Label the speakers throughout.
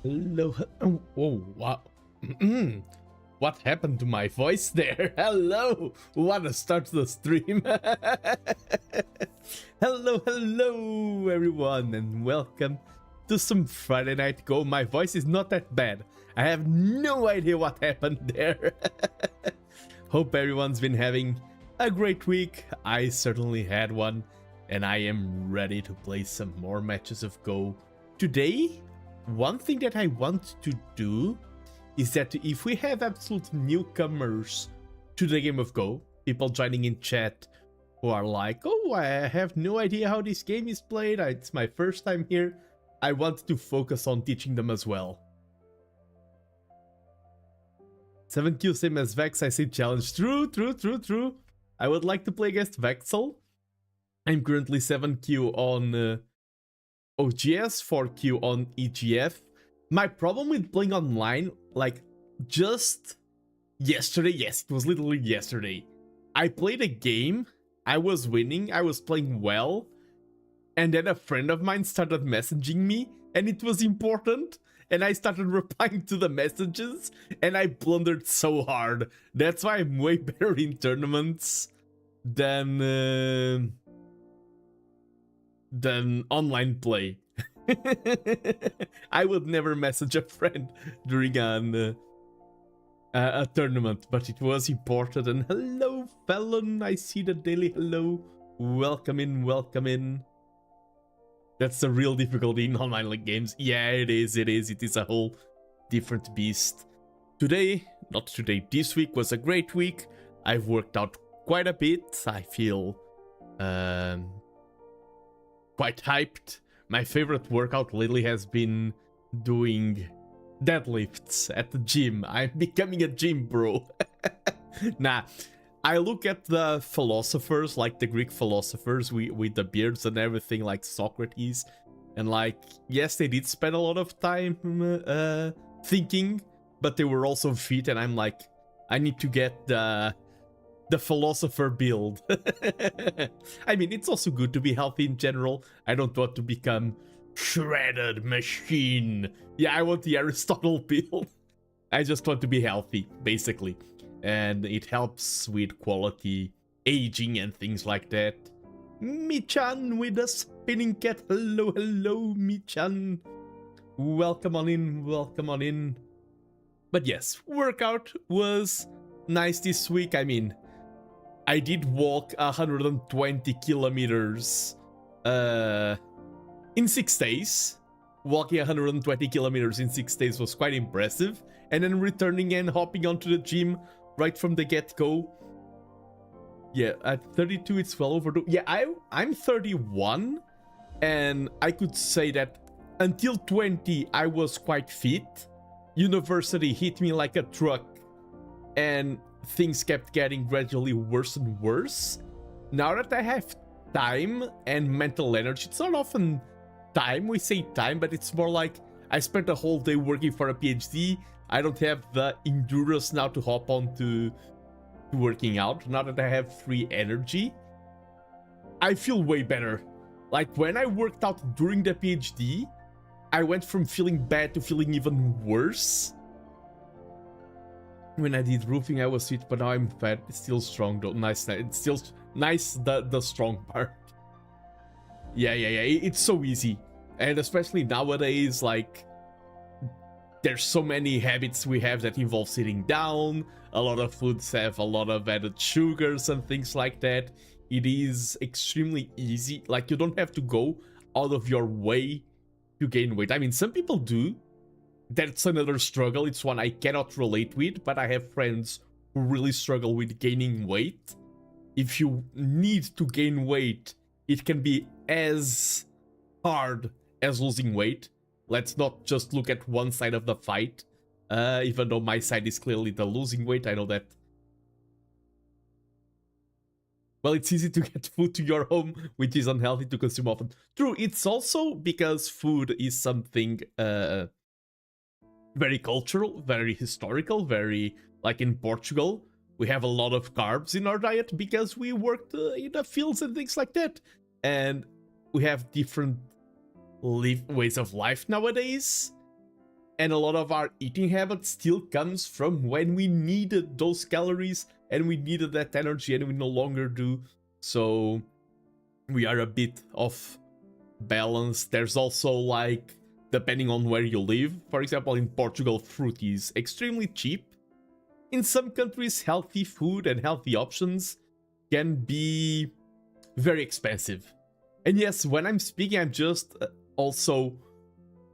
Speaker 1: Hello. Oh, wow. What happened to my voice there? Hello. Wanna start the stream? Hello, everyone, and welcome to some Friday Night Go. My voice is not that bad. I have no idea what happened there. Hope everyone's been having a great week. I certainly had one, and I am ready to play some more matches of Go. Today, one thing that I want to do is that if we have absolute newcomers to the game of Go, people joining in chat who are like, oh, I have no idea how this game is played, it's my first time here, I want to focus on teaching them as well. 7Q same as Vex, I say challenge. True. I would like to play against Vexel. I'm currently 7Q on OGS, 4Q on EGF. My problem with playing online, like, just yesterday, yes, it was literally yesterday. I played a game, I was winning, I was playing well, and then a friend of mine started messaging me, and it was important, and I started replying to the messages, and I blundered so hard. That's why I'm way better in tournaments than online play. I would never message a friend during a tournament, but it was important. And hello, Fallon, I see the daily hello. Welcome in. That's the real difficulty in online games. Yeah, it is. It is a whole different beast. This week was a great week. I've worked out quite a bit. I feel quite hyped. My favorite workout lately has been doing deadlifts at the gym. I'm becoming a gym bro. Nah, I look at the philosophers, like the Greek philosophers with the beards and everything, like Socrates, and like, yes, they did spend a lot of time thinking, but they were also fit, and I'm like, I need to get the philosopher build. I mean, it's also good to be healthy in general. I don't want to become shredded machine. Yeah, I want the Aristotle build. I just want to be healthy, basically. And it helps with quality aging and things like that. Michan with a spinning cat. Hello, Michan. Welcome on in. But yes, workout was nice this week. I mean, I did walk 120 kilometers in 6 days. Walking 120 kilometers in 6 days was quite impressive. And then returning and hopping onto the gym right from the get-go. Yeah, at 32 it's well overdue. Yeah, I'm 31, and I could say that until 20 I was quite fit. University hit me like a truck, and things kept getting gradually worse and worse. Now that I have time and mental energy, it's not often time, we say time, but it's more like I spent a whole day working for a PhD. I don't have the endurance now to hop on to working out. Now that I have free energy, I feel way better. Like when I worked out during the PhD, I went from feeling bad to feeling even worse. When I did roofing, I was fit, but now I'm fat. It's still strong though. Nice. It's still nice, the strong part. Yeah. It's so easy. And especially nowadays, like, there's so many habits we have that involve sitting down. A lot of foods have a lot of added sugars and things like that. It is extremely easy. Like, you don't have to go out of your way to gain weight. I mean, some people do. That's another struggle. It's one I cannot relate with, but I have friends who really struggle with gaining weight. If you need to gain weight, it can be as hard as losing weight. Let's not just look at one side of the fight. Even though my side is clearly the losing weight, I know that. Well, it's easy to get food to your home, which is unhealthy to consume often. True, it's also because food is something very cultural, very historical, very, like in Portugal, we have a lot of carbs in our diet because we worked in the fields and things like that. And we have different ways of life nowadays. And a lot of our eating habits still comes from when we needed those calories and we needed that energy, and we no longer do. So we are a bit off balance. There's also, like, depending on where you live. For example, in Portugal, fruit is extremely cheap. In some countries, healthy food and healthy options can be very expensive. And yes, when I'm speaking, I'm just also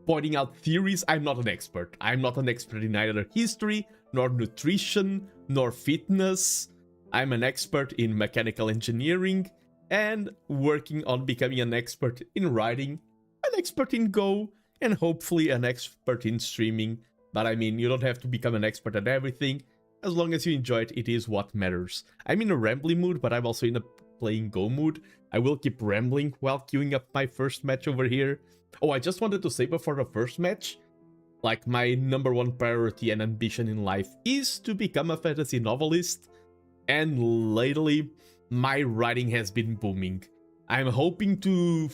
Speaker 1: pointing out theories. I'm not an expert. I'm not an expert in either history, nor nutrition, nor fitness. I'm an expert in mechanical engineering and working on becoming an expert in writing, an expert in Go, and hopefully an expert in streaming. But I mean, you don't have to become an expert at everything. As long as you enjoy it, it is what matters. I'm in a rambling mood, but I'm also in a playing Go mood. I will keep rambling while queuing up my first match over here. Oh, I just wanted to say before the first match, like, my #1 priority and ambition in life is to become a fantasy novelist. And lately, my writing has been booming. I'm hoping to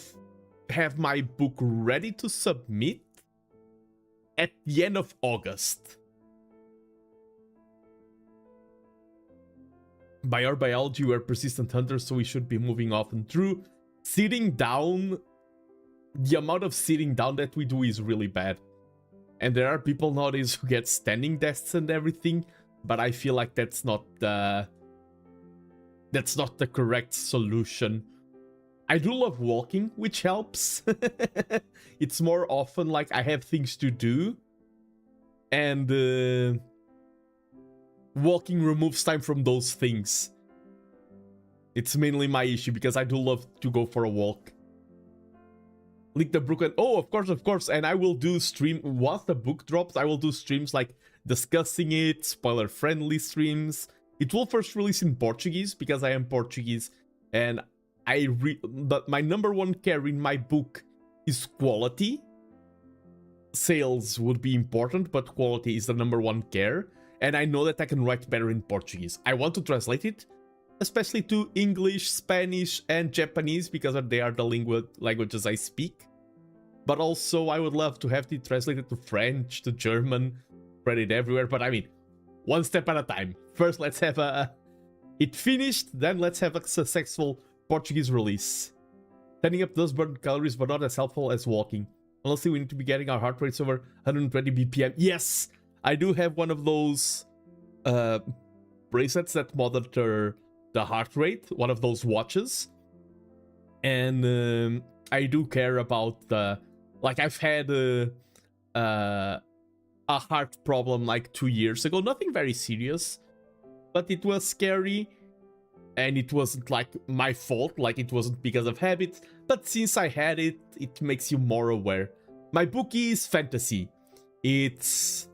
Speaker 1: have my book ready to submit at the end of August. By our biology, we're persistent hunters, so we should be moving often through. Sitting down, the amount of sitting down that we do is really bad. And there are people nowadays who get standing desks and everything, but I feel like that's not the correct solution. I do love walking, which helps. It's more often like I have things to do, and walking removes time from those things. It's mainly my issue because I do love to go for a walk. Link the book and oh, of course, and I will do stream once the book drops. I will do streams like discussing it, spoiler-friendly streams. It will first release in Portuguese because I am Portuguese, and but my #1 care in my book is quality. Sales would be important, but quality is the #1 care, and I know that I can write better in Portuguese. I want to translate it, especially to English, Spanish, and Japanese, because they are the languages I speak. But also, I would love to have it translated to French, to German, spread it everywhere. But I mean, one step at a time. First, let's have it finished, then let's have a successful Portuguese release. Setting up does burn calories, but not as helpful as walking. Honestly, we need to be getting our heart rates over 120 BPM. Yes, I do have one of those bracelets that monitor the heart rate, one of those watches. And I do care about the... Like, I've had a heart problem like 2 years ago. Nothing very serious, but it was scary. And it wasn't like my fault, like it wasn't because of habit. But since I had it, it makes you more aware. My book is fantasy. It's...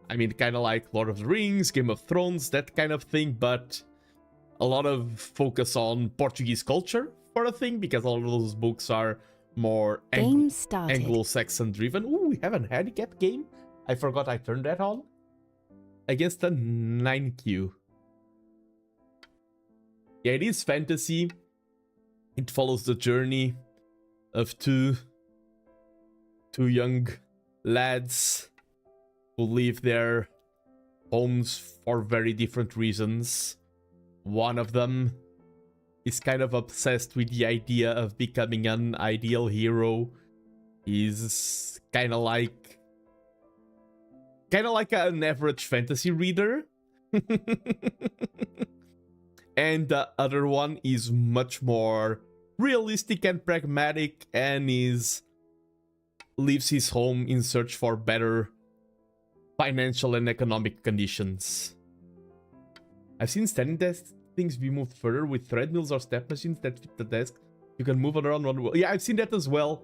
Speaker 1: I mean, kind of like Lord of the Rings, Game of Thrones, that kind of thing, but a lot of focus on Portuguese culture for a thing, because a lot of those books are more Anglo-Saxon driven. Ooh, we have a handicap game. I forgot I turned that on. Against a 9Q. Yeah, it is fantasy. It follows the journey of two young lads who leave their homes for very different reasons. One of them is kind of obsessed with the idea of becoming an ideal hero. He's kind of like an average fantasy reader. And the other one is much more realistic and pragmatic, and leaves his home in search for better financial and economic conditions. I've seen standing desk things be moved further with treadmills or step machines that fit the desk. You can move it around one way. Yeah, I've seen that as well.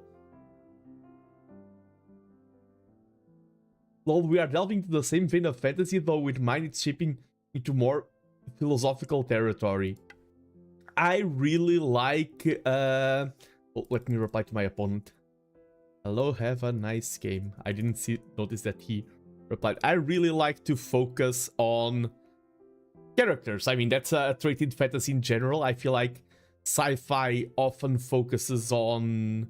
Speaker 1: Lol, we are delving into the same vein of fantasy, though with mine it's shipping into more philosophical territory. I really like... Oh, let me reply to my opponent. Hello, have a nice game. I didn't notice that he replied. I really like to focus on characters. I mean, that's a trait in fantasy in general. I feel like sci-fi often focuses on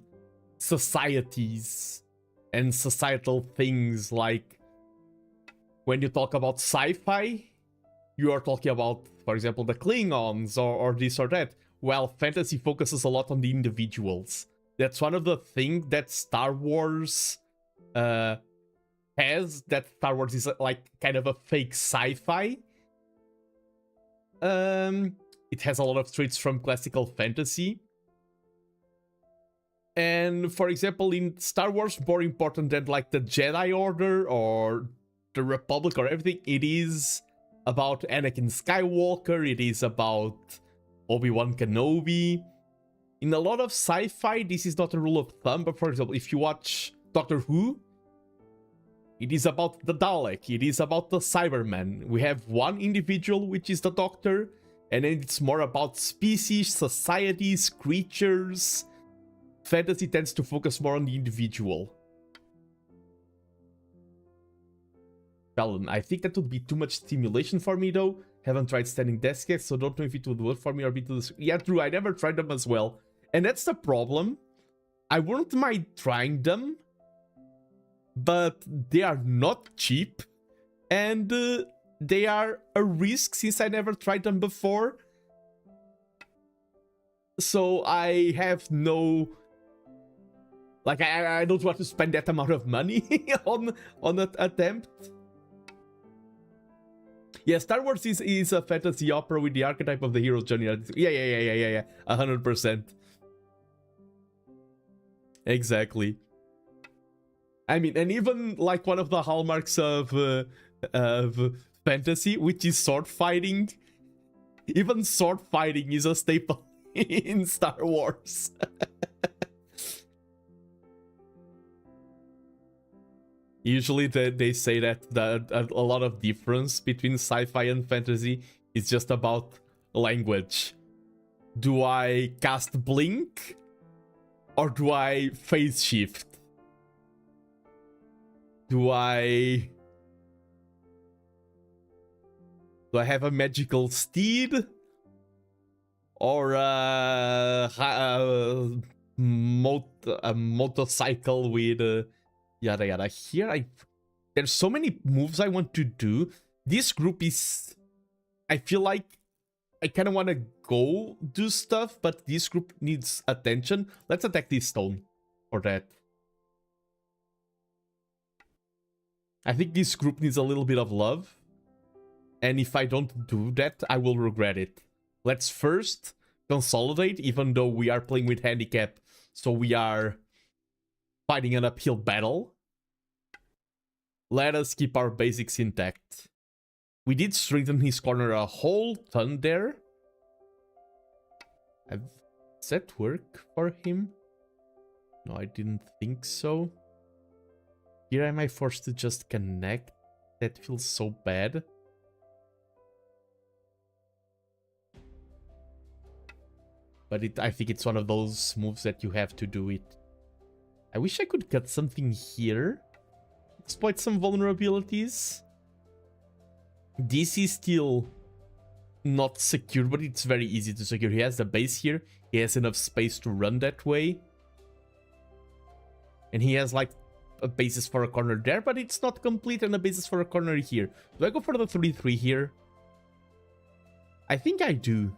Speaker 1: societies and societal things. Like, when you talk about sci-fi, you are talking about, for example, the Klingons or this or that. Well, fantasy focuses a lot on the individuals. That's one of the things that Star Wars has. That Star Wars is like kind of a fake sci-fi. It has a lot of traits from classical fantasy. And for example, in Star Wars, more important than like the Jedi Order or the Republic or everything, it is about Anakin Skywalker, it is about Obi-Wan Kenobi. In a lot of sci-fi, this is not a rule of thumb, but for example, if you watch Doctor Who, it is about the Dalek, it is about the Cyberman. We have one individual, which is the Doctor, and then it's more about species, societies, creatures. Fantasy tends to focus more on the individual. Talon, I think that would be too much stimulation for me though. Haven't tried standing desk yet, so don't know if it would work for me or be too... Yeah, true, I never tried them as well. And that's the problem. I wouldn't mind trying them, but they are not cheap, and they are a risk since I never tried them before. So I have no... Like, I don't want to spend that amount of money on an attempt. Yeah, Star Wars is a fantasy opera with the archetype of the hero's journey. Yeah. 100%. Exactly. I mean, and even like one of the hallmarks of fantasy, which is sword fighting. Even sword fighting is a staple in Star Wars. Usually they say that a lot of difference between sci-fi and fantasy is just about language. Do I cast blink? Or do I phase shift? Do I have a magical steed? Or a motorcycle with... yada yada. Here there's so many moves I want to do. This group is... I feel like I kind of want to go do stuff, but this group needs attention. Let's attack this stone for that. I think this group needs a little bit of love. And if I don't do that, I will regret it. Let's first consolidate, even though we are playing with handicap. So we are fighting an uphill battle. Let us keep our basics intact. We did strengthen his corner a whole ton there. Does that work for him? No, I didn't think so. Here am I forced to just connect? That feels so bad. But I think it's one of those moves that you have to do it. I wish I could cut something here. Exploit some vulnerabilities. This is still not secure, but it's very easy to secure. He has the base here. He has enough space to run that way. And he has like a basis for a corner there, but it's not complete, and a basis for a corner here. Do I go for the 3-3 here? I think I do.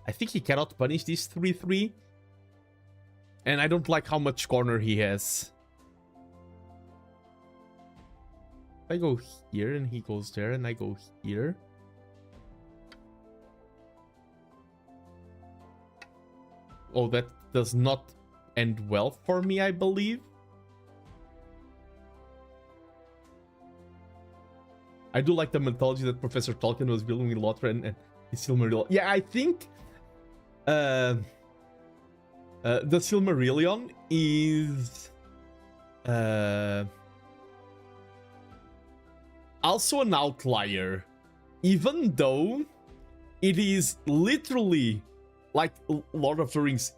Speaker 1: I think he cannot punish this 3-3. And I don't like how much corner he has. I go here and he goes there and I go here. Oh, that does not end well for me, I believe. I do like the mythology that Professor Tolkien was building with Lothar and his Silmarillion. Yeah, I think the Silmarillion is also an outlier, even though it is literally like Lord of the Rings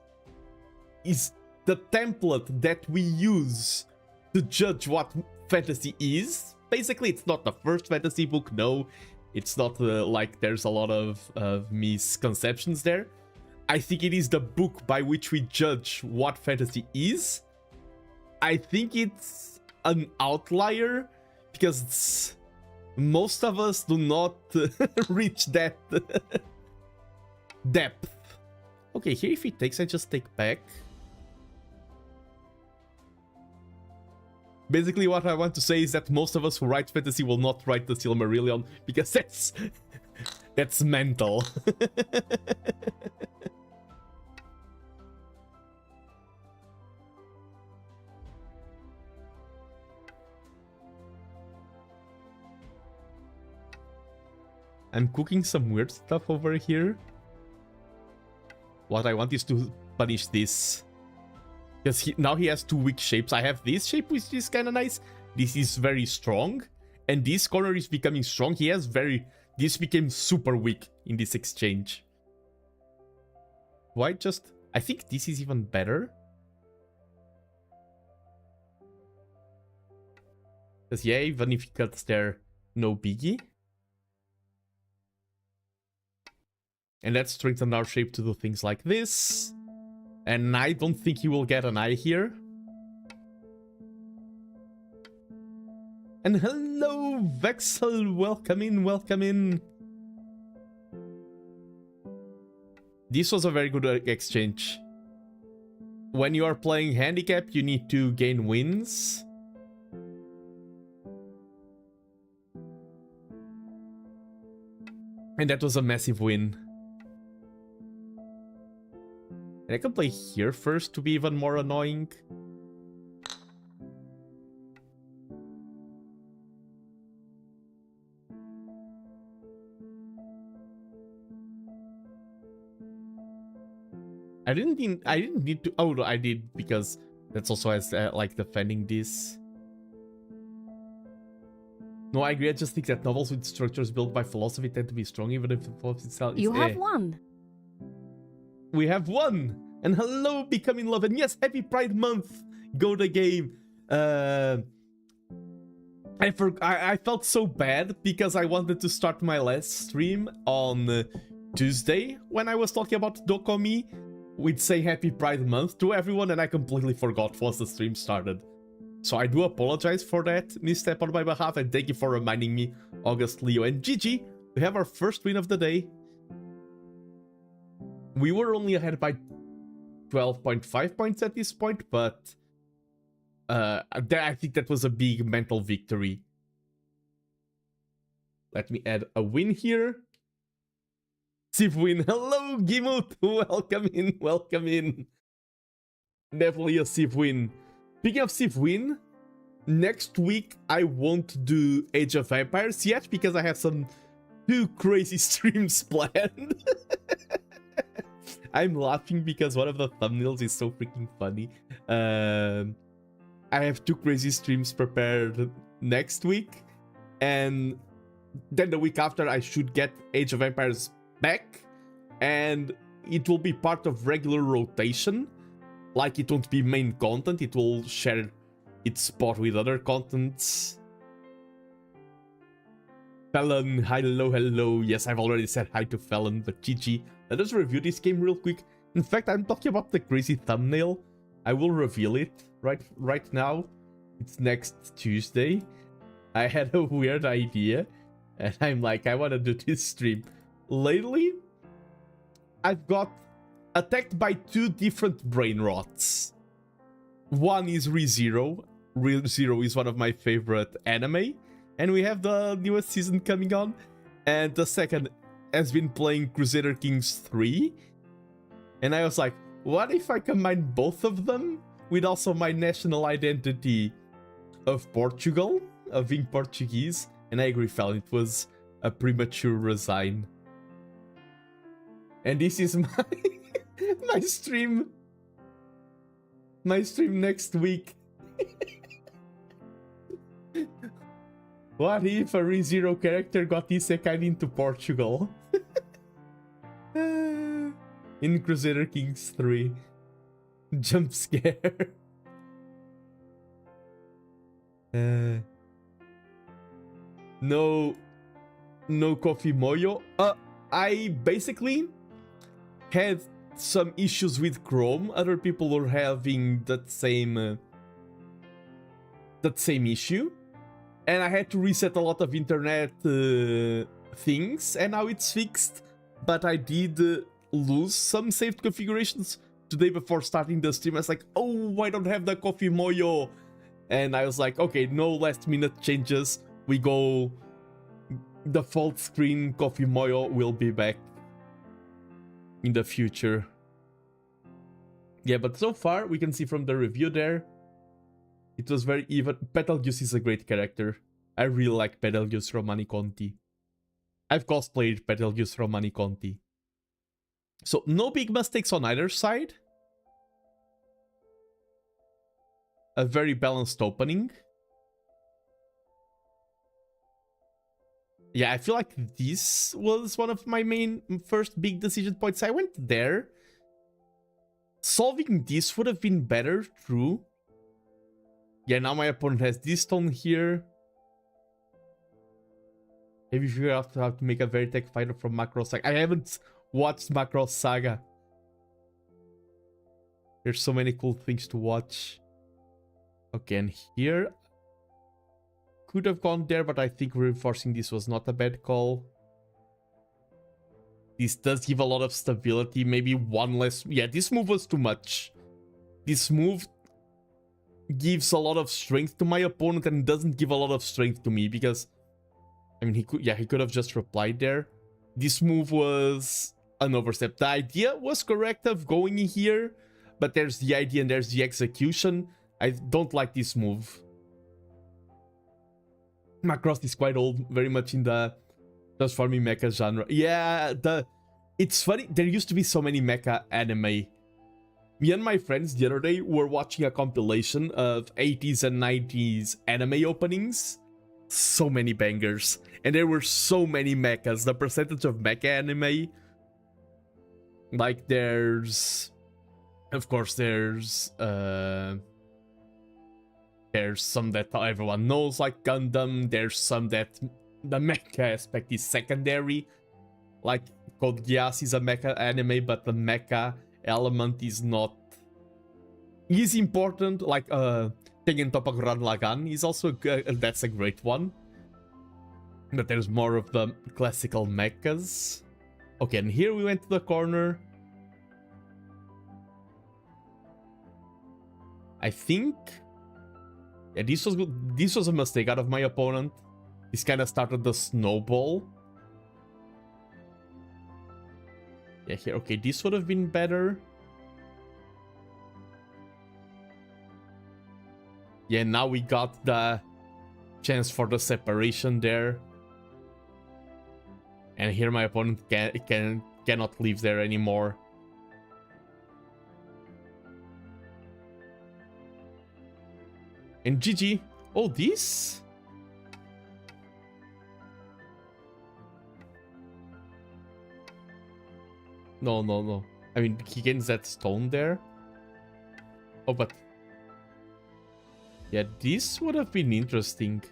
Speaker 1: is the template that we use to judge what fantasy is. Basically, it's not the first fantasy book, no. It's not like there's a lot of misconceptions there. I think it is the book by which we judge what fantasy is. I think it's an outlier because most of us do not reach that depth. Okay, here if he takes, I just take back. Basically, what I want to say is that most of us who write fantasy will not write the Silmarillion, because that's mental. I'm cooking some weird stuff over here. What I want is to punish this. Because now he has two weak shapes. I have this shape, which is kind of nice. This is very strong. And this corner is becoming strong. He has very... This became super weak in this exchange. Why just... I think this is even better. Because yeah, even if he cuts there, no biggie. And let's strengthen our shape to do things like this. And I don't think he will get an eye here. And hello, Vexel, welcome in, welcome in. This was a very good exchange. When you are playing handicap, you need to gain wins. And that was a massive win. And I can play here first to be even more annoying. I didn't need to. Oh, no, I did because that's also as like defending this. No, I agree. I just think that novels with structures built by philosophy tend to be strong, even if the philosophy itself is.
Speaker 2: You have won.
Speaker 1: We have won. And hello, Becoming Love, and yes, happy Pride Month. Go the game. I felt so bad because I wanted to start my last stream on Tuesday when I was talking about Dokomi. We'd say happy Pride Month to everyone, and I completely forgot once the stream started. So I do apologize for that misstep on my behalf, and thank you for reminding me, August, Leo, and Gigi. We have our first win of the day. We were only ahead by 12.5 points at this point, but I think that was a big mental victory. Let me add a win here. Civ win. Hello, Gimut. Welcome in. Welcome in. Definitely a Civ win. Speaking of Civ win, next week I won't do Age of Empires yet because I have some two crazy streams planned. I'm laughing because one of the thumbnails is so freaking funny. I have two crazy streams prepared next week, and then the week after I should get Age of Empires back, and it will be part of regular rotation. Like, it won't be main content, it will share its spot with other contents. Felon, hello. Yes, I've already said hi to Felon, but GG. Let us review this game real quick. In fact, I'm talking about the crazy thumbnail. I will reveal it right now. It's next Tuesday. I had a weird idea, and I'm like, I want to do this stream. Lately, I've got attacked by two different brain rots. One is ReZero. ReZero is one of my favorite anime, and we have the newest season coming on. And the second has been playing Crusader Kings 3. And I was like, what if I combine both of them with also my national identity of Portugal, of being Portuguese? And I agree, Fel, it was a premature resign. And this is my my stream next week. What if a ReZero character got isekai into Portugal? In Crusader Kings 3. Jump scare. No coffee moyo. I basically had some issues with Chrome. Other people were having that same issue, and I had to reset a lot of internet things, and now it's fixed. But I did lose some saved configurations today before starting the stream. I was like, oh, I don't have the coffee moyo, and I was like, okay, no last minute changes. We go default screen. Coffee moyo will be back in the future. Yeah, but so far we can see from the review there, it was very even. Betelgeuse is a great character. I really like Betelgeuse Romani Conti. I've cosplayed Betelgeuse Romani Conti. So no big mistakes on either side. a very balanced opening. Yeah, I feel like this was one of my first big decision points. I went there. Solving this would have been better, true. Yeah, now my opponent has this stone here. Maybe figure out how to make a Veritech fighter from Macross Saga. I haven't watched Macross Saga. There's so many cool things to watch. Okay, and here could have gone there, but I think reinforcing this was not a bad call. This does give a lot of stability. Maybe one less. Yeah, this move was too much. This move gives a lot of strength to my opponent and doesn't give a lot of strength to me because, I mean, he could have just replied there. This move was an overstep. The idea was correct of going in here, but there's the idea and there's the execution. I don't like this move. Macross is quite old, very much in the transforming mecha genre. Yeah, it's funny, there used to be so many mecha anime. Me and my friends the other day were watching a compilation of 80s and 90s anime openings. So many bangers. And there were so many mechas. The percentage of mecha anime, like of course there's some that everyone knows, like Gundam. There's some that the mecha aspect is secondary, like Code Geass is a mecha anime, but the mecha element is not. Is important, like Tengen Toppa Gurren Lagann is also that's a great one. But there's more of the classical mechas. Okay, and here we went to the corner. I think, yeah, this was good. This was a mistake out of my opponent. This kind of started the snowball. Yeah, here, okay, this would have been better. Yeah, now we got the chance for the separation there. And here my opponent cannot leave there anymore. And GG. Oh, this? No, no, no. I mean, he gains that stone there. Oh, but... yeah, this would have been interesting.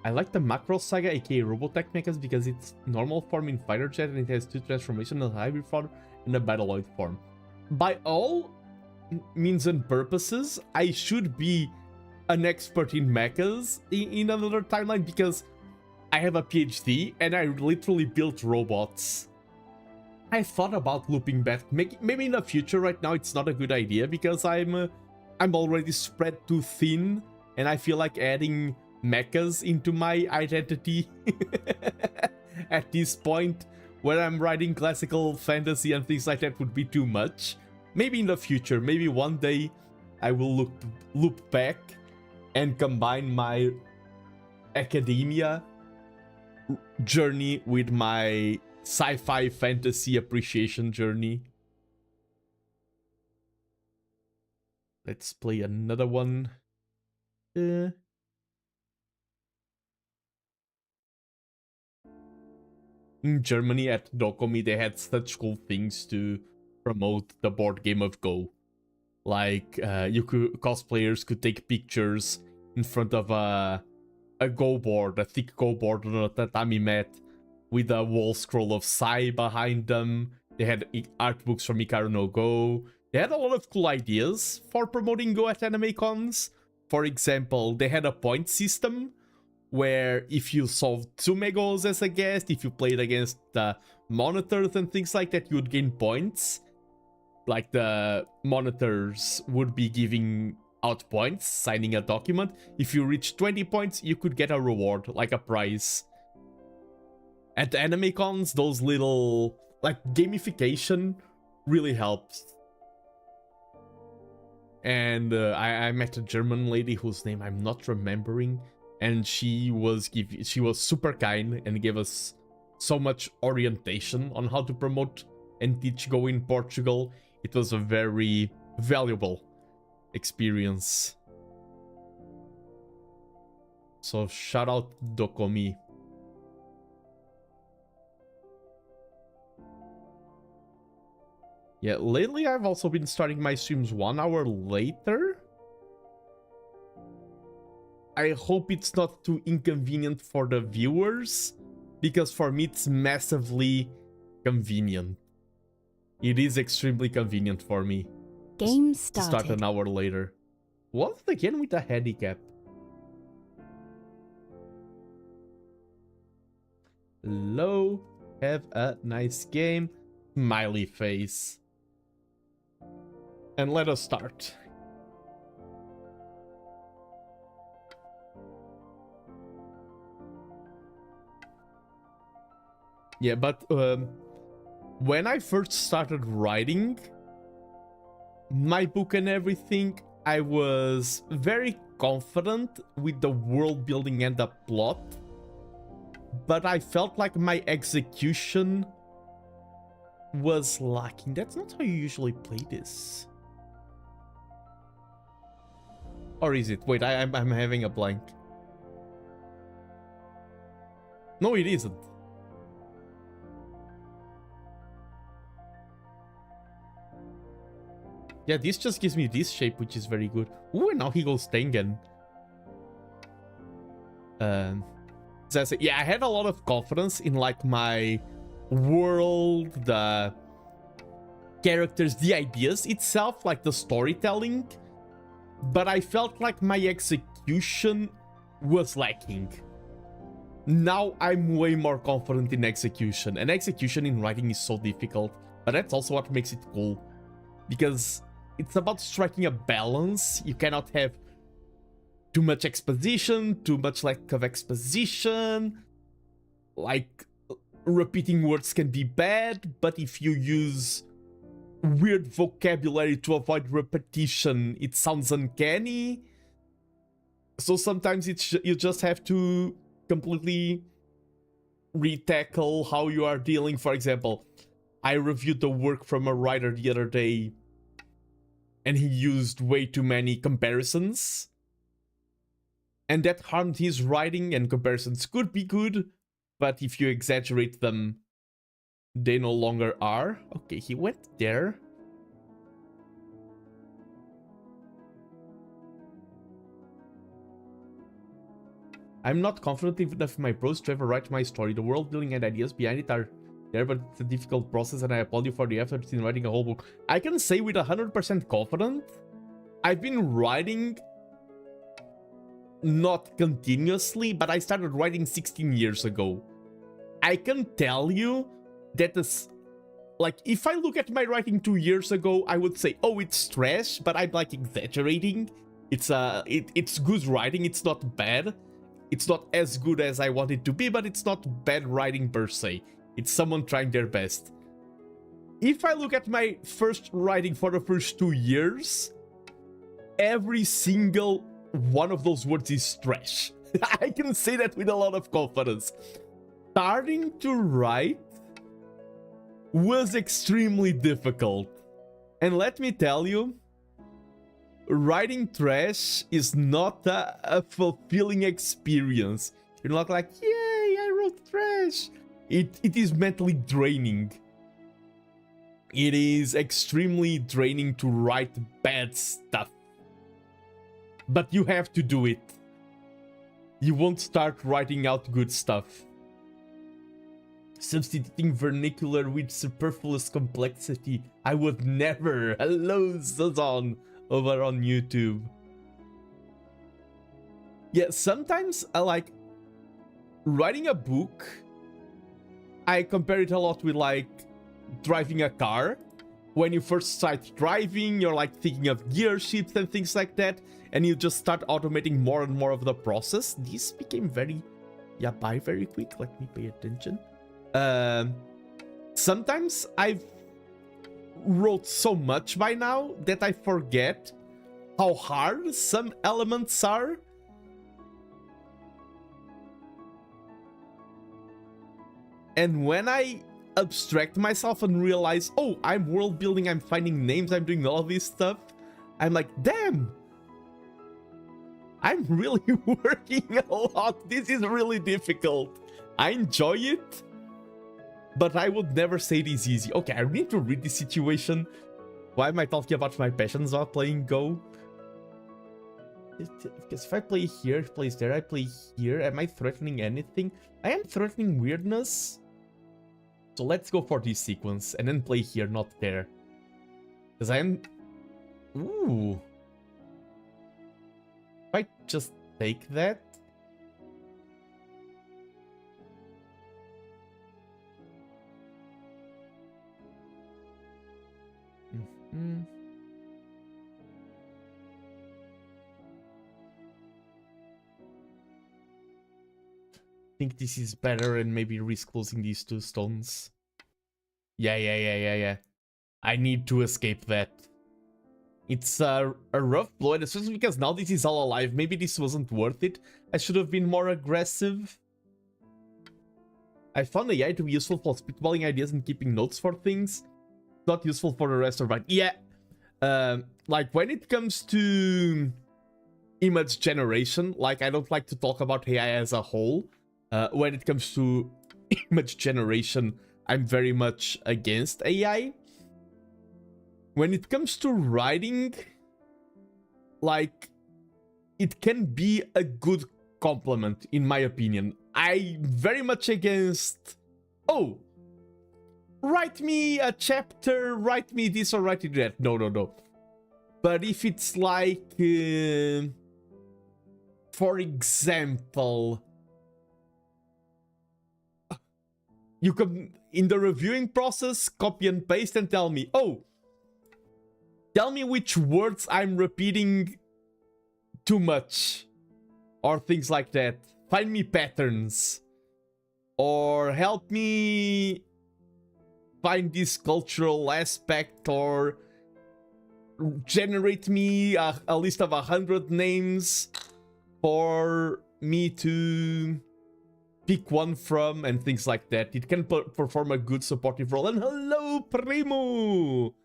Speaker 1: I like the Macross Saga, aka Robotech mechas, because it's normal form in Fighter Jet and it has 2 transformations, a hybrid form and a Battleoid form. By all means and purposes, I should be an expert in mechas in another timeline because I have a PhD and I literally built robots. I thought about looping back. Maybe in the future. Right now, it's not a good idea because I'm already spread too thin, and I feel like adding mechas into my identity at this point, where I'm writing classical fantasy and things like that, would be too much. Maybe in the future. Maybe one day I will loop back and combine my academia journey with my sci-fi fantasy appreciation journey. Let's play another one. In Germany at Dokomi, they had such cool things to promote the board game of Go. Like cosplayers could take pictures in front of a Go board, a thick Go board on a tatami mat, with a wall scroll of Sai behind them. They had art books from Hikaru no Go. They had a lot of cool ideas for promoting Go at anime cons. For example, they had a point system where if you solved 2 Megos as a guest, if you played against the monitors and things like that, you would gain points. Like the monitors would be giving out points, signing a document. If you reach 20 points, you could get a reward, like a prize. At the anime cons, those little, like, gamification really helps. And I met a German lady whose name I'm not remembering, and she was super kind and gave us so much orientation on how to promote and teach Go in Portugal, it was a very valuable experience. So shout out Dokomi. Yeah, lately I've also been starting my streams 1 hour later. I hope it's not too inconvenient for the viewers, because for me it's massively convenient. It is extremely convenient for me.
Speaker 2: Game
Speaker 1: To
Speaker 2: started.
Speaker 1: start an hour later. What again with a handicap? Hello, have a nice game. Smiley face. And let us start. Yeah, but when I first started writing my book and everything, I was very confident with the world building and the plot, but I felt like my execution was lacking. That's not how you usually play this. Or is it? Wait, I'm having a blank. No, it isn't. Yeah, this just gives me this shape, which is very good. Ooh, and now he goes Tengen. So I say, yeah, I had a lot of confidence in like my world, the characters, the ideas itself, like the storytelling. But I felt like my execution was lacking. Now I'm way more confident in execution. And execution in writing is so difficult. But that's also what makes it cool. Because it's about striking a balance. You cannot have too much exposition, too much lack of exposition. Like, repeating words can be bad, but if you use weird vocabulary to avoid repetition, it sounds uncanny. So sometimes you just have to completely retackle how you are dealing. For example, I reviewed the work from a writer the other day, and he used way too many comparisons. And that harmed his writing, and comparisons could be good, but if you exaggerate them, they no longer are. Okay, he went there. I'm not confident enough in my prose to ever write my story. The world building and ideas behind it are there, but it's a difficult process, and I applaud you for the effort in writing a whole book. I can say with 100% confidence, I've been writing not continuously, but I started writing 16 years ago. I can tell you that this, like, if I look at my writing 2 years ago, I would say, oh, it's trash, but I'm like exaggerating. It's good writing, it's not bad. It's not as good as I want it to be, but it's not bad writing per se. It's someone trying their best. If I look at my first writing for the first 2 years, every single one of those words is trash. I can say that with a lot of confidence. Starting to write was extremely difficult. And let me tell you, writing trash is not a fulfilling experience. You're not like, yay, I wrote trash. It is mentally draining. It is extremely draining to write bad stuff. But you have to do it. You won't start writing out good stuff. Substituting vernacular with superfluous complexity. I would never. Hello, Zazon, over on YouTube. Yeah, sometimes I like writing a book. I compare it a lot with like driving a car. When you first start driving, you're like thinking of gear shifts and things like that, and you just start automating more and more of the process. This became very yabai very quick. Let me pay attention. Sometimes I've wrote so much by now that I forget how hard some elements are. And when I abstract myself and realize, oh, I'm world building, I'm finding names, I'm doing all of this stuff, I'm like, damn, I'm really working a lot. This is really difficult. I enjoy it, but I would never say it is easy. Okay, I need to read this situation. Why am I talking about my passions while playing Go? Because if I play here, it plays there, I play here. Am I threatening anything? I am threatening weirdness. So let's go for this sequence and then play here, not there. Because I am... Ooh. If I just take that... Mm-hmm. I think this is better and maybe risk losing these 2 stones. Yeah. I need to escape that. It's a rough blow, and especially because now this is all alive. Maybe this wasn't worth it. I should have been more aggressive. I found AI to be useful for spitballing ideas and keeping notes for things. Not useful for the rest of it. Yeah. Like when it comes to image generation, like I don't like to talk about AI as a whole. When it comes to image generation, I'm very much against AI. When it comes to writing, like, it can be a good complement, in my opinion. I'm very much against, oh, write me a chapter, write me this or write me that. No. But if it's like, for example... You can, in the reviewing process, copy and paste and tell me, oh, tell me which words I'm repeating too much. Or things like that. Find me patterns. Or help me find this cultural aspect. Or generate me a list of 100 names for me to... pick one from, and things like that. It can perform a good supportive role. And hello, Primo!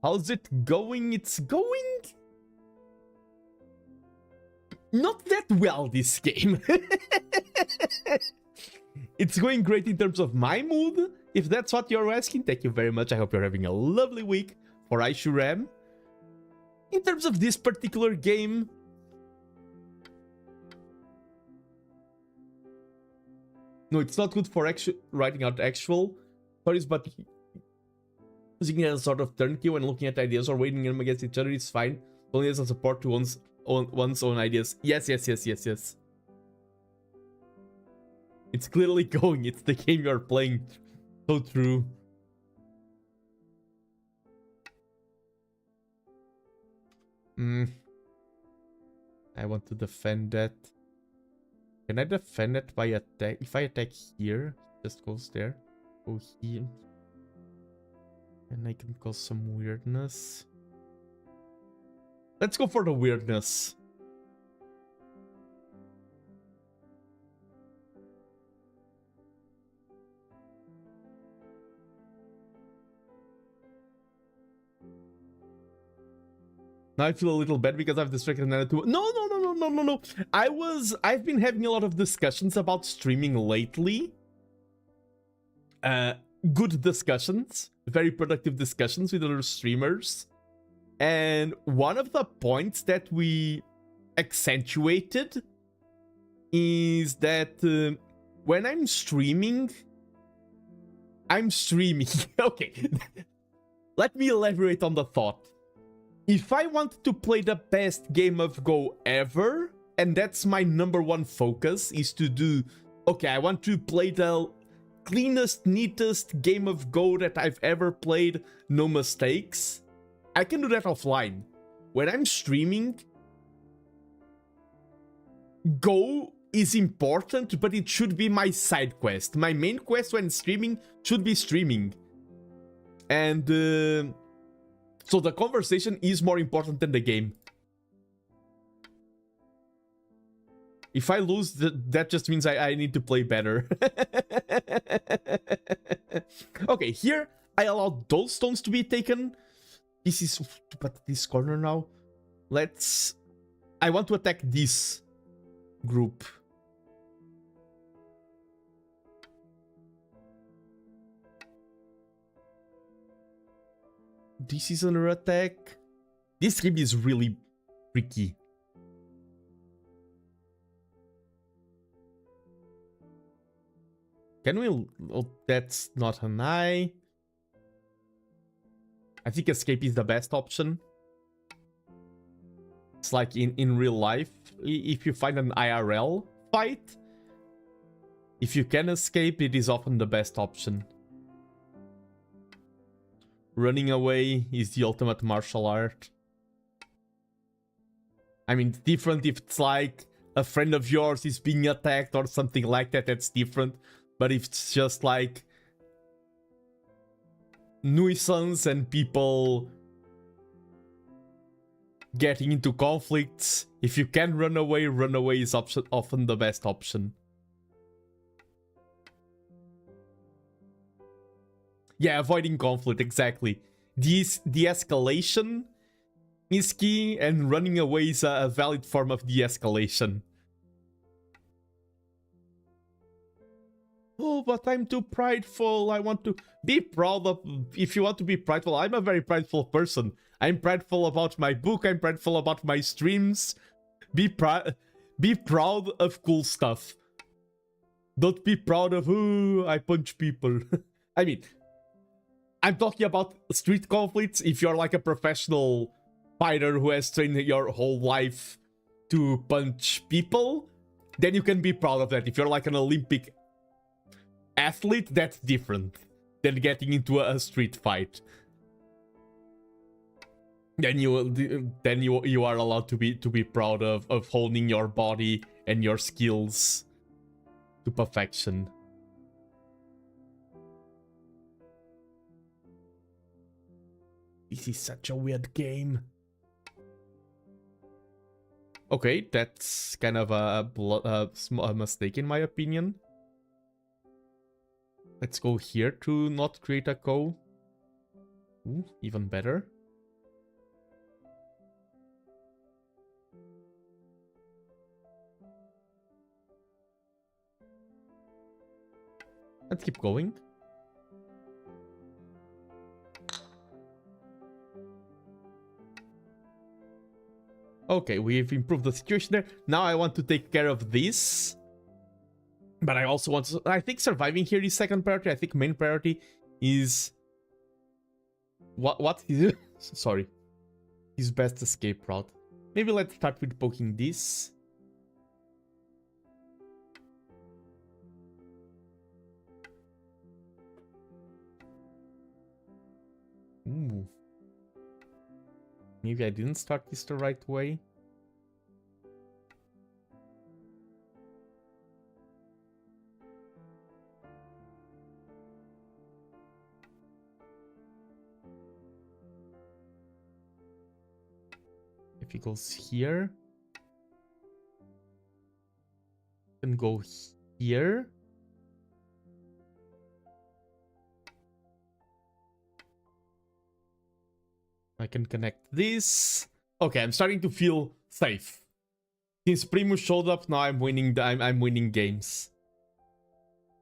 Speaker 1: How's it going? It's going... not that well, this game. It's going great in terms of my mood. If that's what you're asking, thank you very much. I hope you're having a lovely week, for I sure am. In terms of this particular game... No, it's not good for writing out actual stories, but using it as a sort of turnkey when looking at ideas or weighing them against each other is fine. Only as a support to one's own ideas. Yes. It's clearly going. It's the game you're playing. So true. I want to defend that. Can I defend it by attack? If I attack here, just goes there. Go here. And I can cause some weirdness. Let's go for the weirdness. Now I feel a little bad because I've distracted Nano too. No. I've been having a lot of discussions about streaming lately. Good discussions. Very productive discussions with other streamers. And one of the points that we accentuated is that when I'm streaming... Okay. Let me elaborate on the thought. If I want to play the best game of Go ever, and that's my #1 focus, is to do, okay, I want to play the cleanest, neatest game of Go that I've ever played, no mistakes, I can do that offline. When I'm streaming, Go is important, but it should be my side quest. My main quest when streaming should be streaming. And... so the conversation is more important than the game. If I lose, that just means I need to play better. Okay, here I allow those stones to be taken. This is... But this corner now. Let's... I want to attack this group. This is under attack. This game is really tricky. Can we... Oh, that's not an eye. I think escape is the best option. It's like in real life. If you find an IRL fight, if you can escape, it is often the best option. Running away is the ultimate martial art. I mean, it's different if it's like a friend of yours is being attacked or something like that, that's different. But if it's just like nuisance and people getting into conflicts, if you can run away is often the best option. Yeah, avoiding conflict, exactly. De-escalation is key, and running away is a valid form of de-escalation. Oh, but I'm too prideful. I want to be proud of... If you want to be prideful, I'm a very prideful person. I'm prideful about my book. I'm prideful about my streams. Be proud of cool stuff. Don't be proud of, oh, I punch people. I mean, I'm talking about street conflicts. If you're like a professional fighter who has trained your whole life to punch people, then you can be proud of that. If you're like an Olympic athlete, that's different than getting into a street fight. Then you are allowed to be proud of holding your body and your skills to perfection. This is such a weird game. Okay, that's kind of a mistake in my opinion. Let's go here to not create a Go. Ooh, even better. Let's keep going. Okay, we've improved the situation there. Now I want to take care of this. But I also want to... I think surviving here is second priority. I think main priority is... What is it? Sorry. His best escape route. Maybe let's start with poking this. Ooh. Maybe I didn't start this the right way. If he goes here, then go here. I can connect this. Okay, I'm starting to feel safe. Since Primus showed up, now I'm winning. I'm winning games.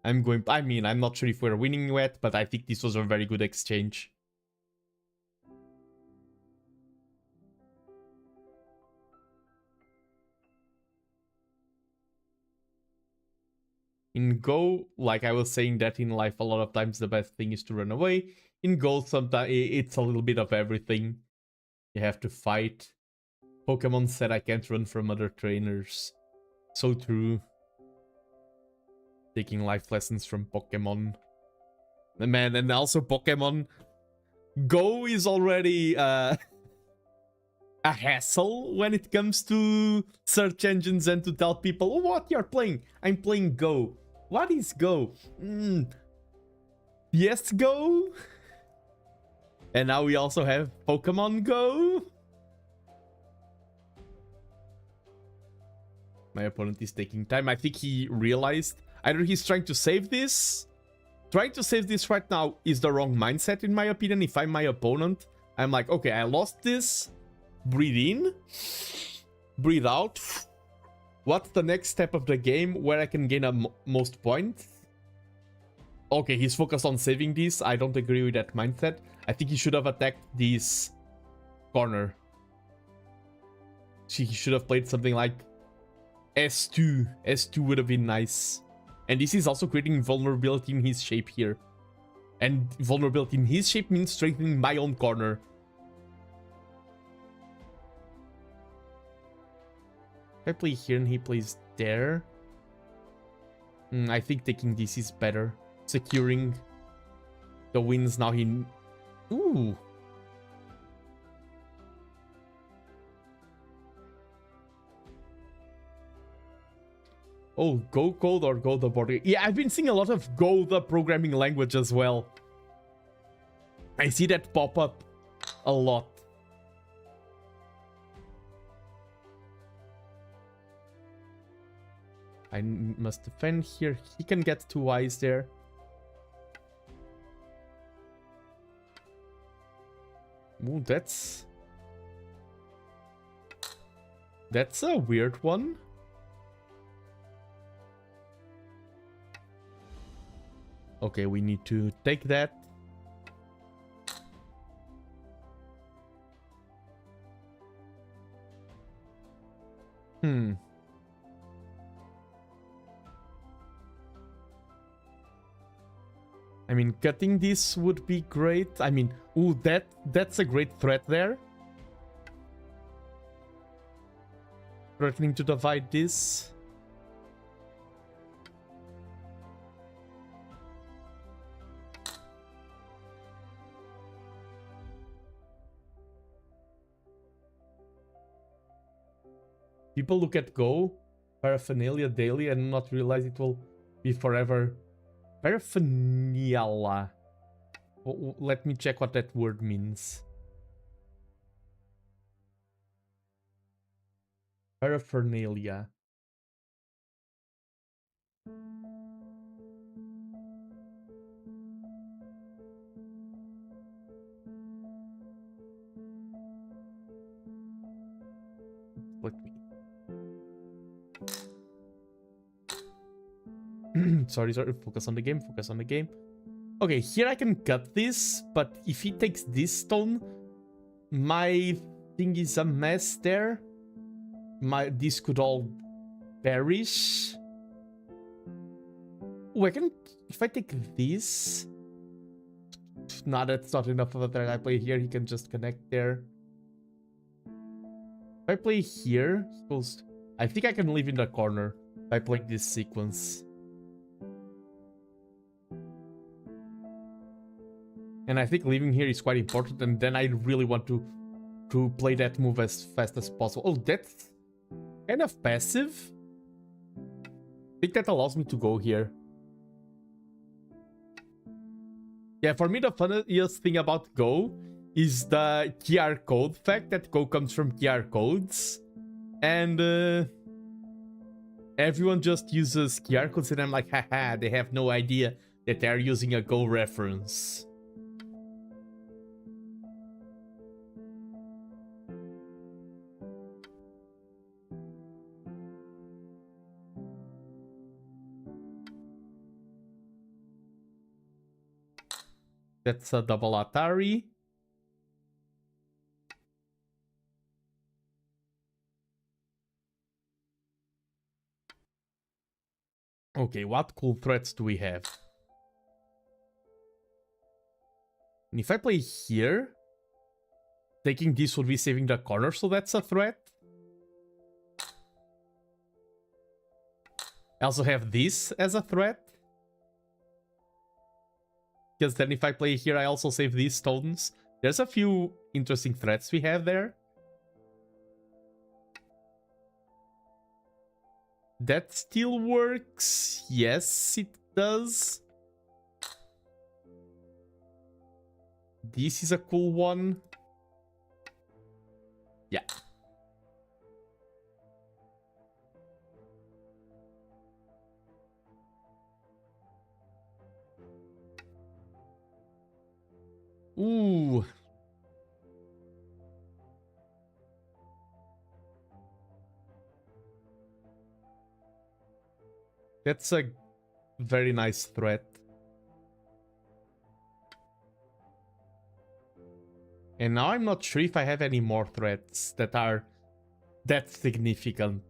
Speaker 1: I mean, I'm not sure if we're winning yet, but I think this was a very good exchange. In Go, like I was saying that in life, a lot of times the best thing is to run away. In Go, sometimes it's a little bit of everything. You have to fight. Pokemon said I can't run from other trainers. So true. Taking life lessons from Pokemon. Man, and also Pokemon Go is already a hassle when it comes to search engines and to tell people, oh, what you're playing? I'm playing Go. What is Go? Yes, Go? And now we also have Pokemon Go? My opponent is taking time. I think he realized either he's trying to save this. Trying to save this right now is the wrong mindset, in my opinion. If I'm my opponent, I'm like, okay, I lost this. Breathe in. Breathe out. What's the next step of the game where I can gain a most points? Okay, he's focused on saving this. I don't agree with that mindset. I think he should have attacked this corner. He should have played something like S2. S2 would have been nice. And this is also creating vulnerability in his shape here. And vulnerability in his shape means strengthening my own corner. If I play here and he plays there, I think taking this is better. Securing the wins now. Ooh. Oh, Go code or Go the border. Yeah, I've been seeing a lot of Go the programming language as well. I see that pop up a lot. I must defend here. He can get 2 eyes there. Ooh, that's a weird one. Okay, we need to take that. I mean, cutting this would be great. I mean, ooh, that's a great threat there. Threatening to divide this. People look at Go, paraphernalia daily, and not realize it will be forever. Paraphernalia. Let me check what that word means. Paraphernalia. Let me... sorry, focus on the game, focus on the game. Okay, here I can cut this, but if he takes this stone, my thing is a mess there. This could all perish. Oh, I can... If I take this... Nah, that's not enough of a threat. I play here, he can just connect there. If I play here, he goes... I think I can live in the corner by playing this sequence. And I think leaving here is quite important, and then I really want to play that move as fast as possible. Oh, that's kind of passive. I think that allows me to go here. Yeah, for me the funniest thing about Go is the QR code fact that Go comes from QR codes. And everyone just uses QR codes, and I'm like, haha, they have no idea that they're using a Go reference. That's a double Atari. Okay, what cool threats do we have? And if I play here, taking this would be saving the corner, so that's a threat. I also have this as a threat. Because then if I play here, I also save these stones. There's a few interesting threats we have there. That still works. Yes, it does. This is a cool one. Yeah. Ooh. That's a very nice threat. And now I'm not sure if I have any more threats that are that significant.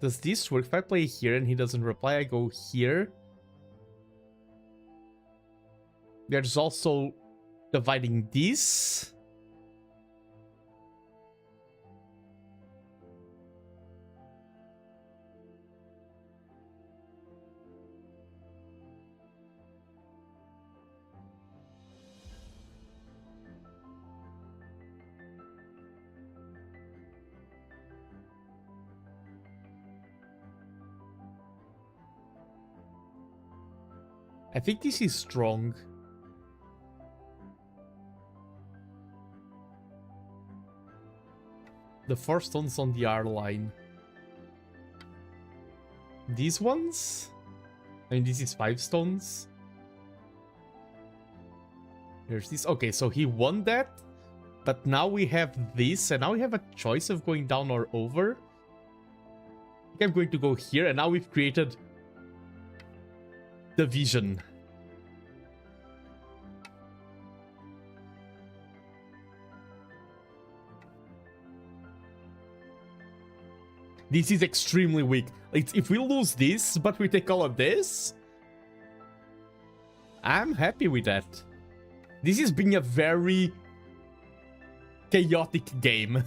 Speaker 1: Does this work? If I play here and he doesn't reply, I go here. There's also dividing this. I think this is strong. The 4 stones on the R line. These ones? I mean, this is 5 stones. There's this. Okay, so he won that. But now we have this, and now we have a choice of going down or over. I think I'm going to go here, and now we've created division. This is extremely weak. If we lose this, but we take all of this, I'm happy with that. This is being a very chaotic game.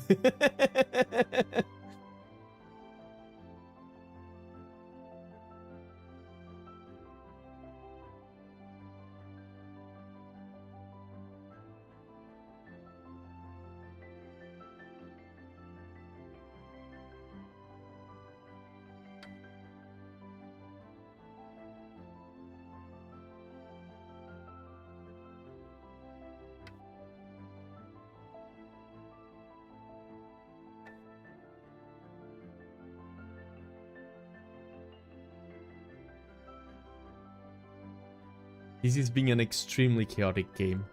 Speaker 1: This is being an extremely chaotic game.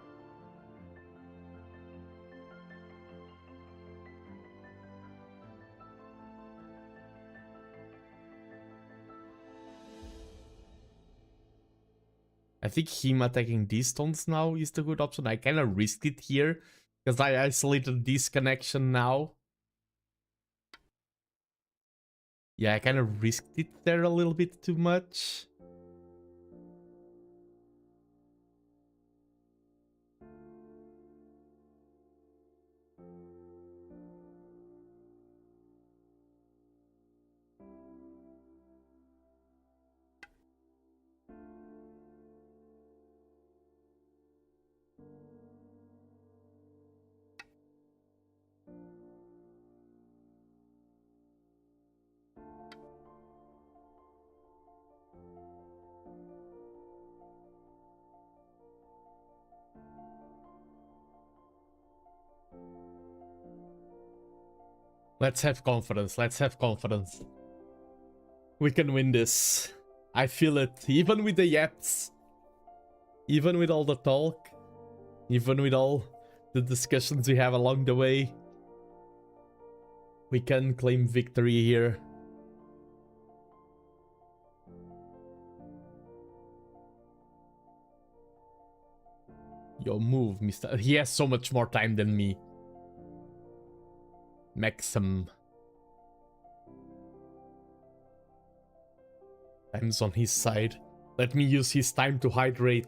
Speaker 1: I think him attacking these stones now is the good option. I kind of risked it here because I isolated this connection now. Yeah, I kind of risked it there a little bit too much. Let's have confidence. Let's have confidence. We can win this. I feel it. Even with the yaps. Even with all the talk. Even with all the discussions we have along the way. We can claim victory here. Yo, move, Mr. He has so much more time than me. Maxim. Time's on his side. Let me use his time to hydrate.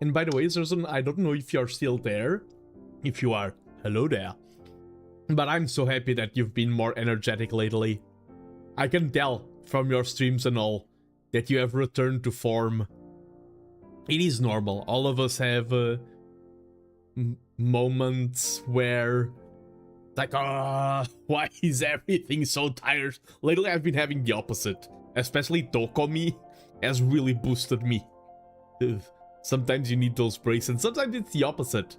Speaker 1: And by the way, Zerzon, I don't know if you're still there. If you are, hello there. But I'm so happy that you've been more energetic lately. I can tell from your streams and all that you have returned to form. It is normal. All of us have moments where Like, why is everything so tired? Lately, I've been having the opposite. Especially Dokomi has really boosted me. Ugh. Sometimes you need those breaks, and sometimes it's the opposite.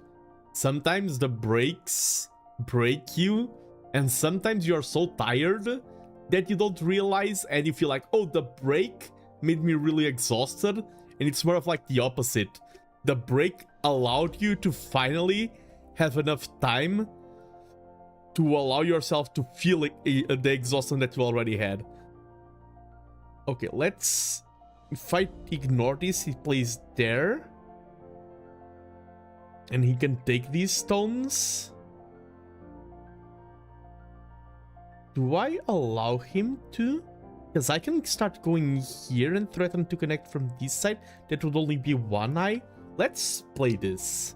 Speaker 1: Sometimes the breaks break you, and sometimes you're so tired that you don't realize, and you feel like, oh, the break made me really exhausted, and it's more of like the opposite. The break allowed you to finally have enough time to allow yourself to feel the exhaustion that you already had. Okay, let's... If I ignore this, he plays there. And he can take these stones. Do I allow him to? Because I can start going here and threaten to connect from this side. That would only be one eye. Let's play this.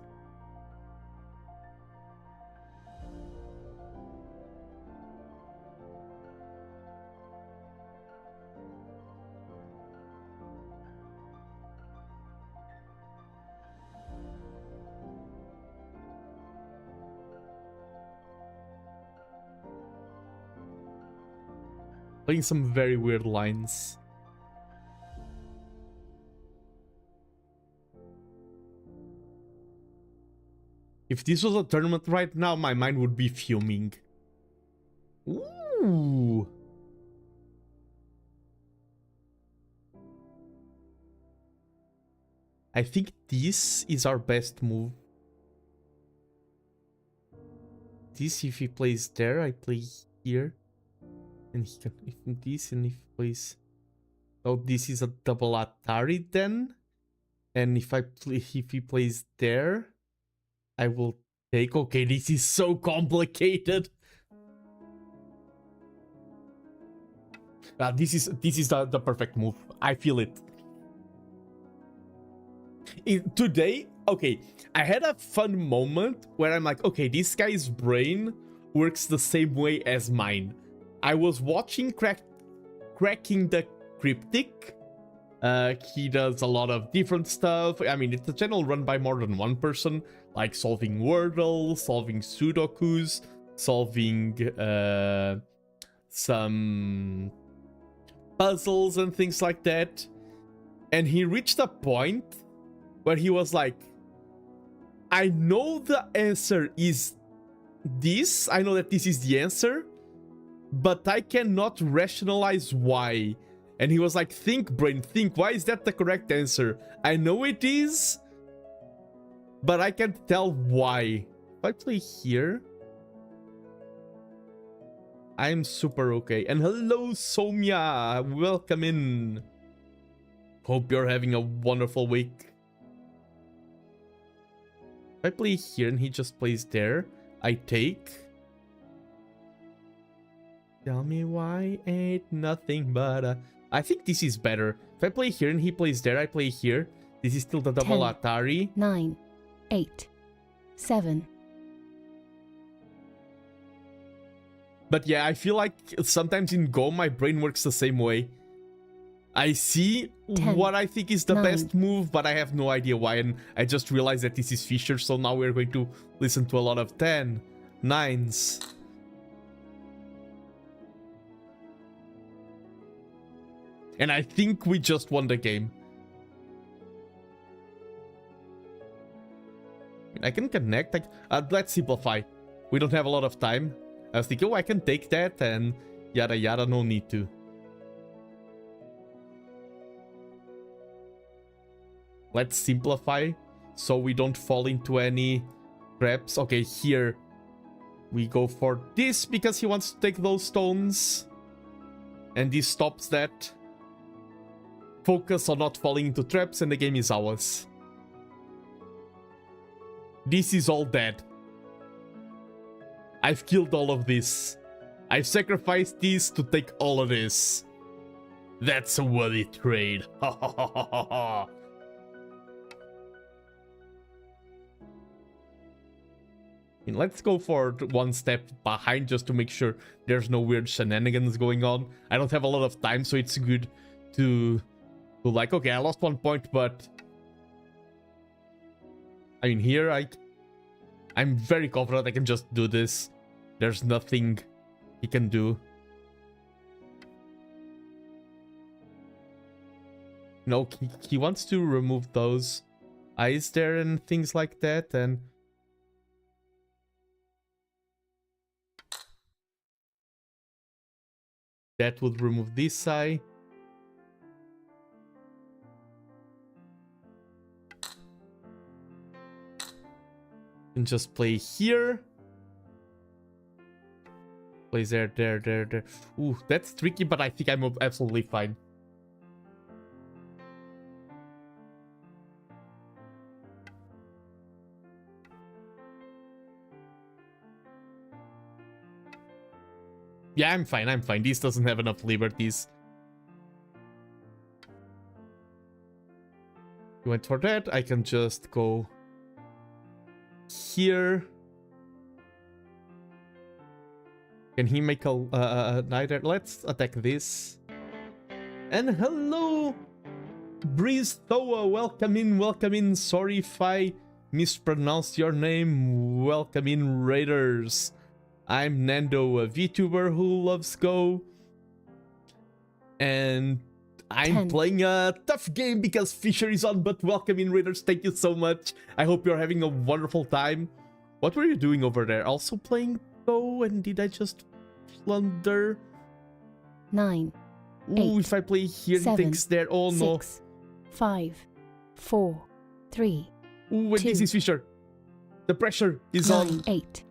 Speaker 1: Playing some very weird lines. If this was a tournament right now, my mind would be fuming. Ooh. I think this is our best move. This, if he plays there, I play here. And he can, if this, and if he plays... Oh, this is a double Atari then. And if he plays there, I will take... Okay, this is so complicated. This is the perfect move. I feel it. Today, okay, I had a fun moment where I'm like, okay, this guy's brain works the same way as mine. I was watching Cracking the Cryptic. He does a lot of different stuff. I mean, it's a channel run by more than one person, like solving Wordle, solving Sudokus, solving some puzzles and things like that. And he reached a point where he was like, I know the answer is this. I know that this is the answer, but I cannot rationalize why. And he was like, think, brain, think. Why is that the correct answer? I know it is, but I can't tell why. If I play here, I'm super okay. And hello, Somya. Welcome in. Hope you're having a wonderful week. If I play here and he just plays there, I take... Tell me why ain't nothing but I think this is better. If I play here and he plays there, I play here. This is still the double
Speaker 2: 10,
Speaker 1: Atari.
Speaker 2: 9, 8, 7.
Speaker 1: But yeah, I feel like sometimes in Go, my brain works the same way. I see
Speaker 2: 10,
Speaker 1: what I think is the
Speaker 2: 9.
Speaker 1: best move, but I have no idea why. And I just realized that this is Fisher, so now we're going to listen to a lot of 10, 9s. And I think we just won the game. I can connect. Let's simplify. We don't have a lot of time. I was thinking, oh, I can take that and yada yada, no need to. Let's simplify so we don't fall into any traps. Okay, here we go for this because he wants to take those stones. And this stops that. Focus on not falling into traps and the game is ours. This is all dead. I've killed all of this. I've sacrificed this to take all of this. That's a worthy trade. Ha ha ha ha ha. Let's go for one step behind just to make sure there's no weird shenanigans going on. I don't have a lot of time, so it's good to like, okay, I lost 1 point, but I mean, here I'm very confident I can just do this. There's nothing he can do. No, he wants to remove those eyes there and things like that, and that would remove this eye. And just play here. Plays there. Ooh, that's tricky, but I think I'm absolutely fine. Yeah, I'm fine. This doesn't have enough liberties. You went for that. I can just go here. Can he make a neither? Let's attack this. And hello, Breeze Thoa. Welcome in. Sorry if I mispronounced your name. Welcome in, Raiders. I'm Nando, a VTuber who loves Go. And I'm playing a tough game because Fisher is on, but welcome in, Raiders. Thank you so much. I hope you're having a wonderful time. What were you doing over there? Also playing Go? And did I just plunder?
Speaker 2: 9.
Speaker 1: Ooh,
Speaker 2: 8,
Speaker 1: if I play here,
Speaker 2: 7,
Speaker 1: he takes there. Oh no.
Speaker 2: 6, 5, 4, 3.
Speaker 1: Ooh, and
Speaker 2: 2,
Speaker 1: this is Fisher. The pressure is
Speaker 2: 9,
Speaker 1: on.
Speaker 2: 8,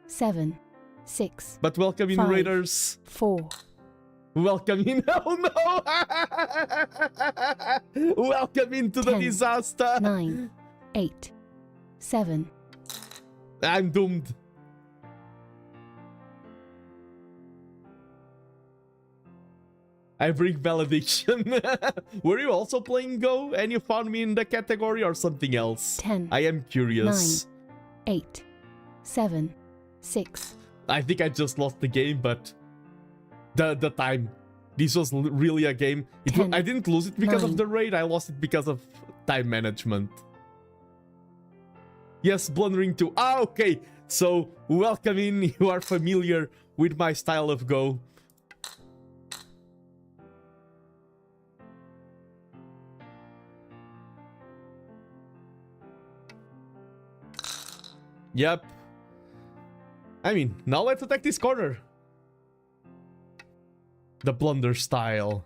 Speaker 2: 7, 6.
Speaker 1: But welcome in,
Speaker 2: 5,
Speaker 1: Raiders.
Speaker 2: 4.
Speaker 1: Welcome in. Oh no! Welcome into
Speaker 2: 10,
Speaker 1: the disaster.
Speaker 2: 9, 8, 7.
Speaker 1: I'm doomed. I bring valediction. Were you also playing Go and you found me in the category or something else?
Speaker 2: 10.
Speaker 1: I am curious.
Speaker 2: 9, 8, 7, 6.
Speaker 1: I think I just lost the game, but the time. This was really a game. I didn't lose it because
Speaker 2: 9.
Speaker 1: of the raid. I lost it because of time management. Yes, blundering too. Ah, okay. So, welcome in. You are familiar with my style of Go. Yep. I mean, now let's attack this corner. The blunder style.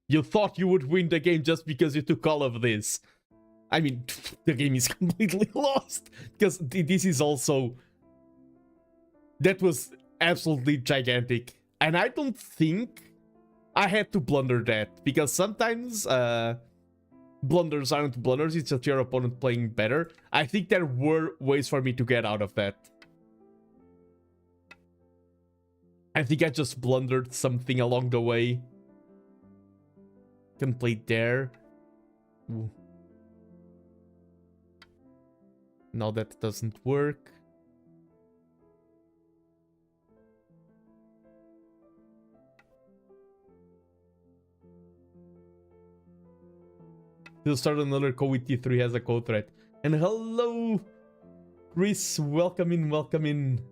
Speaker 1: You thought you would win the game just because you took all of this. I mean, the game is completely lost. Because this is also... That was absolutely gigantic. And I don't think I had to blunder that. Because sometimes blunders aren't blunders. It's just your opponent playing better. I think there were ways for me to get out of that. I think I just blundered something along the way. Can play there. Ooh. No, that doesn't work. He'll start another code with T3 has a code threat. And hello, Chris. Welcome in, welcome in.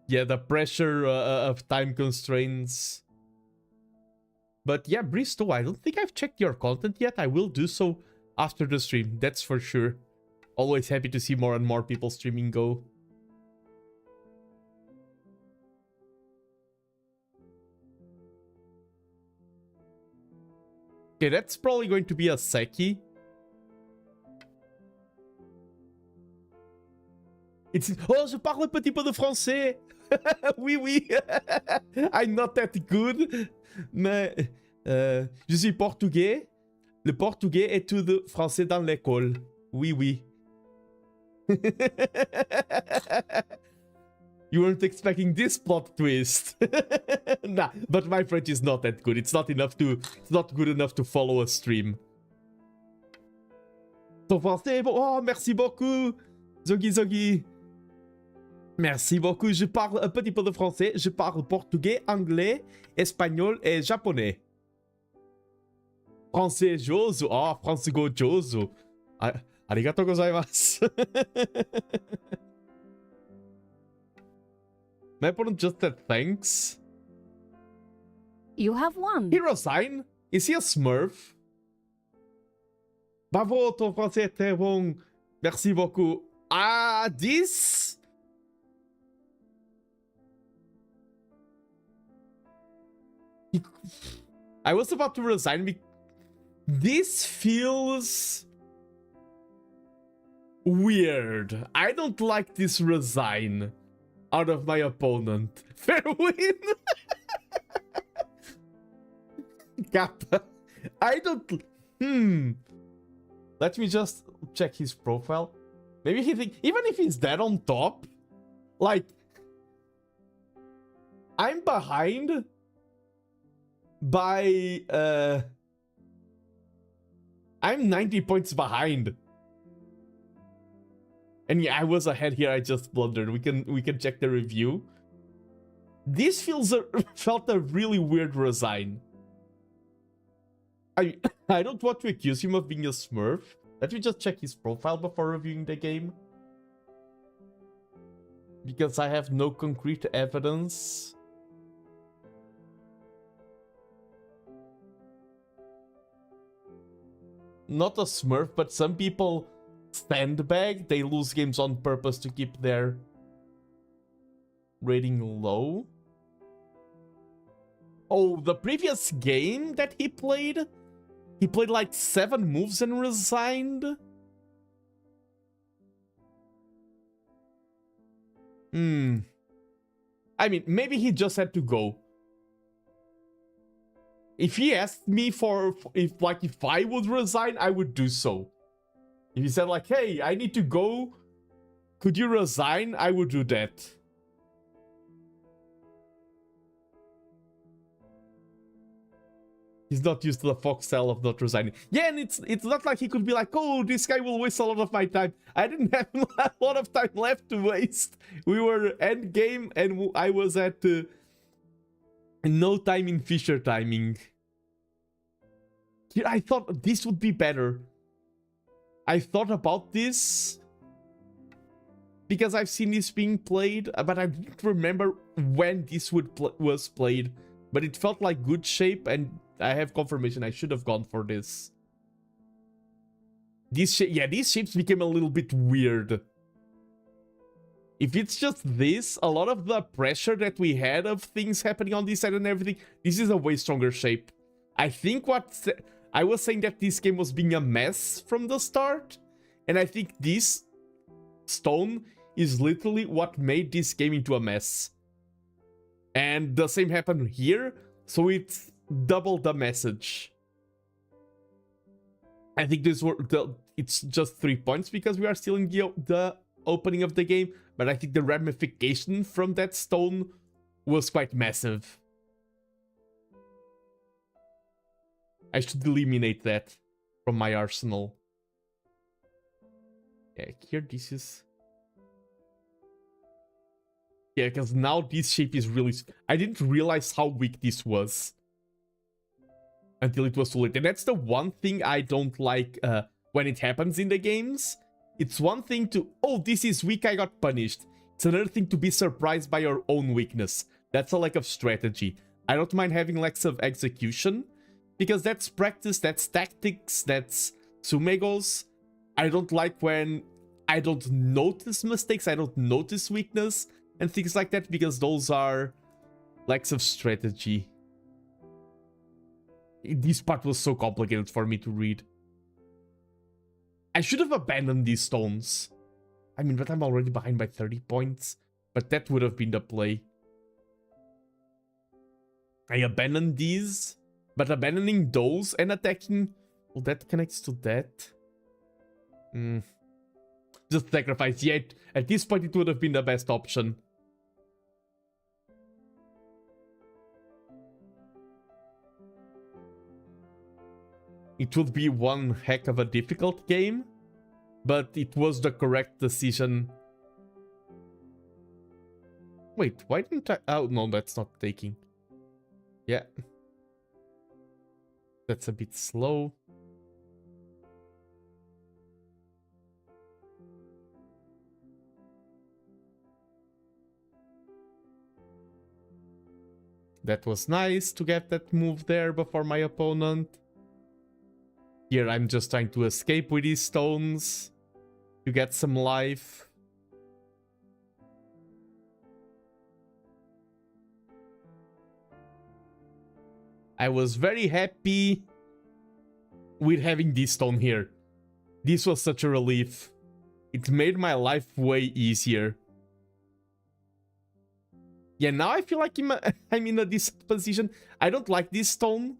Speaker 1: Yeah, the pressure of time constraints. But yeah, Bristow, I don't think I've checked your content yet. I will do so after the stream, that's for sure. Always happy to see more and more people streaming Go. Okay, that's probably going to be a Seki. It's... Oh, je parle un petit peu de français. Oui, oui. I'm not that good. Mais je suis portugais. Le portugais étudie français dans l'école. Oui, oui. You weren't expecting this plot twist. Nah, but my French is not that good. It's not good enough to follow a stream. Ton français, oh, merci beaucoup. Zogi, Zogi. Merci beaucoup. Je parle un petit peu de français. Je parle portugais, anglais, espagnol et japonais. Francejoso. Oh, Francegojoso. Arigatou gozaimasu. May I put on just that thanks?
Speaker 2: You have won.
Speaker 1: Hero sign? Is he a smurf? Bravo, ton français est très bon. Merci beaucoup. Ah, this? I was about to resign. This feels weird. I don't like this resign out of my opponent. Fair win. Kappa. I don't... Let me just check his profile. Maybe he think... Even if he's dead on top, like... I'm behind by... I'm 90 points behind. And yeah, I was ahead here, I just blundered. We can check the review. This felt a really weird resign. I don't want to accuse him of being a smurf. Let me just check his profile before reviewing the game. Because I have no concrete evidence. Not a smurf, but some people sandbag. They lose games on purpose to keep their rating low. Oh, the previous game that he played like 7 moves and resigned. I mean, maybe he just had to go. If he asked me if I would resign, I would do so. If he said like, hey, I need to go, could you resign? I would do that. He's not used to the foxtail of not resigning. Yeah, and it's not like he could be like, oh, this guy will waste a lot of my time. I didn't have a lot of time left to waste. We were end game and I was at no time in Fisher timing. Here, I thought this would be better. I thought about this because I've seen this being played, but I didn't remember when this was played. But it felt like good shape, and I have confirmation I should have gone for this. These shapes became a little bit weird. If it's just this, a lot of the pressure that we had of things happening on this side and everything, this is a way stronger shape. I think I was saying that this game was being a mess from the start, and I think this stone is literally what made this game into a mess. And the same happened here, so it's double the message. I think it's just 3 points because we are still in the opening of the game, but I think the ramification from that stone was quite massive. I should eliminate that from my arsenal. Yeah, here this is... Yeah, because now this shape is really... I didn't realize how weak this was until it was too late. And that's the one thing I don't like when it happens in the games. It's one thing to, oh, this is weak, I got punished. It's another thing to be surprised by your own weakness. That's a lack of strategy. I don't mind having lacks of execution, because that's practice, that's tactics, that's sumegos. I don't like when I don't notice mistakes, I don't notice weakness, and things like that, because those are lacks of strategy. This part was so complicated for me to read. I should have abandoned these stones. I mean, but I'm already behind by 30 points. But that would have been the play. I abandoned these, but abandoning those and attacking... Well, that connects to that. Just sacrifice. Yeah, at this point it would have been the best option. It would be one heck of a difficult game, but it was the correct decision. Wait, why didn't I... Oh, no, that's not taking. Yeah. That's a bit slow. That was nice to get that move there before my opponent. Here I'm just trying to escape with these stones to get some life. I was very happy with having this stone here. This was such a relief. It made my life way easier. Yeah, now I feel like I'm in a decent position. I don't like this stone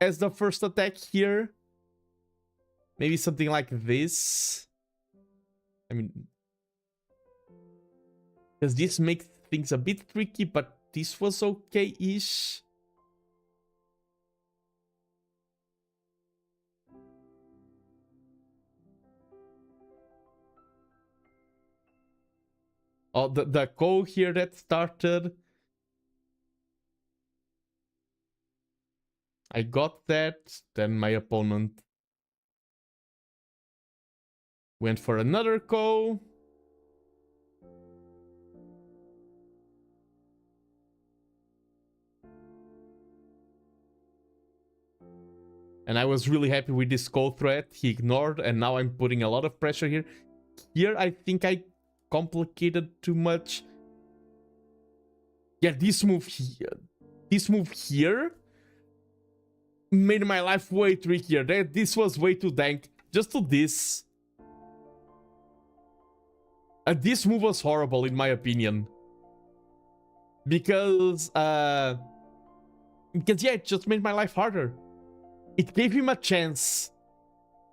Speaker 1: as the first attack here. Maybe something like this. I mean, because this makes things a bit tricky, but this was okay-ish. Oh, the Go here that started. I got that. Then my opponent went for another Go. And I was really happy with this Go threat. He ignored, and now I'm putting a lot of pressure here. Here, I think I complicated too much. Yeah, this move here made my life way trickier. This was way too dank. Just to this. This move was horrible in my opinion. Because yeah, it just made my life harder. It gave him a chance.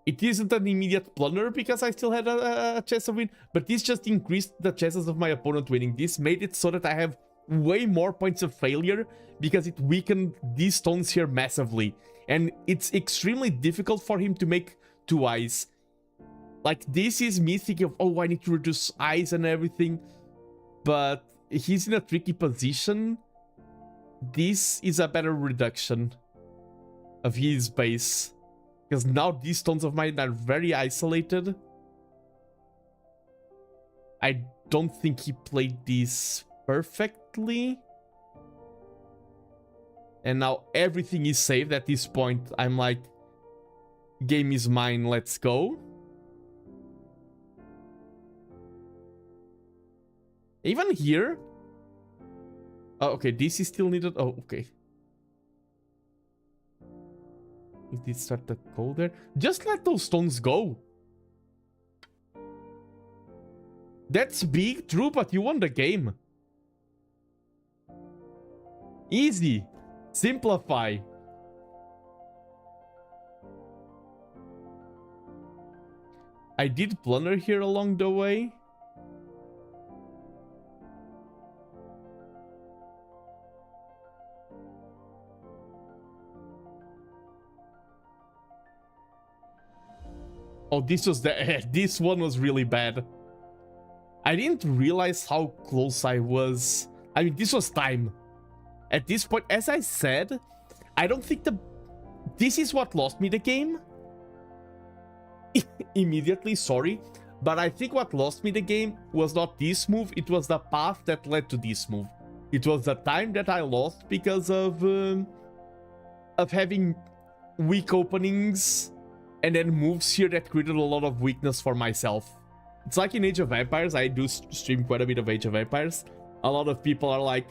Speaker 1: It isn't an immediate plunder because I still had a chance of win, but this just increased the chances of my opponent winning. This made it so that I have way more points of failure because it weakened these stones here massively. And it's extremely difficult for him to make 2 eyes. Like, this is me thinking of, oh, I need to reduce eyes and everything. But he's in a tricky position. This is a better reduction of his base. Because now these stones of mine are very isolated. I don't think he played these perfectly. And now everything is saved at this point. I'm like, game is mine, let's go. Even here. Oh, okay, this is still needed. Oh, okay. It did start to go there. Just let those stones go. That's big, true, but you won the game. Easy. Simplify. I did plunder here along the way. Oh, this was the this one was really bad. I didn't realize how close I was. I mean, this was time. At this point, as I said, I don't think this is what lost me the game. Immediately, sorry. But I think what lost me the game was not this move, it was the path that led to this move. It was the time that I lost because of having weak openings and then moves here that created a lot of weakness for myself. It's like in Age of Empires, I do stream quite a bit of Age of Empires. A lot of people are like,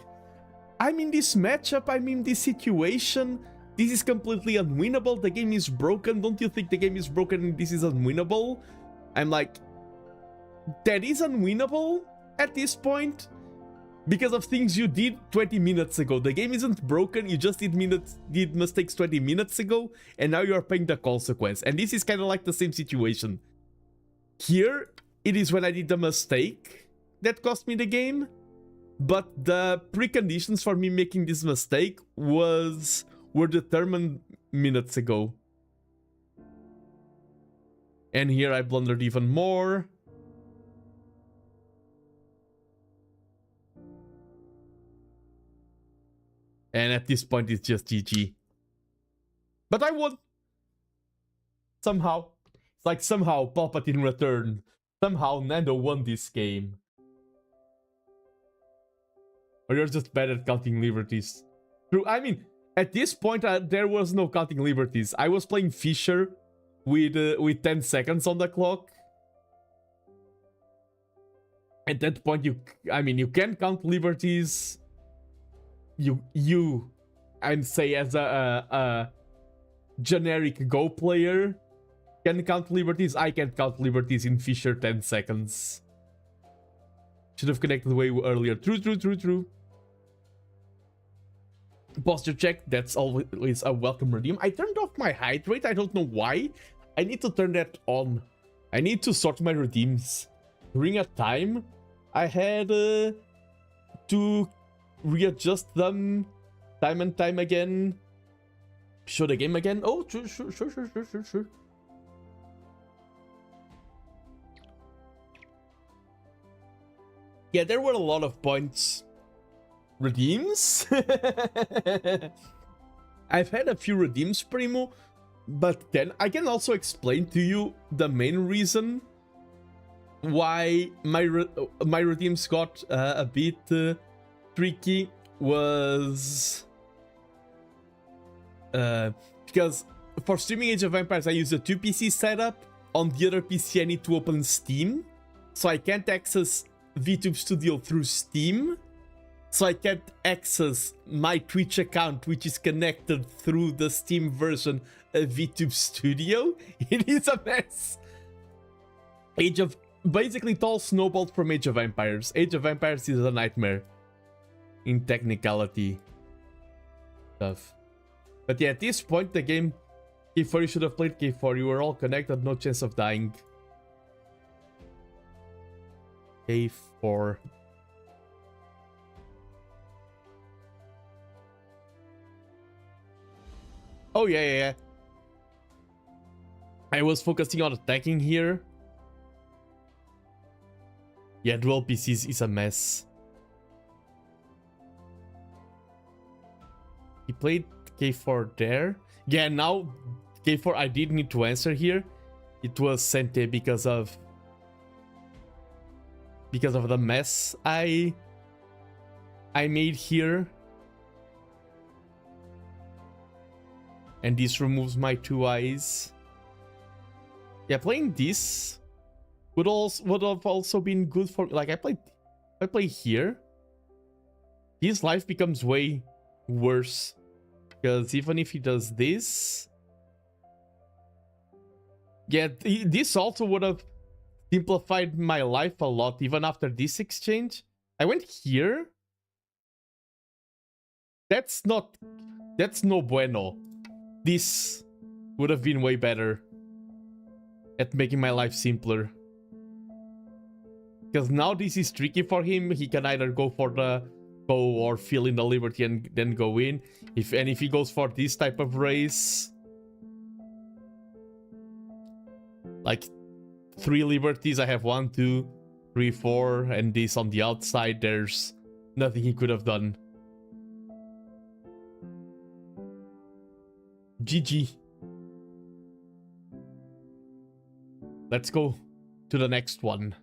Speaker 1: I'm in this matchup, I'm in this situation, this is completely unwinnable, the game is broken, don't you think the game is broken and this is unwinnable? I'm like, that is unwinnable at this point because of things you did 20 minutes ago. The game isn't broken, you just did mistakes 20 minutes ago, and now you're paying the consequence. And this is kind of like the same situation. Here, it is when I did the mistake that cost me the game, but the preconditions for me making this mistake were determined minutes ago. And here I blundered even more. And at this point, it's just GG. But I won. Somehow. It's like somehow Palpatine returned. Somehow Nando won this game. Or you're just bad at counting liberties. True, I mean, at this point there was no counting liberties. I was playing Fisher with 10 seconds on the clock. At that point, you can count liberties. I'd say as a generic Go player, can count liberties. I can't count liberties in Fisher 10 seconds. Should have connected way earlier. True. Posture check, that's always a welcome redeem. I turned off my height rate, I don't know why. I need to turn that on. I need to sort my redeems. During a time, I had to readjust them time and time again. Show the game again. Oh, sure. Yeah, there were a lot of points. Redeems? I've had a few redeems, Primo, but then I can also explain to you the main reason why my redeems got a bit tricky was because for streaming Age of Empires I use a 2 PC setup. On the other PC I need to open Steam, so I can't access VTube Studio through Steam. So I can't access my Twitch account, which is connected through the Steam version of VTube Studio. It is a mess. Basically, it all snowballed from Age of Empires. Age of Empires is a nightmare in technicality stuff. But yeah, at this point, the game, K4, you should have played K4. You were all connected, no chance of dying. K4. Oh, yeah. I was focusing on attacking here. Yeah, dual PCs is a mess. He played K4 there. Yeah, now K4 I did need to answer here. It was Sente because of the mess I made here. And this removes my 2 eyes. Yeah, playing this would have also been good for, like, I play here. His life becomes way worse. Because even if he does this, yeah, this also would have simplified my life a lot even after this exchange. I went here. That's no bueno. This would have been way better at making my life simpler. Because now this is tricky for him. He can either go for the Go or fill in the Liberty and then go in. If he goes for this type of race, like 3 Liberties, I have 1, 2, 3, 4, and this on the outside, there's nothing he could have done. GG. Let's go to the next one.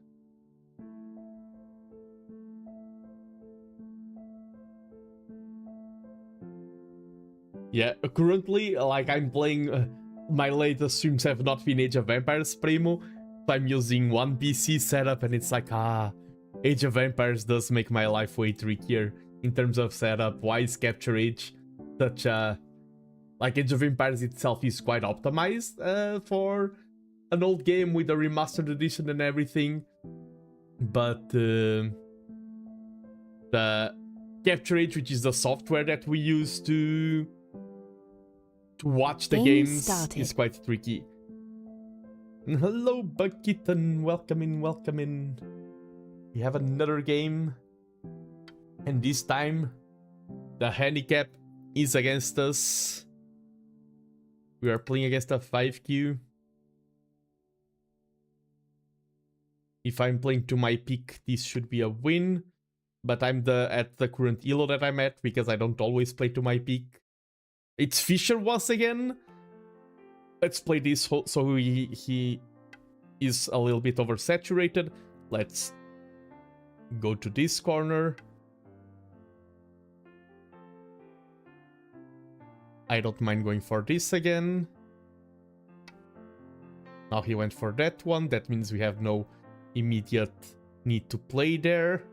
Speaker 1: Yeah, currently, like, I'm playing, my latest streams have not been Age of Empires, Primo. So I'm using one PC setup, and it's like, Age of Empires does make my life way trickier in terms of setup. Why is Capture Age such a... Like, Age of Empires itself is quite optimized for an old game with a remastered edition and everything. But the Capture Age, which is the software that we use to watch the games, is quite tricky. Hello, Bug-Kitten. Welcome in. We have another game. And this time, the handicap is against us. We are playing against a 5Q. If I'm playing to my peak, this should be a win. But I'm at the current elo that I'm at, because I don't always play to my peak. It's Fisher once again. let's play this so he is a little bit oversaturated. Let's go to this corner. I don't mind going for this again. Now he went for that one. That means we have no immediate need to play there.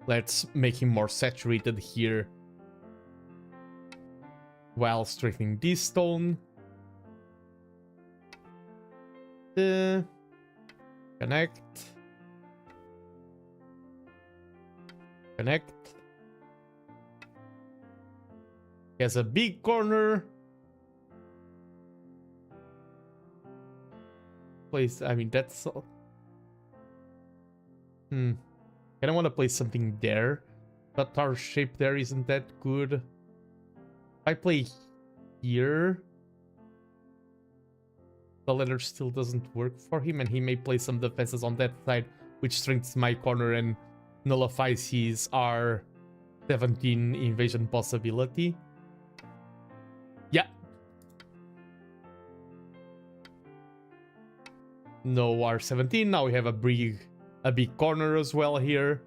Speaker 1: Let's make him more saturated here while straightening this stone. Connect. Connect. He has a big corner. Place, I mean, that's... Kind of want to place something there, but our shape there isn't that good. If I play here, the ladder still doesn't work for him, and he may play some defenses on that side, which strengthens my corner and nullifies his R17 invasion possibility. Yeah. No R17. Now we have a big corner as well here.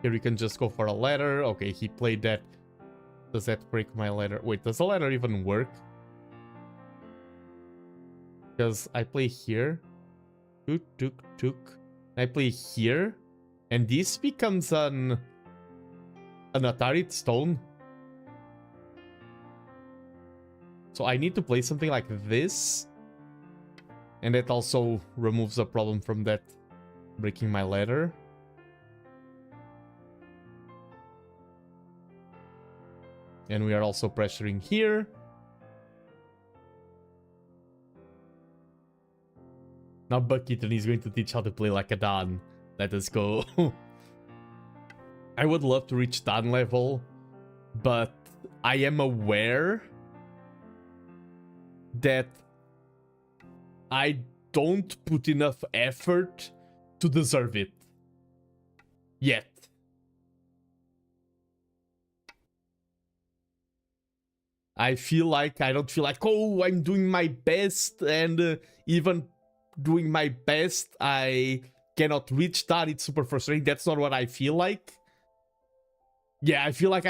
Speaker 1: Here we can just go for a ladder. Okay, he played that. Does that break my ladder? Wait, does the ladder even work? Because I play here. Tuk. I play here. And this becomes an Atarit stone. So I need to play something like this. And that also removes a problem from that breaking my ladder. And we are also pressuring here. Now Bucketon is going to teach how to play like a Dan. Let us go. I would love to reach Dan level, but I am aware that I don't put enough effort to deserve it. Yet. I don't feel like, oh, I'm doing my best, and even doing my best, I cannot reach that. It's super frustrating. That's not what I feel like. Yeah, I feel like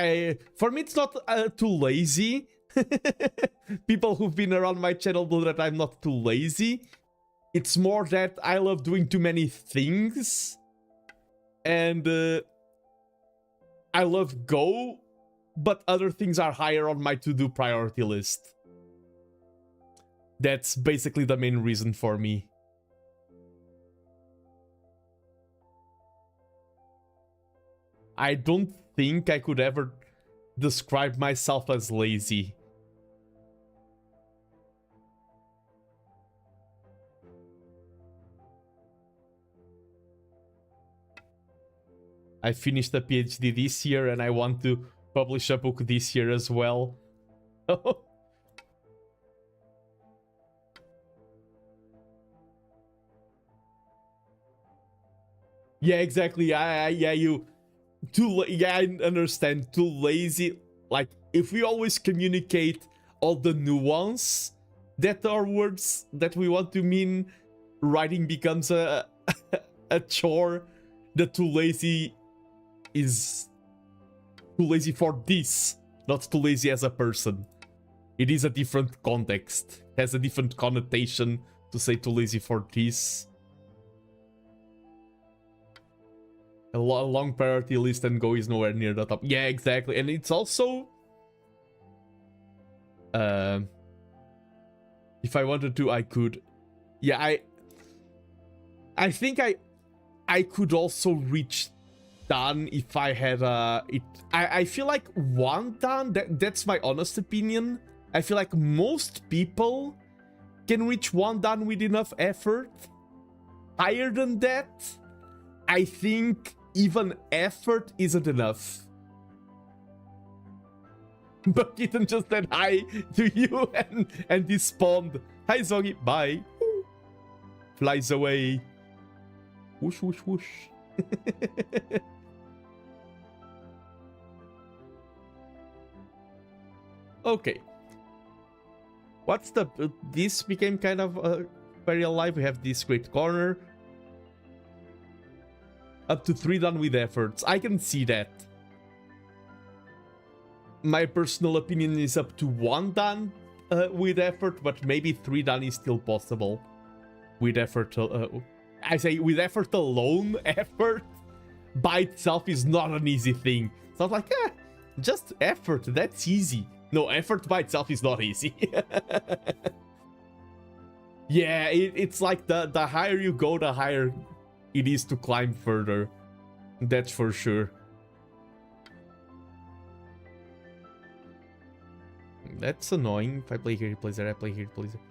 Speaker 1: for me, it's not too lazy. People who've been around my channel know that I'm not too lazy. It's more that I love doing too many things. And I love Go, but other things are higher on my to-do priority list. That's basically the main reason for me. I don't think I could ever describe myself as lazy. I finished a PhD this year and I want to publish a book this year as well. Yeah, exactly. Yeah, I understand. Too lazy. Like, if we always communicate all the nuance that our words that we want to mean, writing becomes a chore. The too lazy is too lazy for this, not too lazy as a person. It is a different context. It has a different connotation to say too lazy for this. A long priority list and Go is nowhere near the top. Yeah, exactly. And it's also... if I wanted to, I could. Yeah, I think I could also reach Dan if I had I feel like one Dan, that's my honest opinion. I feel like most people can reach one Dan with enough effort. Higher than that, I think even effort isn't enough. But Kitten just said hi to you and despawned. Hi Zogi, bye. Flies away. Whoosh, whoosh, whoosh. Okay. What's the... This became kind of very alive. We have this great corner. Up to 3 done with efforts. I can see that. My personal opinion is up to 1 done with effort, but maybe 3 done is still possible. With effort... I say with effort alone, effort by itself is not an easy thing. It's not like, just effort, that's easy. No, effort by itself is not easy. Yeah, it's like the higher you go, the higher it is to climb further. That's for sure. That's annoying. If I play here, he plays there. I play here, he plays there.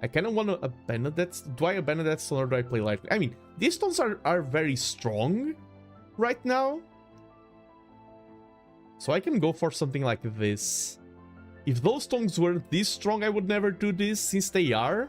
Speaker 1: I kind of want to abandon that. Do I abandon that stone or do I play lightly? I mean, these stones are very strong right now. So I can go for something like this. If those stones weren't this strong, I would never do this, since they are.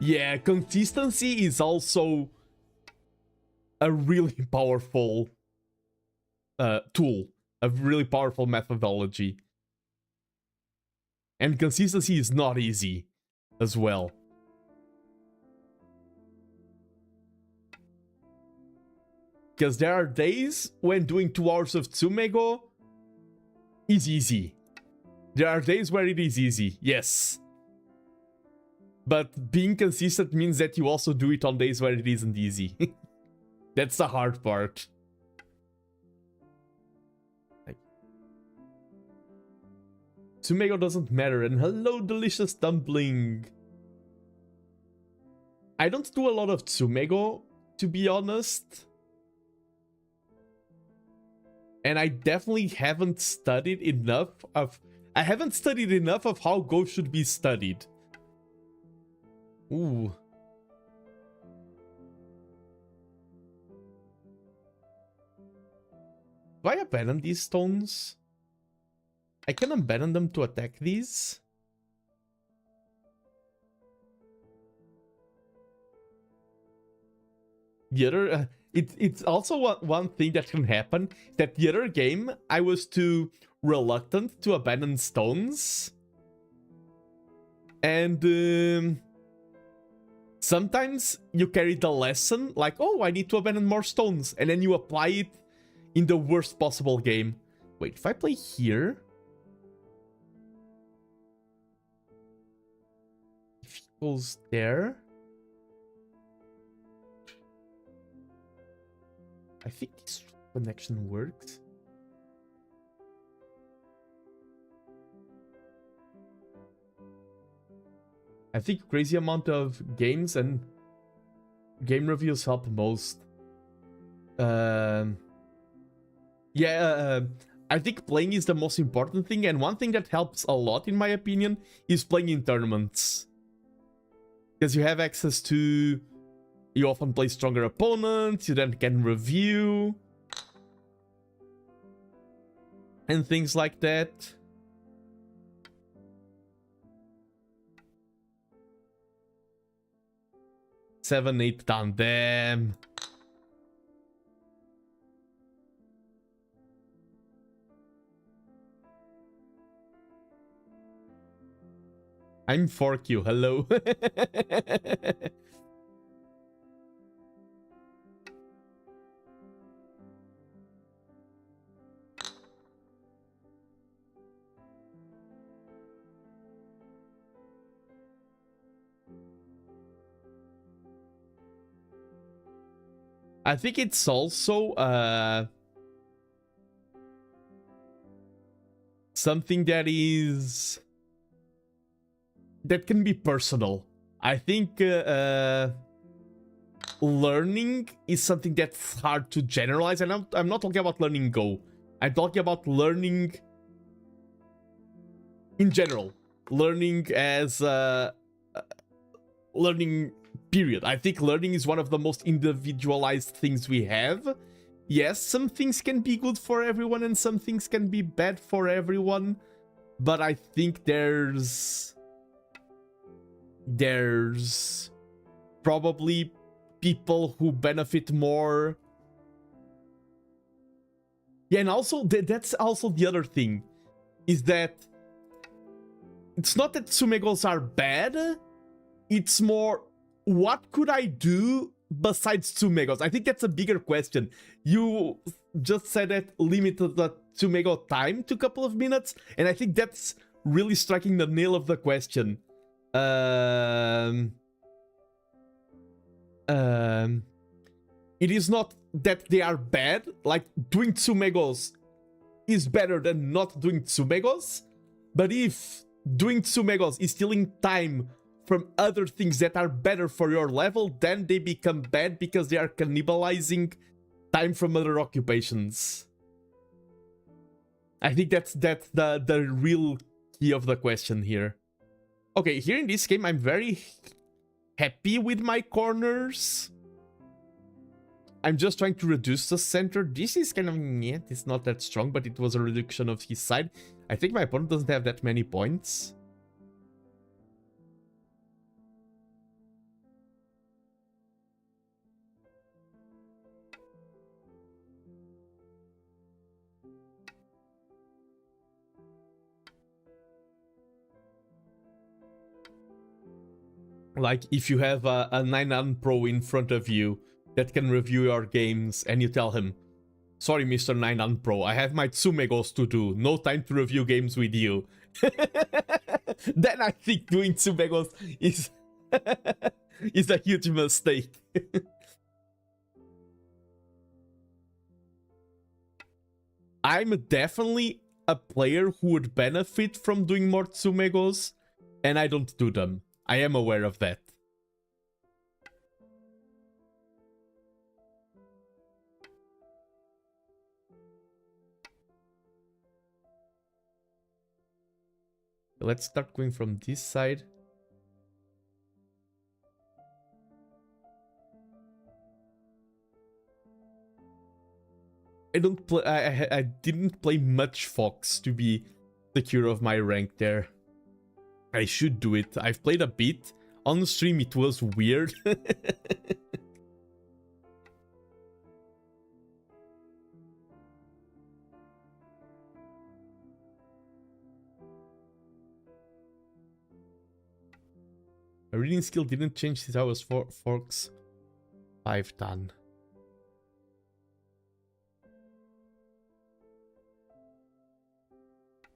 Speaker 1: Yeah, consistency is also a really powerful tool, a really powerful methodology. And consistency is not easy as well. Because there are days when doing 2 hours of Tsumego is easy. There are days where it is easy, yes. But being consistent means that you also do it on days where it isn't easy. That's the hard part. Tsumego doesn't matter, and hello, delicious dumpling. I don't do a lot of Tsumego, to be honest. And I definitely haven't studied enough of... I haven't studied enough of how Go should be studied. Ooh. Do I abandon these stones? I can abandon them to attack these. The other... it's also one thing that can happen. That the other game, I was too reluctant to abandon stones. And... sometimes you carry the lesson, like, oh, I need to abandon more stones, and then you apply it in the worst possible game. Wait, if I play here... if he goes there... I think this connection works. I think crazy amount of games and game reviews help most. I think playing is the most important thing, and one thing that helps a lot, in my opinion, is playing in tournaments. Because you have access to... you often play stronger opponents, you then can review. And things like that. Seven, 8 down, damn. I'm 4Q, hello. I think it's also something that can be personal. I think learning is something that's hard to generalize, and I'm not talking about learning Go. I'm talking about learning in general. Learning as learning Period. I think learning is one of the most individualized things we have. Yes, some things can be good for everyone and some things can be bad for everyone. But I think there's probably people who benefit more. Yeah, and also that's also the other thing, is that it's not that Tsumegos are bad, it's more, what could I do besides Tsumegos? I think that's a bigger question. You just said that limited the Tsumego time to a couple of minutes, and I think that's really striking the nail of the question. It is not that they are bad, like doing Tsumegos is better than not doing Tsumegos, but if doing Tsumegos is stealing time from other things that are better for your level, then they become bad because they are cannibalizing time from other occupations. I think that's the real key of the question here. Okay, here in this game, I'm very happy with my corners. I'm just trying to reduce the center. This is kind of, yeah, it's not that strong, but it was a reduction of his side. I think my opponent doesn't have that many points. Like, if you have a 9-9 pro in front of you that can review your games, and you tell him, sorry, Mr. 9-9 pro, I have my Tsumegos to do, no time to review games with you. Then I think doing Tsumegos is, is a huge mistake. I'm definitely a player who would benefit from doing more Tsumegos, and I don't do them. I am aware of that. Let's start going from this side. I don't play. I didn't play much Fox to be secure of my rank there. I should do it. I've played a bit. On stream it was weird. My reading skill didn't change since I was Fox 5 done.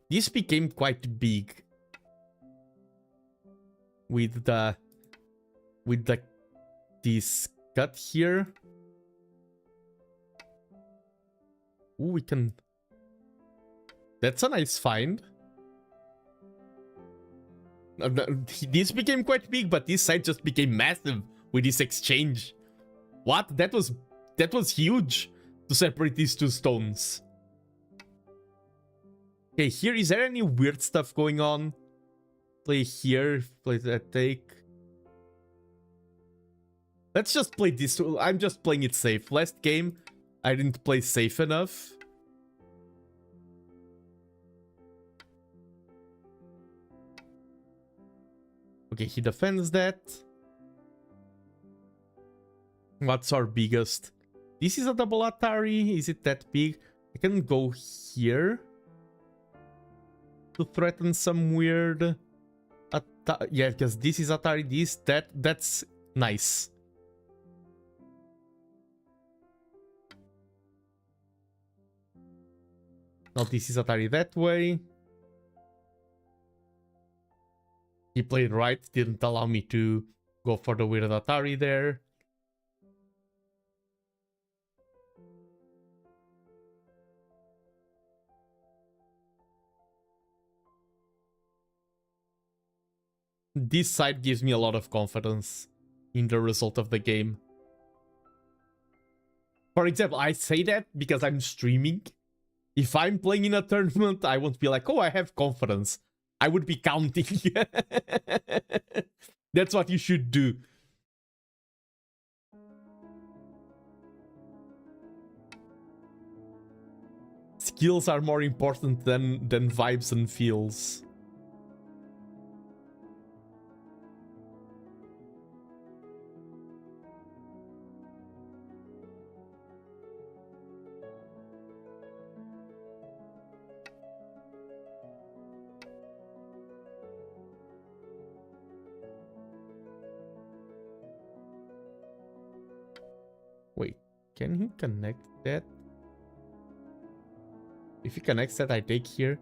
Speaker 1: This became quite big with this cut here. Ooh, we can. That's a nice find. This became quite big, but this side just became massive with this exchange. What? That was huge to separate these two stones. Okay, here, is there any weird stuff going on? Play here, play that take. Let's just play this. I'm just playing it safe. Last game, I didn't play safe enough. Okay, he defends that. What's our biggest? This is a double Atari. Is it that big? I can go here to threaten some weird... yeah, because this is Atari, this, that's nice. Now this is Atari that way. He played right, didn't allow me to go for the weird Atari there. This side gives me a lot of confidence in the result of the game. For example, I say that because I'm streaming. If I'm playing in a tournament, I won't be like, oh, I have confidence. I would be counting. That's what you should do. skills are more important than vibes and feels. Wait, can he connect that? If he connects that, I take here.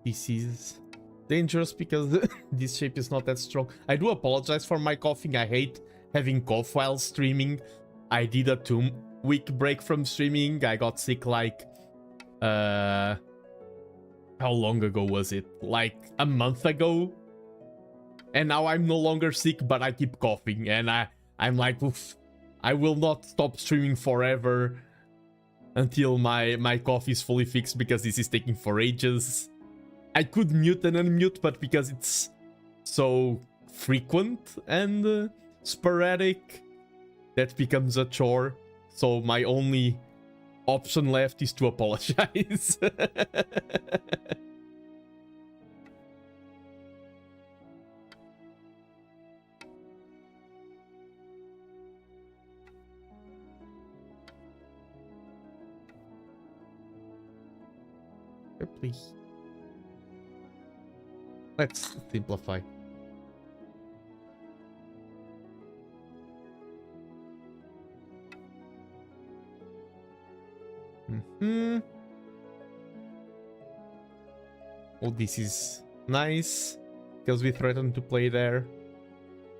Speaker 1: This is dangerous because this shape is not that strong. I do apologize for my coughing. I hate having cough while streaming. I did a 2-week break from streaming. I got sick like... how long ago was it? Like a month ago? And now I'm no longer sick, but I keep coughing. And I'm like, oof, I will not stop streaming forever until my cough is fully fixed, because this is taking for ages. I could mute and unmute, but because it's so frequent and sporadic, that becomes a chore. So my only option left is to apologize. Please. Let's simplify. Oh, this is nice, because we threatened to play there.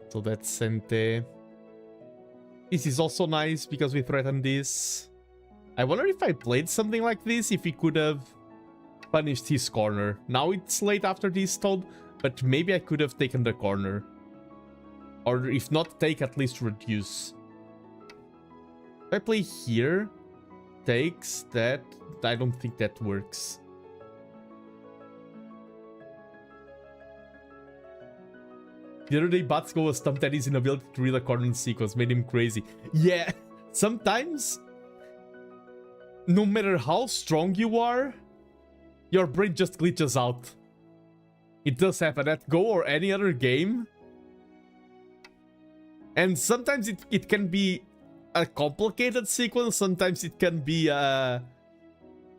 Speaker 1: So that's Sente. This is also nice, because we threatened this. I wonder if I played something like this, if we could have punished his corner. Now it's late after this toad, but maybe I could have taken the corner. Or if not take, at least reduce. If I play here, takes that, I don't think that works. The other day, Batsko was stumped at his inability to read a corner in sequence, made him crazy. Yeah, sometimes, no matter how strong you are, your brain just glitches out. It does happen at Go or any other game. And sometimes it can be a complicated sequence, sometimes it can be and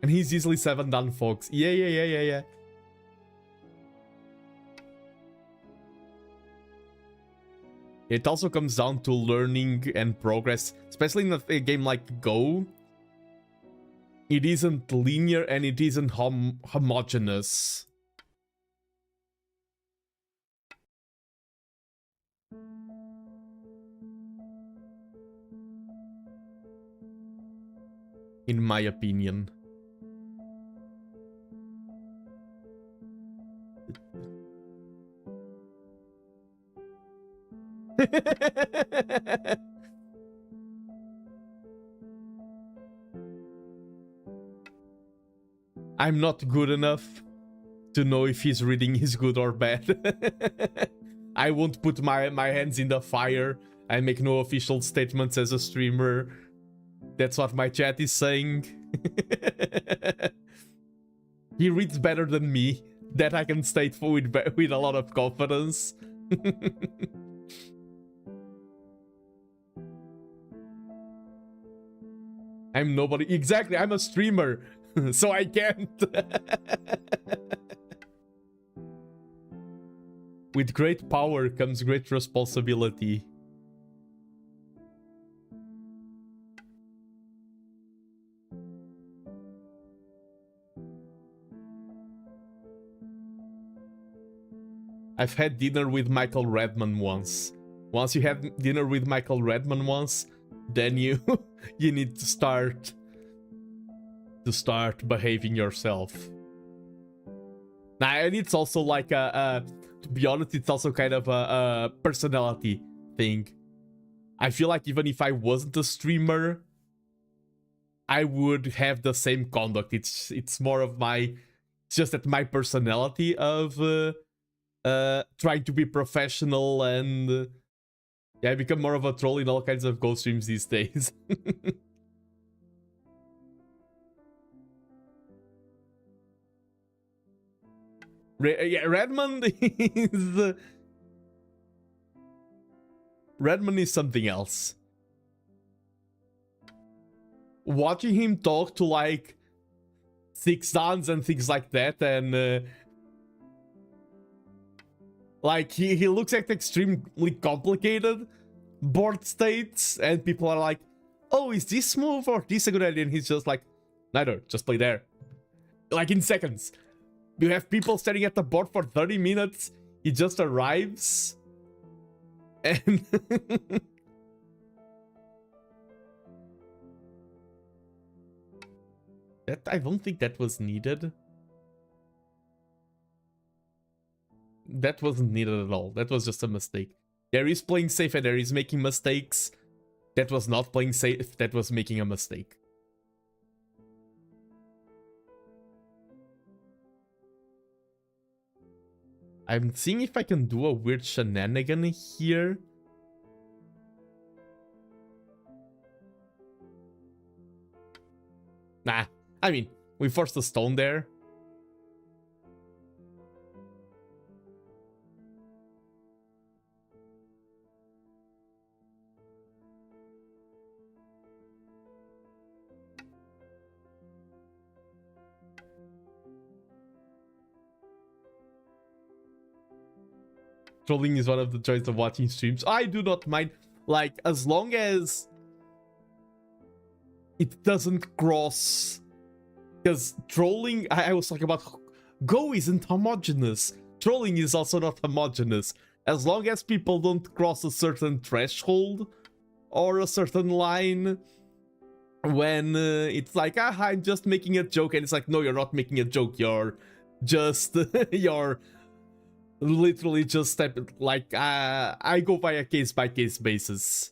Speaker 1: he's easily 7 down, folks. Yeah. It also comes down to learning and progress, especially in a game like Go. It isn't linear and it isn't homogeneous. In my opinion. I'm not good enough to know if his reading is good or bad. I won't put my hands in the fire. I make no official statements as a streamer. That's what my chat is saying. He reads better than me. That I can state with a lot of confidence. I'm nobody. Exactly, I'm a streamer. So I can't. With great power comes great responsibility. I've had dinner with Michael Redman once. Once you have dinner with Michael Redman once, then you you need to start behaving yourself. And it's also like to be honest, it's also kind of a personality thing. I feel like even if I wasn't a streamer, I would have the same conduct. It's more of my, just that my personality of trying to be professional and Yeah, I become more of a troll in all kinds of Go streams these days. Yeah, Redmond is... Redmond is something else. Watching him talk to, like, 6 Dans and things like that, and... like, he looks at extremely complicated board states, and people are like, oh, is this move or this a good idea? And he's just like, neither, just play there. Like, in seconds. You have people staring at the board for 30 minutes, he just arrives, and... I don't think that was needed. That wasn't needed at all. That was just a mistake. There is playing safe and there is making mistakes. That was not playing safe, that was making a mistake. I'm seeing if I can do a weird shenanigan here. Nah, I mean, we forced a stone there. Trolling is one of the joys of watching streams. I do not mind, like, as long as it doesn't cross. Because trolling, I was talking about, Go isn't homogeneous. Trolling is also not homogeneous. As long as people don't cross a certain threshold or a certain line, when it's like, I'm just making a joke, and it's like, no, you're not making a joke. You're just, you're literally just like, I go by a case-by-case basis.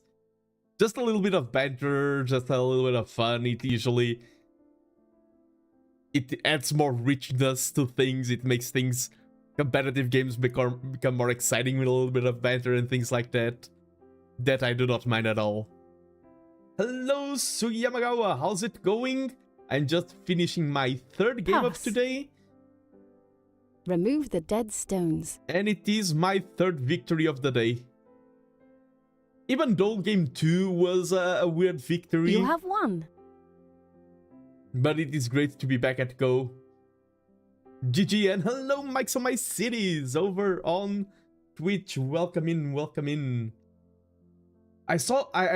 Speaker 1: Just a little bit of banter, just a little bit of fun. It adds more richness to things. It makes things, competitive games become more exciting with a little bit of banter and things like that. That I do not mind at all. Hello, Sugiyamagawa. How's it going? I'm just finishing my 3rd game of today.
Speaker 2: Remove the dead stones.
Speaker 1: And it is my 3rd victory of the day. Even though game 2 was a weird victory.
Speaker 2: You have won.
Speaker 1: But it is great to be back at Go. GG and hello, Mike's on my cities over on Twitch. Welcome in, welcome in. I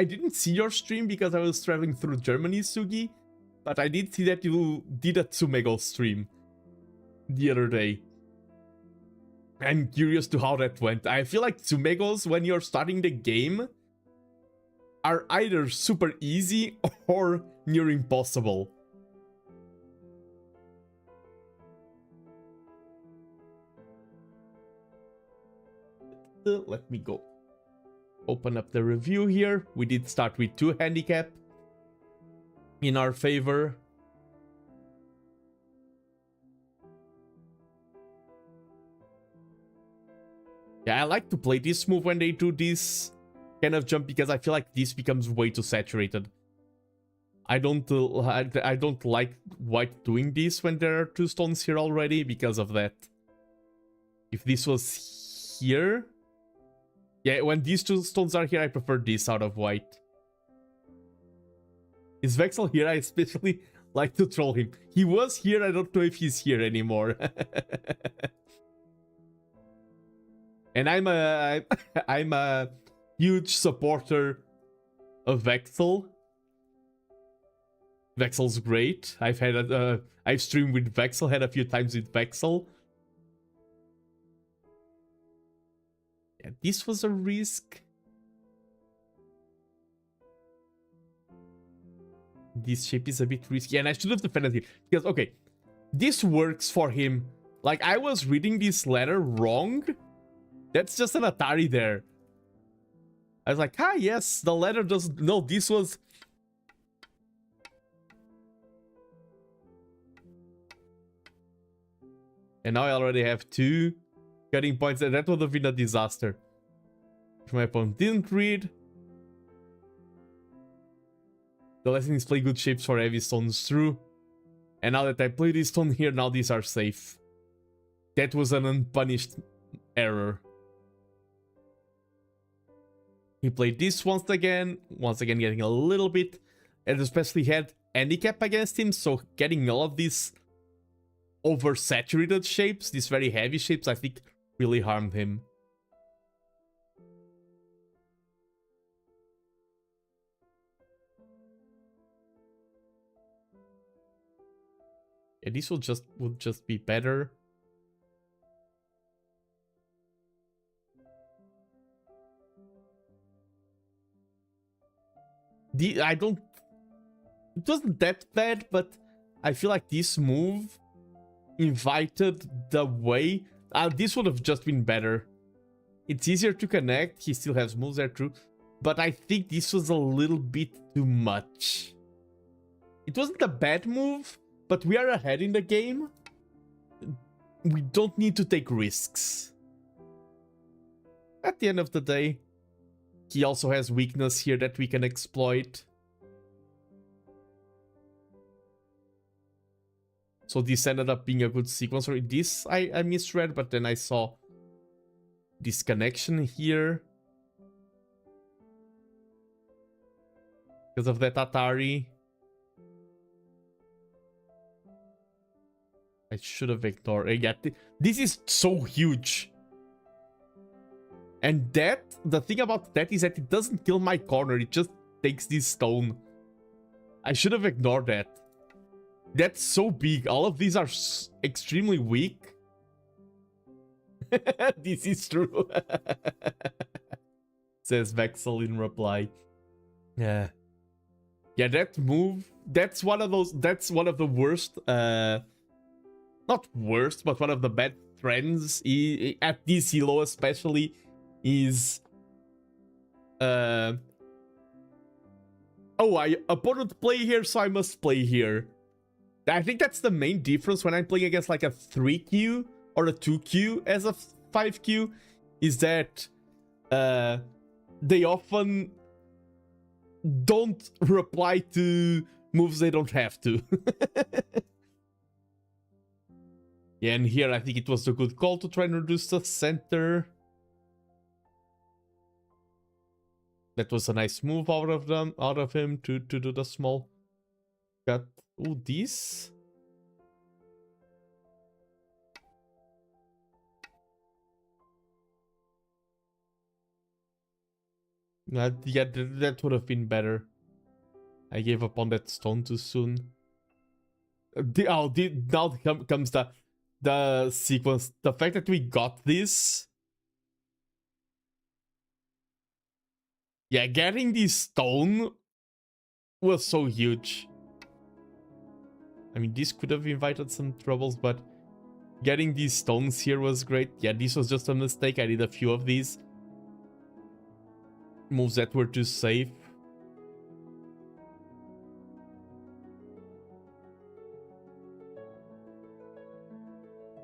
Speaker 1: didn't see your stream because I was traveling through Germany, Sugi. But I did see that you did a Tsumego stream the other day. I'm curious to how that went. I feel like Tsumegos, when you're starting the game, are either super easy or near impossible. Let me go. Open up the review here. We did start with 2 handicap in our favor. Yeah, I like to play this move when they do this kind of jump because I feel like this becomes way too saturated. I don't like white doing this when there are 2 stones here already because of that. If this was here... Yeah, when these 2 stones are here, I prefer this out of white. Is Vexel here? I especially like to troll him. He was here, I don't know if he's here anymore. And I'm a huge supporter of Vexel. Vexel's great. I've streamed with Vexel, had a few times with Vexel. Yeah, this was a risk. This shape is a bit risky, and I should have defended it because, okay, this works for him. Like, I was reading this letter wrong. That's just an Atari there. I was like, yes, the letter doesn't... No, this was... And now I already have 2 cutting points, and that would have been a disaster. which my opponent didn't read. The lesson is play good shapes for heavy stones through. And now that I play this stone here, now these are safe. That was an unpunished error. He played this once again getting a little bit, and especially had handicap against him, so getting all of these oversaturated shapes, these very heavy shapes, I think really harmed him. Yeah, this would just be better. It wasn't that bad, but I feel like this move invited the way. This would have just been better. It's easier to connect. He still has moves there too, but I think this was a little bit too much. It wasn't a bad move, but we are ahead in the game. We don't need to take risks. At the end of the day, he also has weakness here that we can exploit. So this ended up being a good sequence. Or this I misread, but then I saw this connection here. Because of that Atari. I should have ignored. Yeah, this is so huge. And the thing about that is that it doesn't kill my corner, it just takes this stone. I should have ignored that. That's so big. All of these are extremely weak. This is true. Says Vexel in reply. Yeah. Yeah, that move, that's one of the worst, not worst, but one of the bad trends at this elo especially is opponent play here, so I must play here. I think that's the main difference when I'm playing against like a 3Q or a 2Q as a 5Q, is that they often don't reply to moves they don't have to. Yeah, and here I think it was a good call to try and reduce the center. That was a nice move out of him to do the small cut. Oh, this. Yeah, that would have been better. I gave up on that stone too soon. Now comes the sequence. The fact that we got this. Yeah, getting this stone was so huge. I mean, this could have invited some troubles, but getting these stones here was great. Yeah, this was just a mistake. I did a few of these moves that were too safe.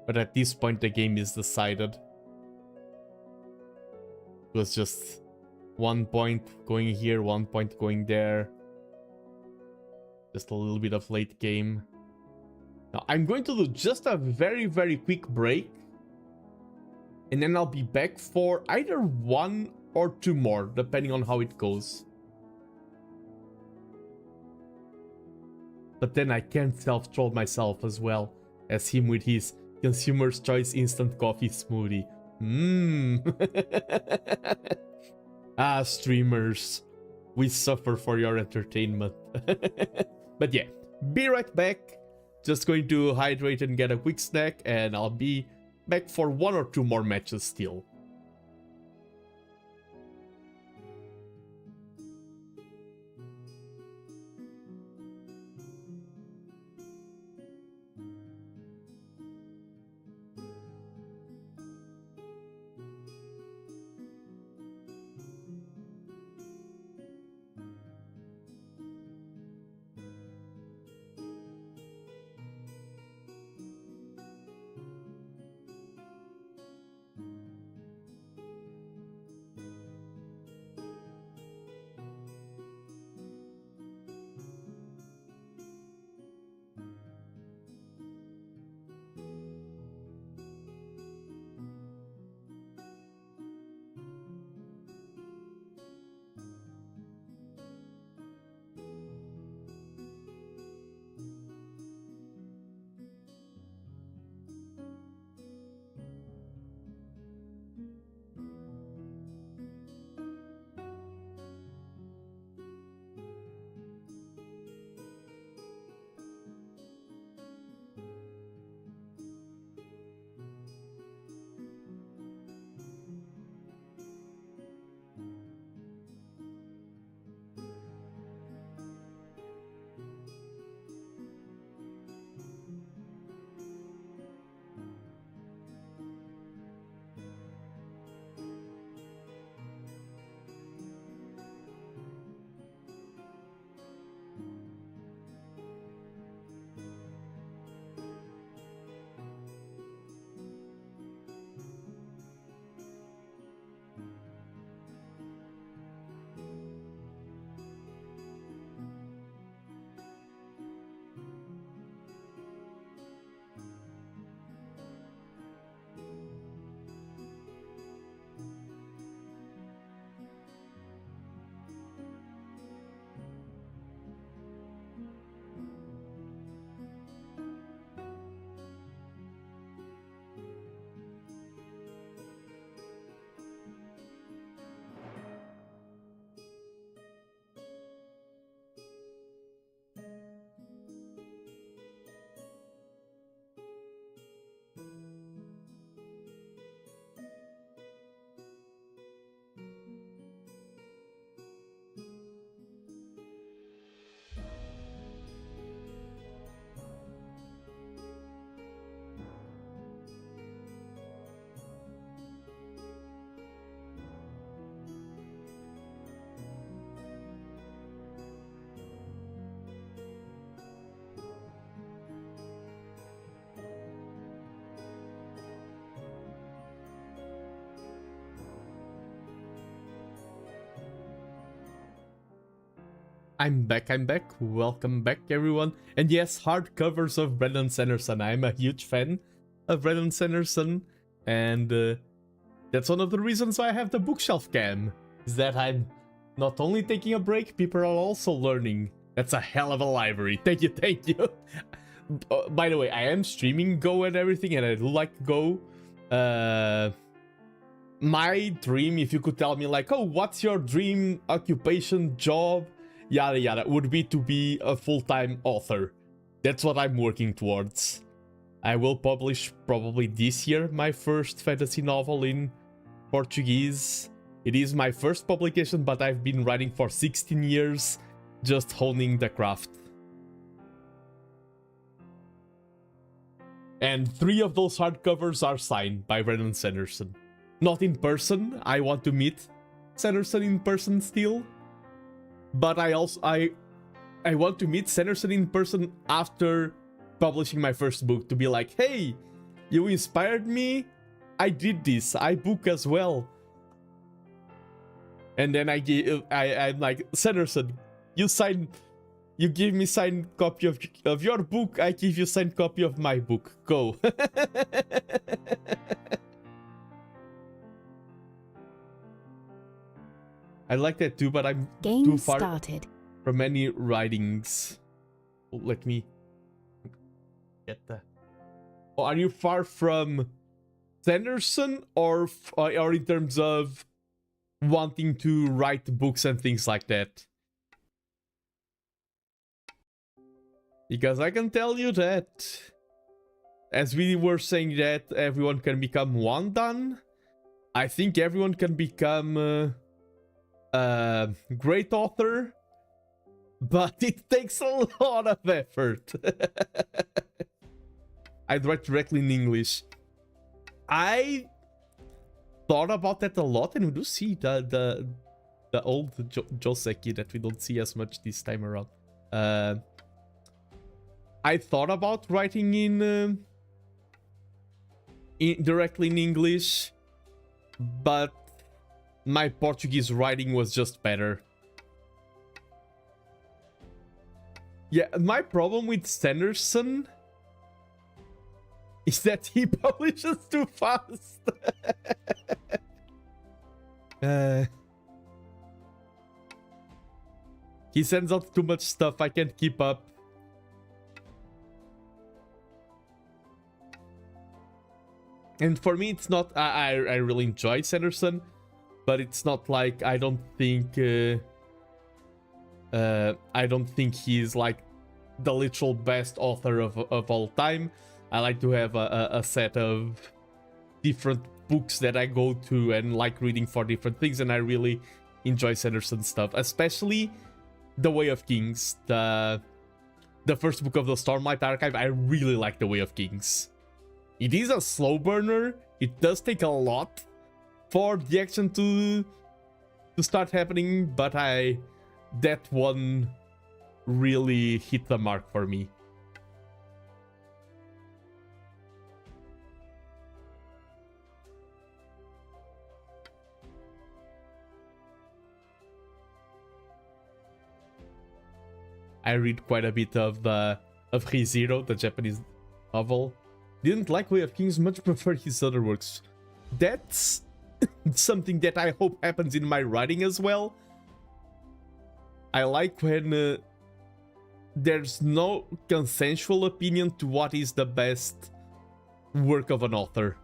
Speaker 1: But at this point, the game is decided. It was just 1 point going here, 1 point going there. Just a little bit of late game. Now, I'm going to do just a very, very quick break. And then I'll be back for either 1 or 2 more, depending on how it goes. But then I can't self-troll myself as well as him with his Consumer's Choice Instant Coffee Smoothie. Ah, streamers. We suffer for your entertainment. But yeah, be right back. Just going to hydrate and get a quick snack, and I'll be back for 1 or 2 more matches still. I'm back. Welcome back, everyone. And yes, hardcovers of Brandon Sanderson. I'm a huge fan of Brandon Sanderson. And that's one of the reasons why I have the bookshelf cam. Is that I'm not only taking a break, people are also learning. That's a hell of a library. Thank you. By the way, I am streaming Go and everything, and I do like Go. My dream, if you could tell me like, oh, what's your dream occupation, job, yada yada, would be to be a full-time author. That's what I'm working towards. I will publish probably this year my first fantasy novel in Portuguese. It is my first publication, but I've been writing for 16 years, just honing the craft. And 3 of those hardcovers are signed by Brandon Sanderson. Not in person. I want to meet Sanderson in person still. But I want to meet Sanderson in person after publishing my first book, to be like, hey, you inspired me. I did this. I book as well. And then I'm like, Sanderson, you give me signed copy of your book, I give you signed copy of my book. Go. I like that too, but I'm too far from any writings. Let me get that. Oh, are you far from Sanderson, or in terms of wanting to write books and things like that? Because I can tell you that, as we were saying that everyone can become one dan, I think everyone can become a great author, but it takes a lot of effort. I'd write directly in English. I thought about that a lot, and we do see the old Joseki that we don't see as much this time around. I thought about writing in directly in English, but my Portuguese writing was just better. Yeah, my problem with Sanderson is that he publishes too fast. He sends out too much stuff, I can't keep up. And for me, it's not... I really enjoy Sanderson, but it's not like I don't think he's like the literal best author of all time. I like to have a set of different books that I go to and like reading for different things, and I really enjoy Sanderson stuff, especially The Way of Kings, the first book of the Stormlight Archive. I really like The Way of Kings. It is a slow burner. It does take a lot for the action to start happening, but that one really hit the mark for me. I read quite a bit of ReZero, the Japanese novel. Didn't like Way of Kings, much prefer his other works. That's something that I hope happens in my writing as well. I like when there's no consensual opinion to what is the best work of an author.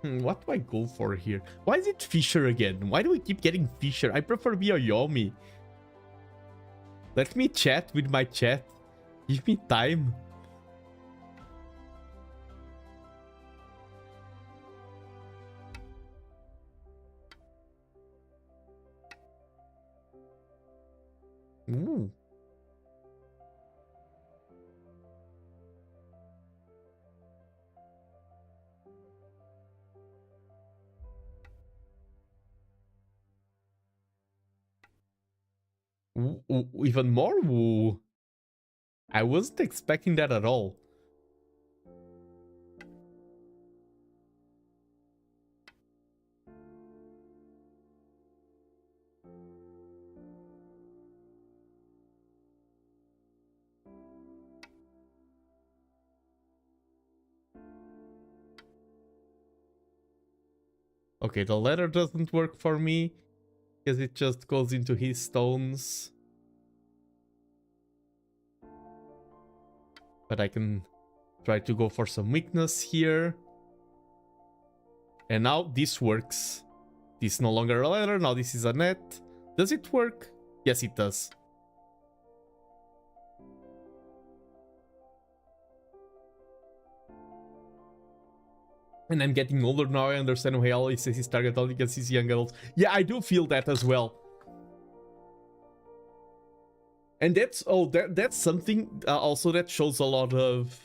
Speaker 1: What do I go for here? Why is it Fisher again? Why do we keep getting Fisher? I prefer Miyoyomi. Let me chat with my chat. Give me time. Ooh. Ooh, even more woo. I wasn't expecting that at all. Okay, the letter doesn't work for me because it just goes into his stones. But I can try to go for some weakness here. And now this works. This is no longer a letter, now this is a net. Does it work? Yes, it does. And I'm getting older now, I understand why Ally says his target audience is young adults. Yeah, I do feel that as well. And that's, oh, that's something also that shows a lot of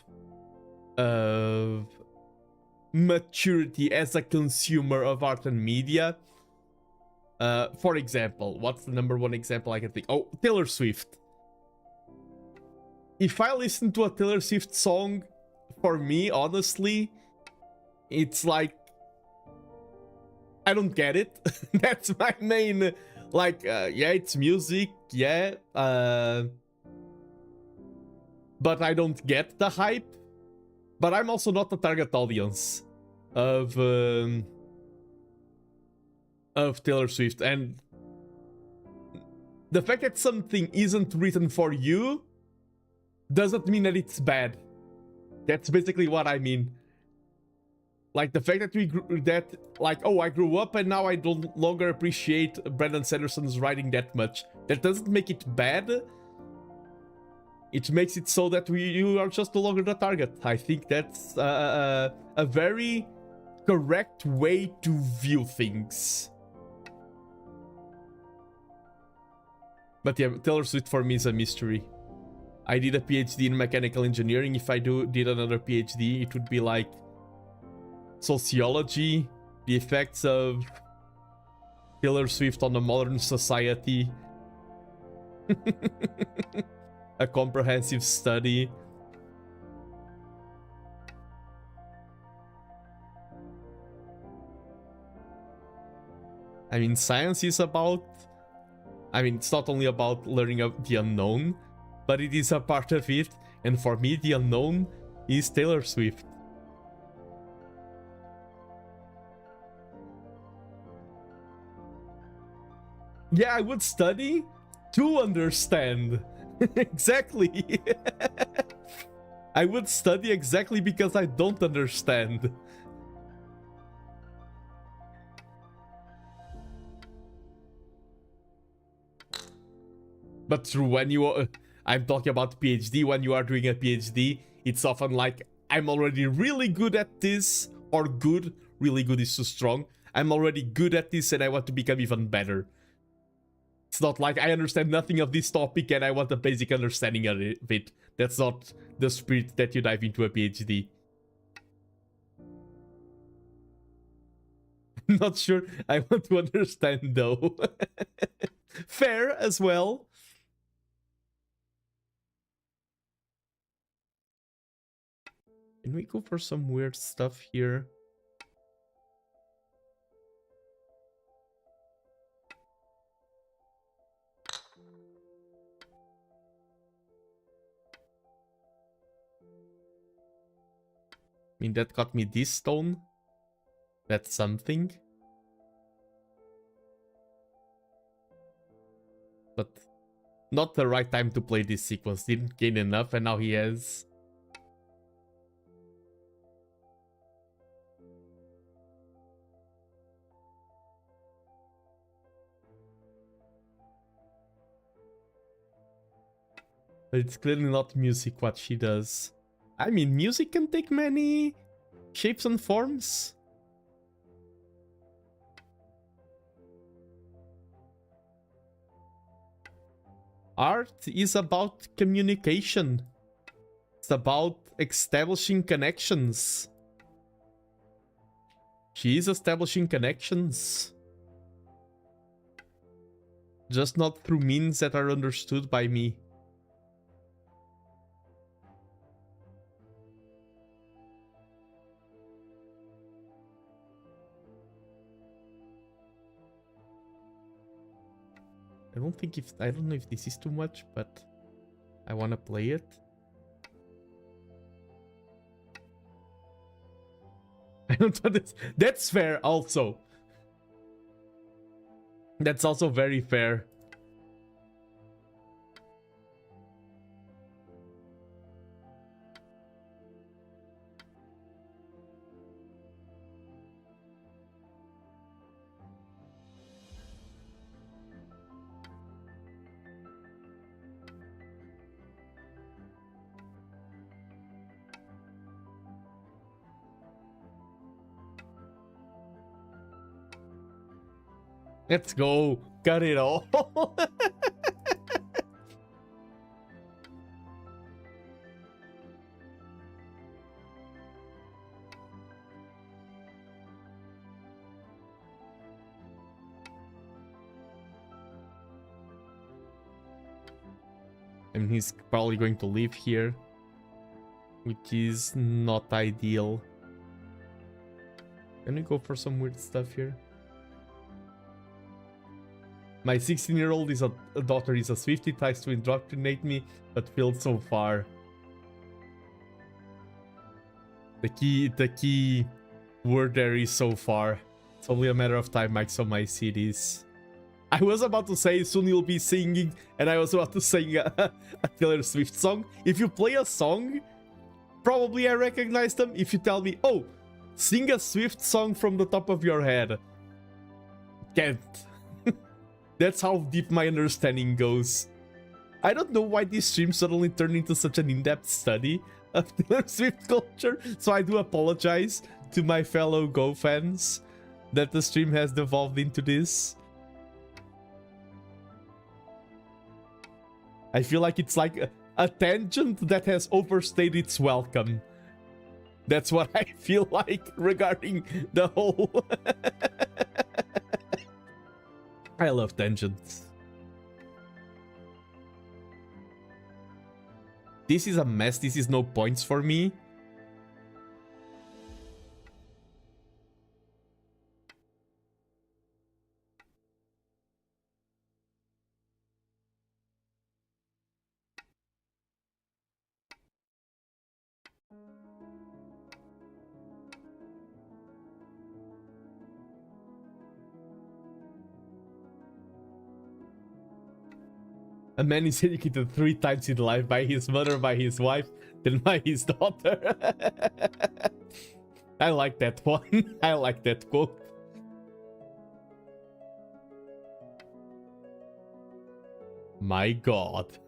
Speaker 1: maturity as a consumer of art and media. For example, what's the number one example I can think? Oh, Taylor Swift. If I listen to a Taylor Swift song, for me, honestly, it's like, I don't get it. That's my main, like, yeah, it's music, yeah, but I don't get the hype. But I'm also not the target audience of Taylor Swift, and the fact that something isn't written for you doesn't mean that it's bad. That's basically what I mean. Like the fact that oh, I grew up and now I don't longer appreciate Brandon Sanderson's writing that much. That doesn't make it bad. It makes it so that you are just no longer the target. I think that's a very correct way to view things. But yeah, Taylor Swift for me is a mystery. I did a PhD in mechanical engineering. If I did another PhD, it would be like sociology, the effects of Taylor Swift on the modern society. A comprehensive study. I mean, science is about... I mean, it's not only about learning of the unknown, but it is a part of it. And for me, the unknown is Taylor Swift. Yeah, I would study to understand. Exactly. I would study exactly because I don't understand. But true, when you I'm talking about PhD, when you are doing a PhD, it's often like, I'm already really good at this, or good, really good is too strong. I'm already good at this and I want to become even better. It's not like I understand nothing of this topic and I want a basic understanding of it. That's not the spirit that you dive into a PhD. Not sure I want to understand though. Fair as well. Can we go for some weird stuff here? I mean, that got me this stone. That's something. But not the right time to play this sequence. Didn't gain enough and now he has. But it's clearly not music what she does. I mean, music can take many shapes and forms. Art is about communication. It's about establishing connections. She is establishing connections. Just not through means that are understood by me. I don't know if this is too much, but I want to play it. I don't know this. That's fair also. That's also very fair. Let's go. Got it all. And he's probably going to leave here, which is not ideal. Can we go for some weird stuff here? My 16-year-old daughter is a Swiftie, tries to indoctrinate me, but failed so far. The key word there is so far. It's only a matter of time, Mike, so my cities. I was about to say soon you'll be singing, and I was about to sing a Taylor Swift song. If you play a song, probably I recognize them. If you tell me, oh, sing a Swift song from the top of your head. Can't. That's how deep my understanding goes. I don't know why this stream suddenly turned into such an in-depth study of Taylor Swift culture, so I do apologize to my fellow Go fans that the stream has devolved into this. I feel like it's like a tangent that has overstayed its welcome. That's what I feel like regarding the whole... I love tangents. This is a mess. This is no points for me. A man is educated 3 times in life, by his mother, by his wife, then by his daughter. I like that one. I like that quote. My God.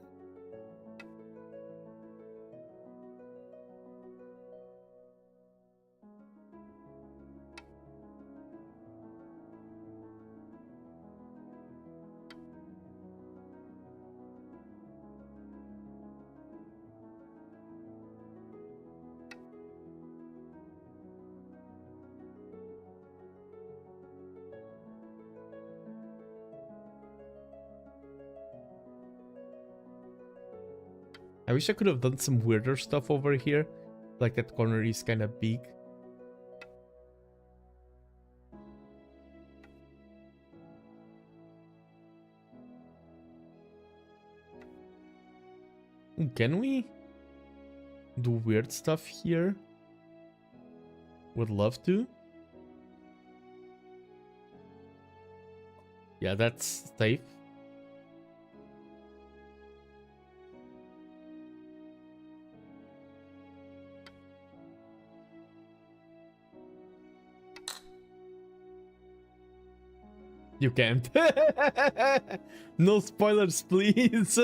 Speaker 1: I wish I could have done some weirder stuff over here. Like that corner is kind of big. Can we do weird stuff here? Would love to. Yeah, that's safe. You can't. No spoilers, please.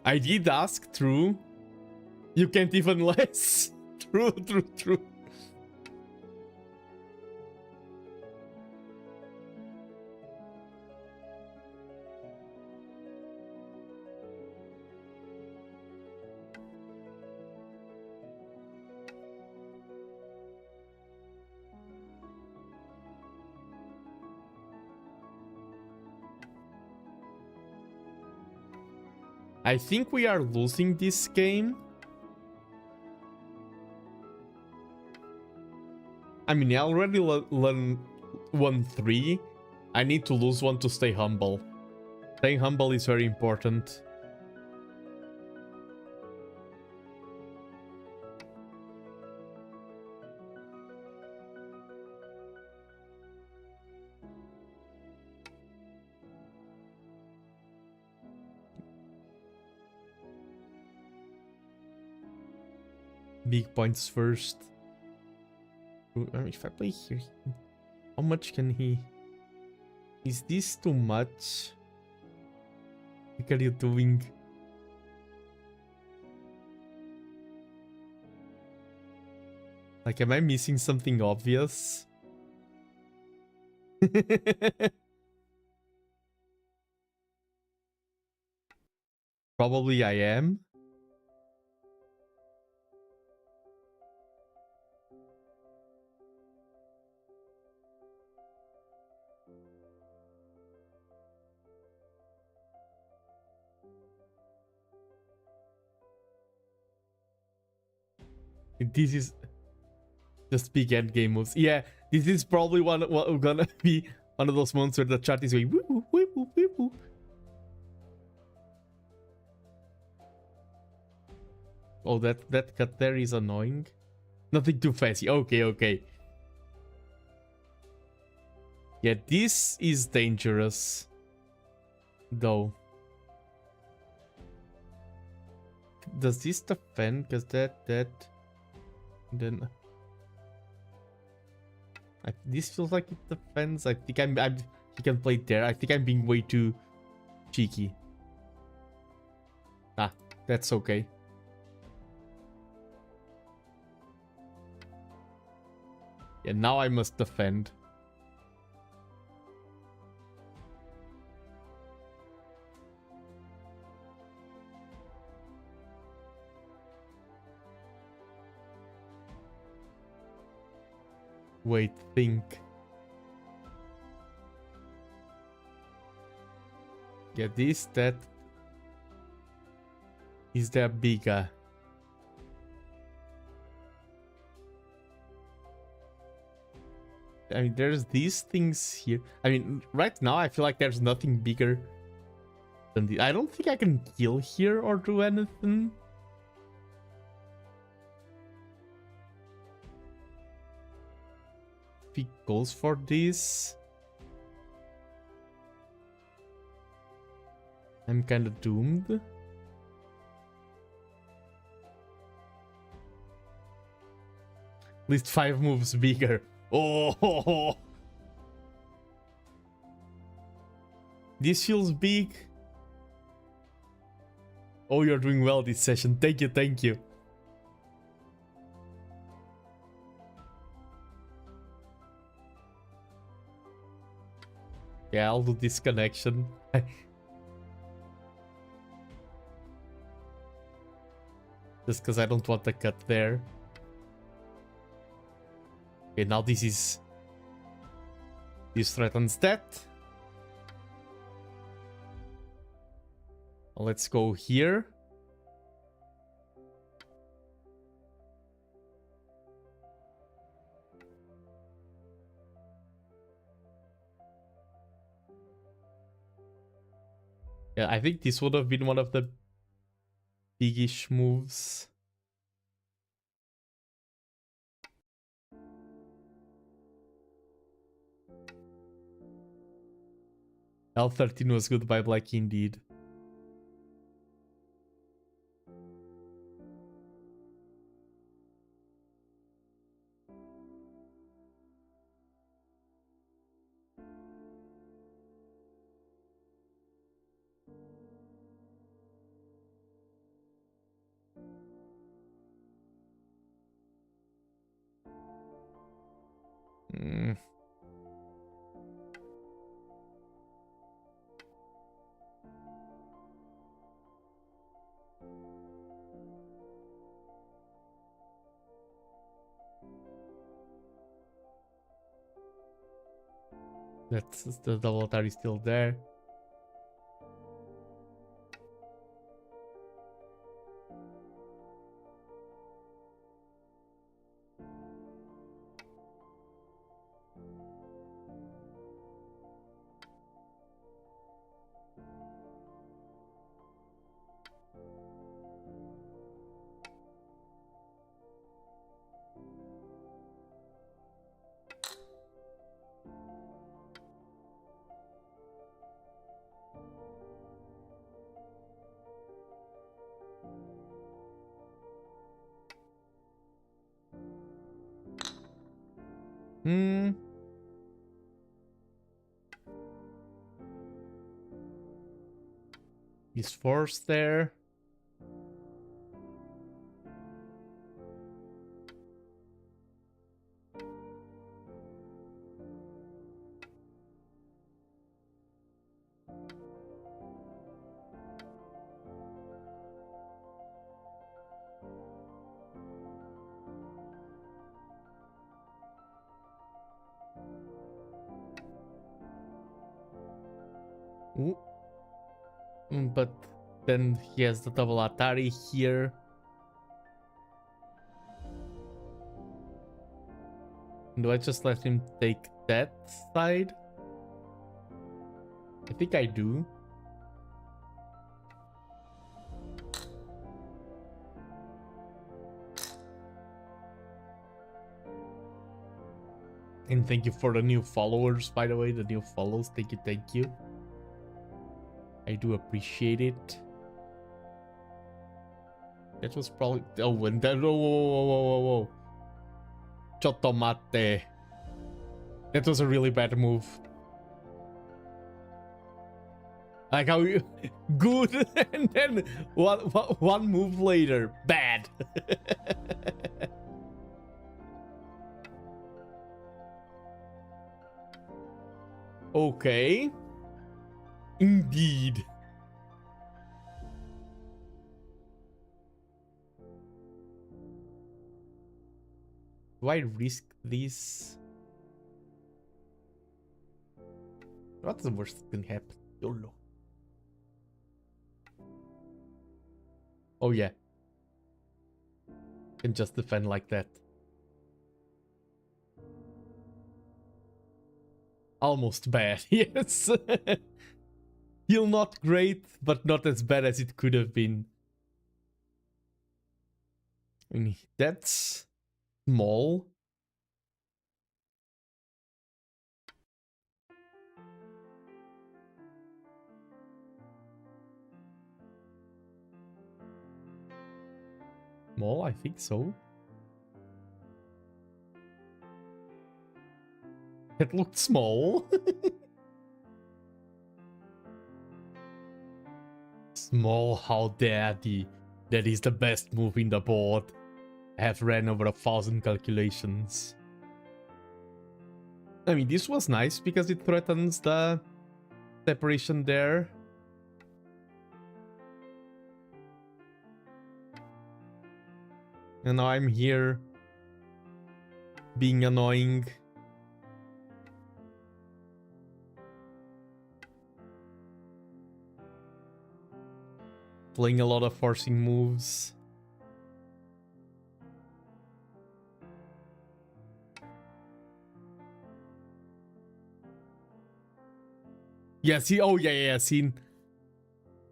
Speaker 1: I did ask, true. You can't even less. True. I think we are losing this game. I mean, I already won 3. I need to lose 1 to stay humble. Staying humble is very important. big points first. If I play here, how much can he... Is this too much? What are you doing? Like, am I missing something obvious? Probably I am. This is just big end game moves. Yeah, this is probably gonna be one of those moments where the chat is going whoop, whoop, whoop, whoop, whoop, whoop. Oh, that cut there is annoying. Nothing too fancy. Okay, okay. Yeah, this is dangerous, though. Does this defend? Because that, then this feels like it defends. I think he can play there. I think I'm being way too cheeky. Ah, that's okay. Yeah, now I must defend. Wait, think. Yeah, this, that. Is there bigger? I mean, there's these things here. I mean, right now I feel like there's nothing bigger than this. I don't think I can kill here or do anything. If he goes for this, I'm kind of doomed. At least 5 moves bigger. Oh, this feels big. Oh, you're doing well this session. Thank you, thank you. Yeah, I'll do this connection. Just because I don't want to cut there. Okay, now this threatens that. Let's go here. Yeah, I think this would have been one of the biggish moves. L13 was good by Black indeed. That's the double attack is still there. Hmm. Is Force there? Ooh. But then he has the double Atari here. Do I just let him take that side? I think I do. And thank you for the new followers, by the way, the new follows. Thank you, thank you. I do appreciate it. That was probably... Oh, and then... Whoa, whoa, whoa, whoa, whoa, whoa. Chotomate. That was a really bad move. Like how you... Good, and then one move later, bad. Okay. Indeed. Do I risk this? What's the worst that can happen? YOLO. Oh yeah. Can just defend like that. Almost bad, yes. Still not great, but not as bad as it could have been. I mean, that's small. Small, I think so. It looked small. Small, how dare thee. That is the best move in the board. I have ran over 1,000 calculations. I mean, this was nice because it threatens the separation there. And now I'm here being annoying. Playing a lot of forcing moves. Yeah, see, oh yeah, scene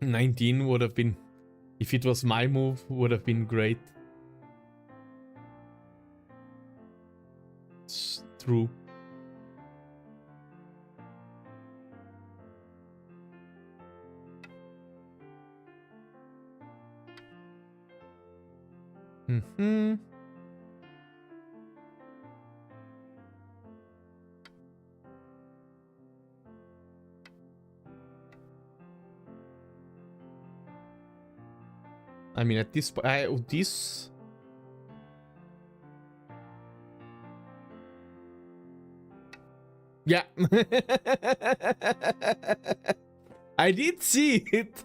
Speaker 1: 19 would have been, if it was my move, would have been great. It's true. Mm-hmm. I mean, at this point, this... Yeah. I did see it.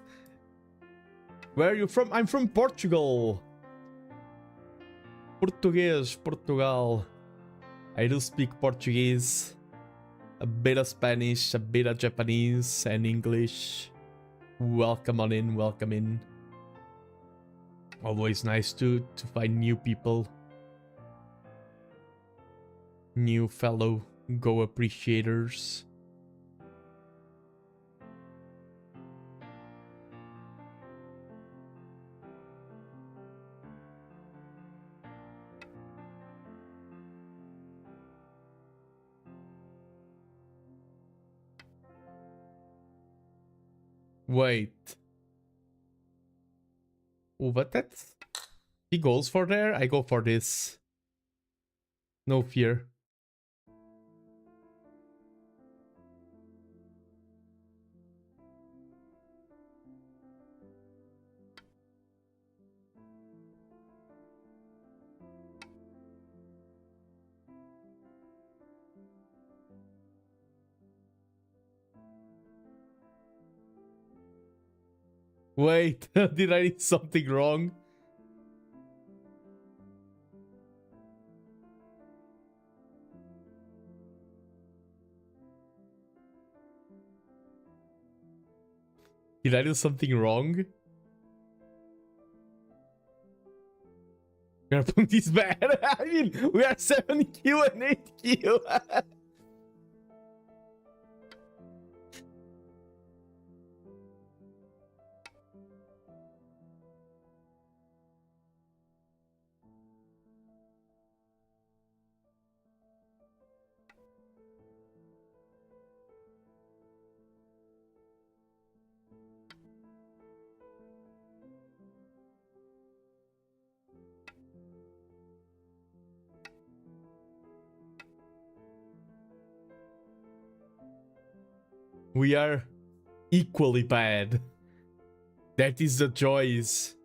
Speaker 1: Where are you from? I'm from Portugal. Português, Portugal. I do speak Portuguese. A bit of Spanish, a bit of Japanese, and English. Welcome on in, welcome in. Always nice to find new people. New fellow Go appreciators. Wait. Oh, but that's... He goes for there, I go for this. No fear. Wait, did I do something wrong? Did I do something wrong? Your point is bad. I mean, we are 7Q and 8Q. We are equally bad. That is the choice.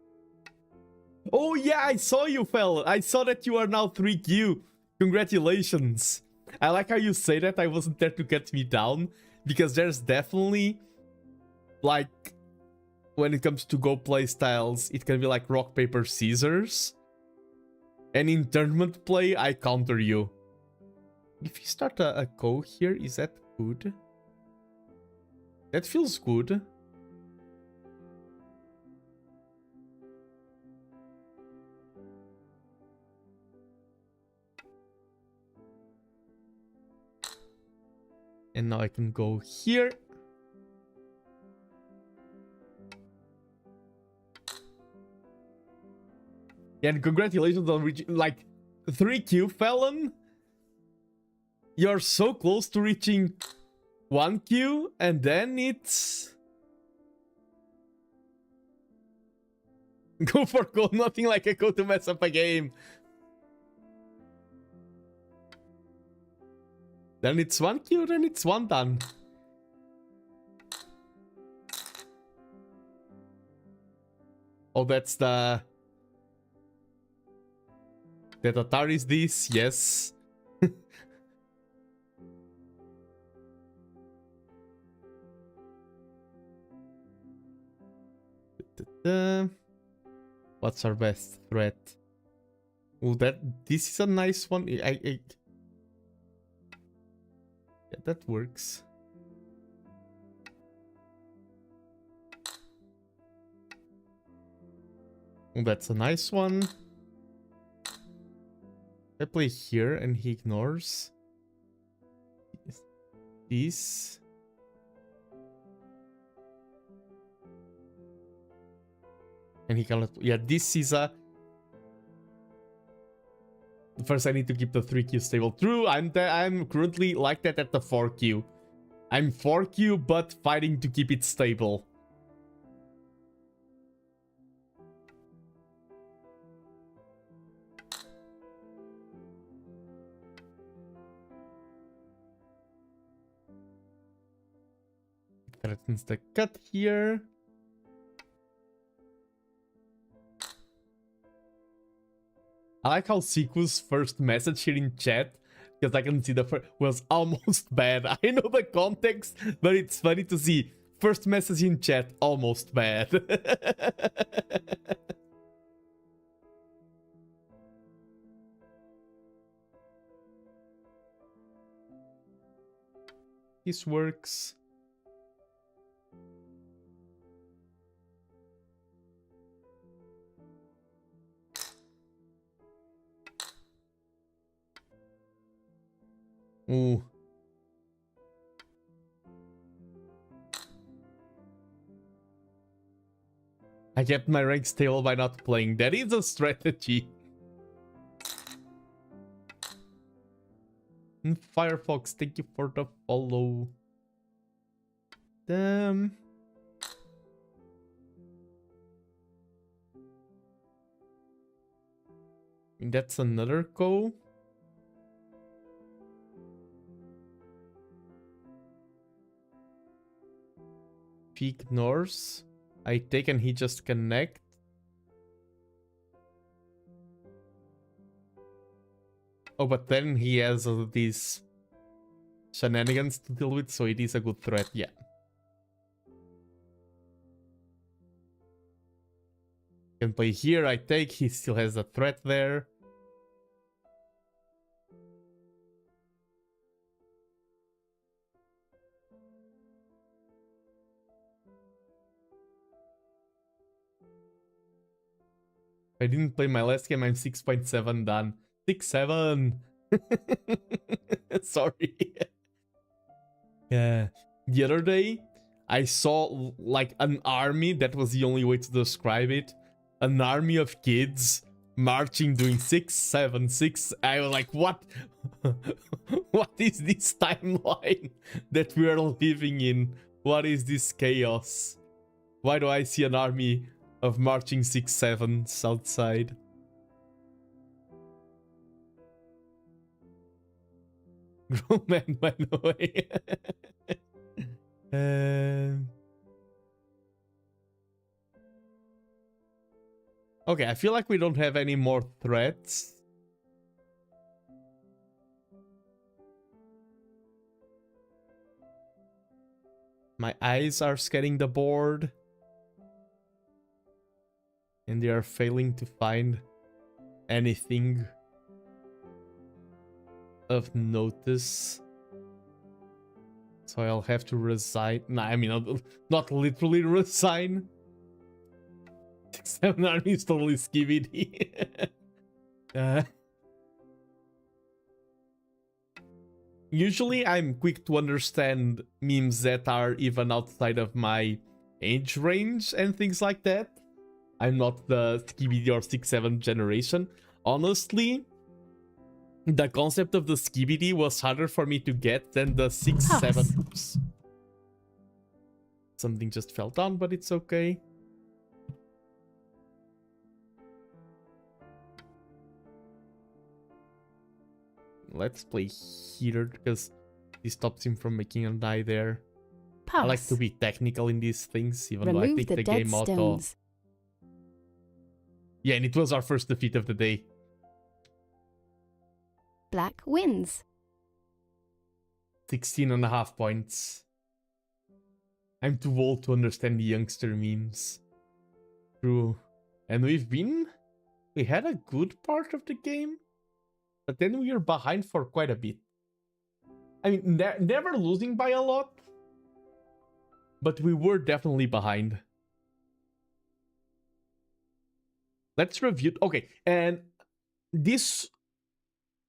Speaker 1: Oh yeah, I saw you, fella. I saw that you are now 3Q. Congratulations. I like how you say that. I wasn't there to get me down. Because there's definitely, like, when it comes to Go playstyles, it can be like rock, paper, scissors. And in tournament play, I counter you. If you start a Go here, is that good? That feels good. And now I can go here. Yeah, and congratulations on reaching, like, 3Q, Felon. You're so close to reaching 1Q, and then it's... Go for gold, nothing like a go to mess up a game. Then it's 1Q, then it's 1 done. Oh, that's the... The Tatar is this, yes. What's our best threat? Oh, this is a nice one. Yeah, that works. Oh, that's a nice one. I play here and he ignores this. And he cannot... Yeah, this is a... First, I need to keep the 3Q stable. True, I'm currently like that at the 4Q. I'm 4Q, but fighting to keep it stable. Threatens the cut here. I like how Siku's first message here in chat, because I can see the first was almost bad. I know the context, but it's funny to see first message in chat, almost bad. This works. Ooh. I kept my rank stable by not playing. That is a strategy. And Firefox, thank you for the follow. Damn. And that's another go. He ignores. I take and he just connect. Oh, but then he has these shenanigans to deal with, so it is a good threat, yeah. Can play here, I take. He still has a threat there. I didn't play my last game, I'm 6.7 done. 6.7! Sorry. Yeah. The other day, I saw like an army, that was the only way to describe it. An army of kids marching, doing 6, 7, 6. I was like, what? What is this timeline that we are living in? What is this chaos? Why do I see an army of marching 6, 7s outside? Grown man, by the way. Okay, I feel like we don't have any more threats. My eyes are scanning the board. And they are failing to find anything of notice. So I'll have to resign. Nah, I mean, not literally resign. 7 army is totally skibidi. Usually I'm quick to understand memes that are even outside of my age range and things like that. I'm not the skibidi or 6-7 generation. Honestly, the concept of the skibidi was harder for me to get than the 6-7. Oops. Something just fell down, but it's okay. Let's play here because this stops him from making a die there.
Speaker 2: Pass.
Speaker 1: I like to be technical in these things, even though I think the game auto. Yeah, and it was our first defeat of the day.
Speaker 2: Black wins.
Speaker 1: 16.5 points. I'm too old to understand the youngster memes. True. And we had a good part of the game, but then we were behind for quite a bit. I mean, never losing by a lot, but we were definitely behind. Let's review. Okay, and this,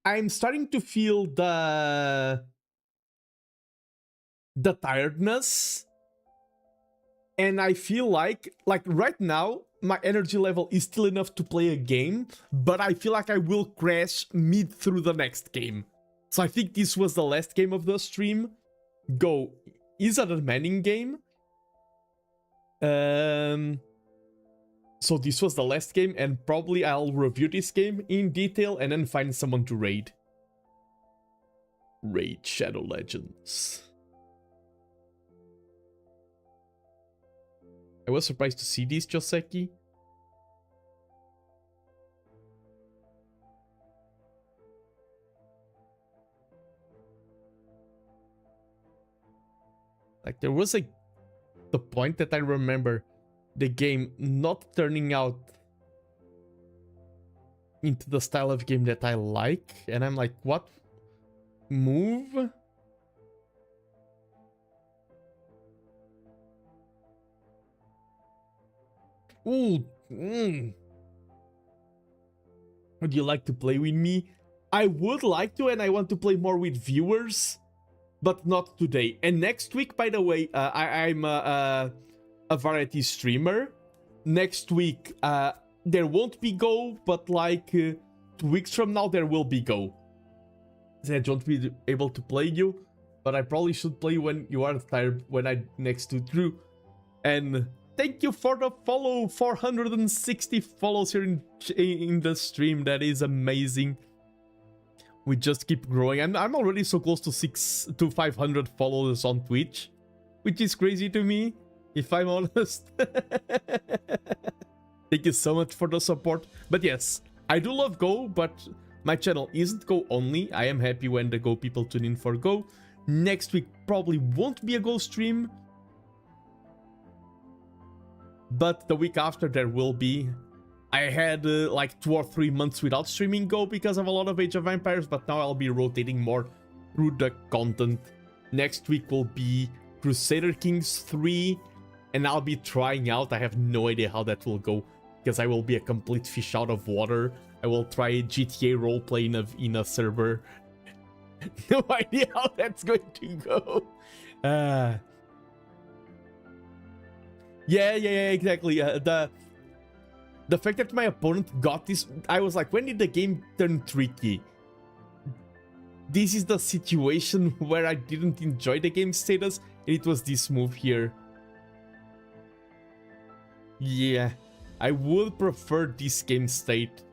Speaker 1: I'm starting to feel the tiredness, and I feel like right now my energy level is still enough to play a game, but I feel like I will crash mid through the next game. So I think this was the last game of the stream. Go is a demanding game. So this was the last game, and probably I'll review this game in detail and then find someone to raid. Raid Shadow Legends. I was surprised to see this, Joseki. Like, there was the point that I remember the game not turning out into the style of game that I like, and I'm like, what move? Ooh, Would you like to play with me? I would like to, and I want to play more with viewers, but not today. And next week, by the way, I'm a variety streamer. Next week, there won't be Go, but like 2 weeks from now, there will be Go. I won't be able to play you, but I probably should play when you are tired, when I next to Drew. And thank you for the follow, 460 follows here in the stream. That is amazing. We just keep growing. I'm already so close to 500 followers on Twitch, which is crazy to me, if I'm honest. Thank you so much for the support. But yes, I do love Go, but my channel isn't Go only. I am happy when the Go people tune in for Go. Next week probably won't be a Go stream, but the week after there will be. I had like 2 or 3 months without streaming Go because of a lot of Age of Empires, but now I'll be rotating more through the content. Next week will be Crusader Kings 3, and I'll be trying out. I have no idea how that will go because I will be a complete fish out of water. I will try GTA roleplay in a server. No idea how that's going to go. Yeah, exactly. The fact that my opponent got this, I was like, when did the game turn tricky? This is the situation where I didn't enjoy the game status, and it was this move here. Yeah, I would prefer this game state.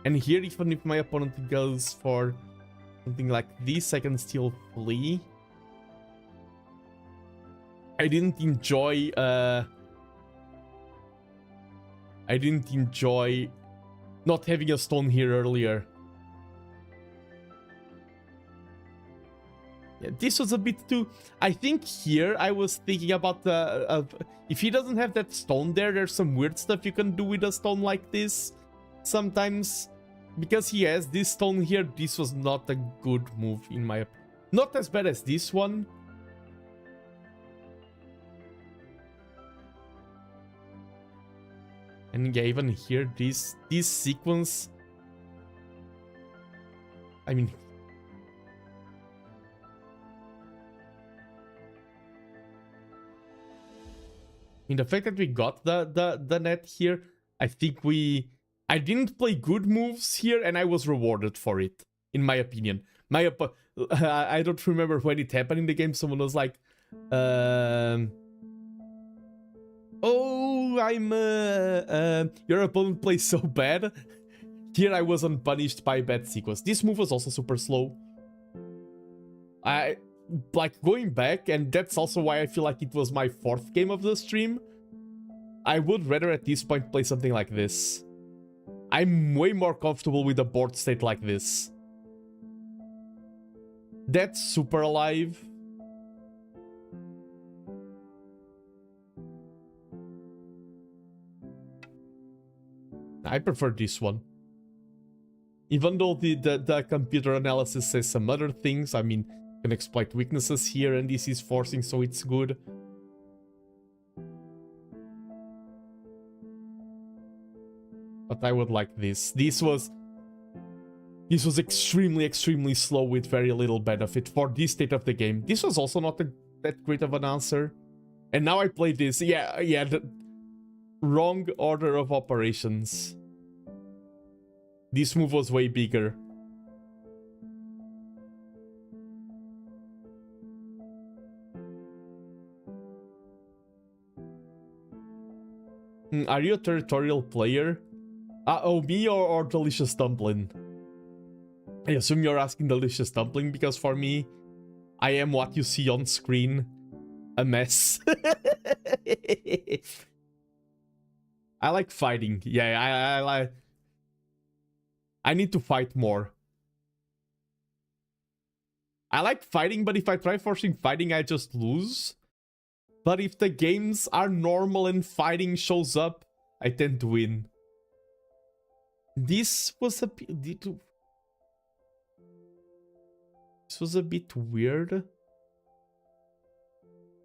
Speaker 1: And here, even if my opponent goes for something like this, I can still flee. I didn't enjoy not having a stone here earlier. Yeah, this was a bit too... I think here I was thinking about if he doesn't have that stone there, there's some weird stuff you can do with a stone like this. Sometimes, because he has this stone here, this was not a good move in my opinion. Not as bad as this one. And yeah, even here, this sequence... I mean... the fact that we got the net here, I think I didn't play good moves here, and I was rewarded for it, in my opinion. I don't remember when it happened in the game. Someone was like, oh, your opponent plays so bad. Here I was unpunished by a bad sequence. This move was also super slow. Like, going back, and that's also why I feel like it was my 4th game of the stream, I would rather at this point play something like this. I'm way more comfortable with a board state like this. That's super alive. I prefer this one. Even though the computer analysis says some other things, I mean, can exploit weaknesses here, and this is forcing, so it's good. But I would like this. This was extremely slow with very little benefit for this state of the game. This was also not that great of an answer. And now I play this. Yeah, the wrong order of operations. This move was way bigger. Are you a territorial player? Oh, me or Delicious Dumpling? I assume you're asking Delicious Dumpling, because for me, I am what you see on screen. A mess. I like fighting. Yeah, I like... I need to fight more. I like fighting, but if I try forcing fighting, I just lose. But if the games are normal and fighting shows up, I tend to win. This was a bit weird.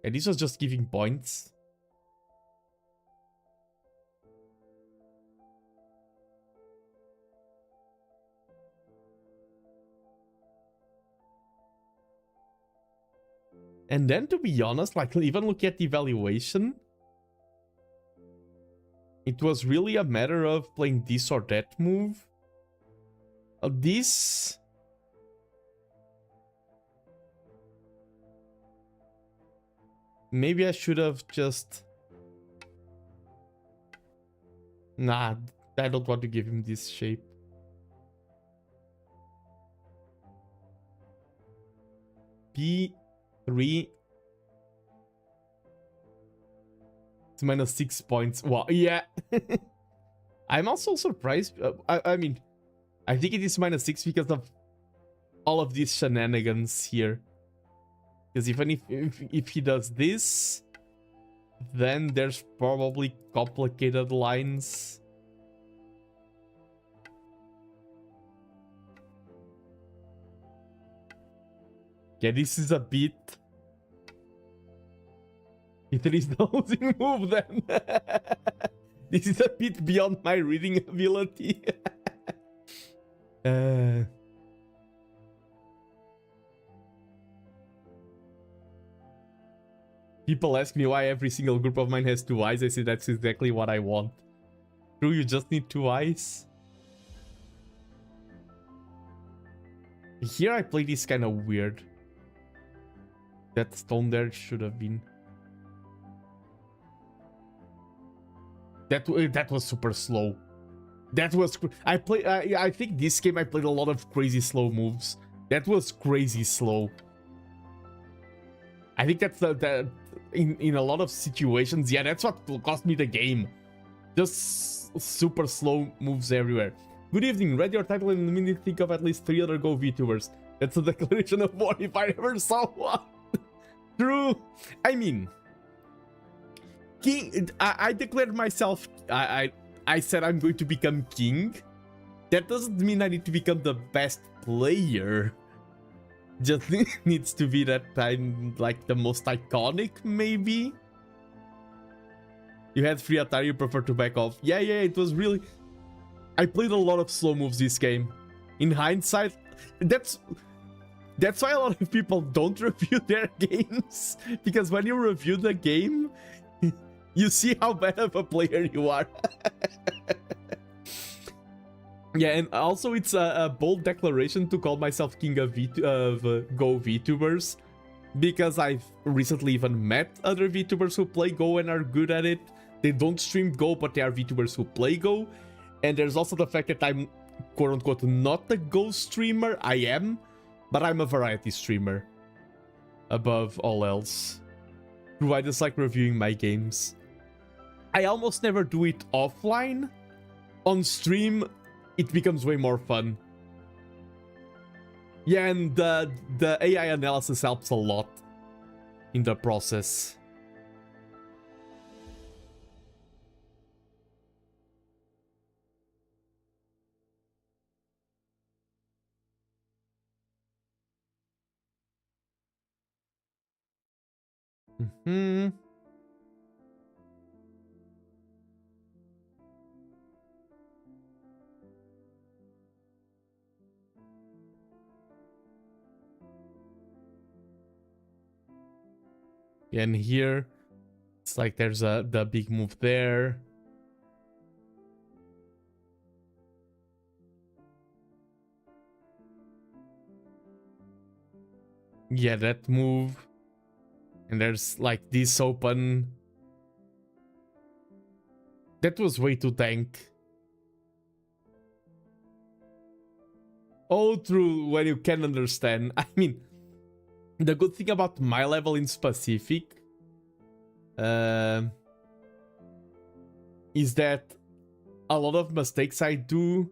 Speaker 1: And this was just giving points. And then, to be honest, like, even look at the evaluation. It was really a matter of playing this or that move. This... Maybe I should have just... Nah, I don't want to give him this shape. B3. It's minus 6 points. Wow, yeah. I'm also surprised. I mean, I think it is minus 6 because of all of these shenanigans here. Because even if he does this, then there's probably complicated lines. Yeah, this is a bit... If there is no losing move, then... This is a bit beyond my reading ability. People ask me why every single group of mine has 2 eyes. I say that's exactly what I want. True, you just need 2 eyes. Here I play this kind of weird. That stone there should have been... That was super slow. That was... I think this game I played a lot of crazy slow moves. That was crazy slow. I think that's in a lot of situations, yeah, that's what cost me the game. Just super slow moves everywhere. Good evening, read your title and immediately think of at least 3 other Go VTubers. That's a declaration of war if I ever saw one. True. I mean, king. I declared myself. I said I'm going to become king. That doesn't mean I need to become the best player. Just needs to be that I'm like the most iconic, maybe. You had free Atari, you prefer to back off. Yeah, it was really... I played a lot of slow moves this game. In hindsight, that's why a lot of people don't review their games. Because when you review the game, you see how bad of a player you are. Yeah, and also it's a bold declaration to call myself king of Go VTubers. Because I've recently even met other VTubers who play Go and are good at it. They don't stream Go, but they are VTubers who play Go. And there's also the fact that I'm, quote-unquote, not a Go streamer. I am, but I'm a variety streamer. Above all else. True, I just like reviewing my games. I almost never do it offline. On stream, it becomes way more fun. Yeah, and the AI analysis helps a lot in the process. And here, it's like there's the big move there. Yeah, that move. And there's like this open. That was way too tank. Oh, true, when you can understand. I mean, the good thing about my level in specific is that a lot of mistakes I do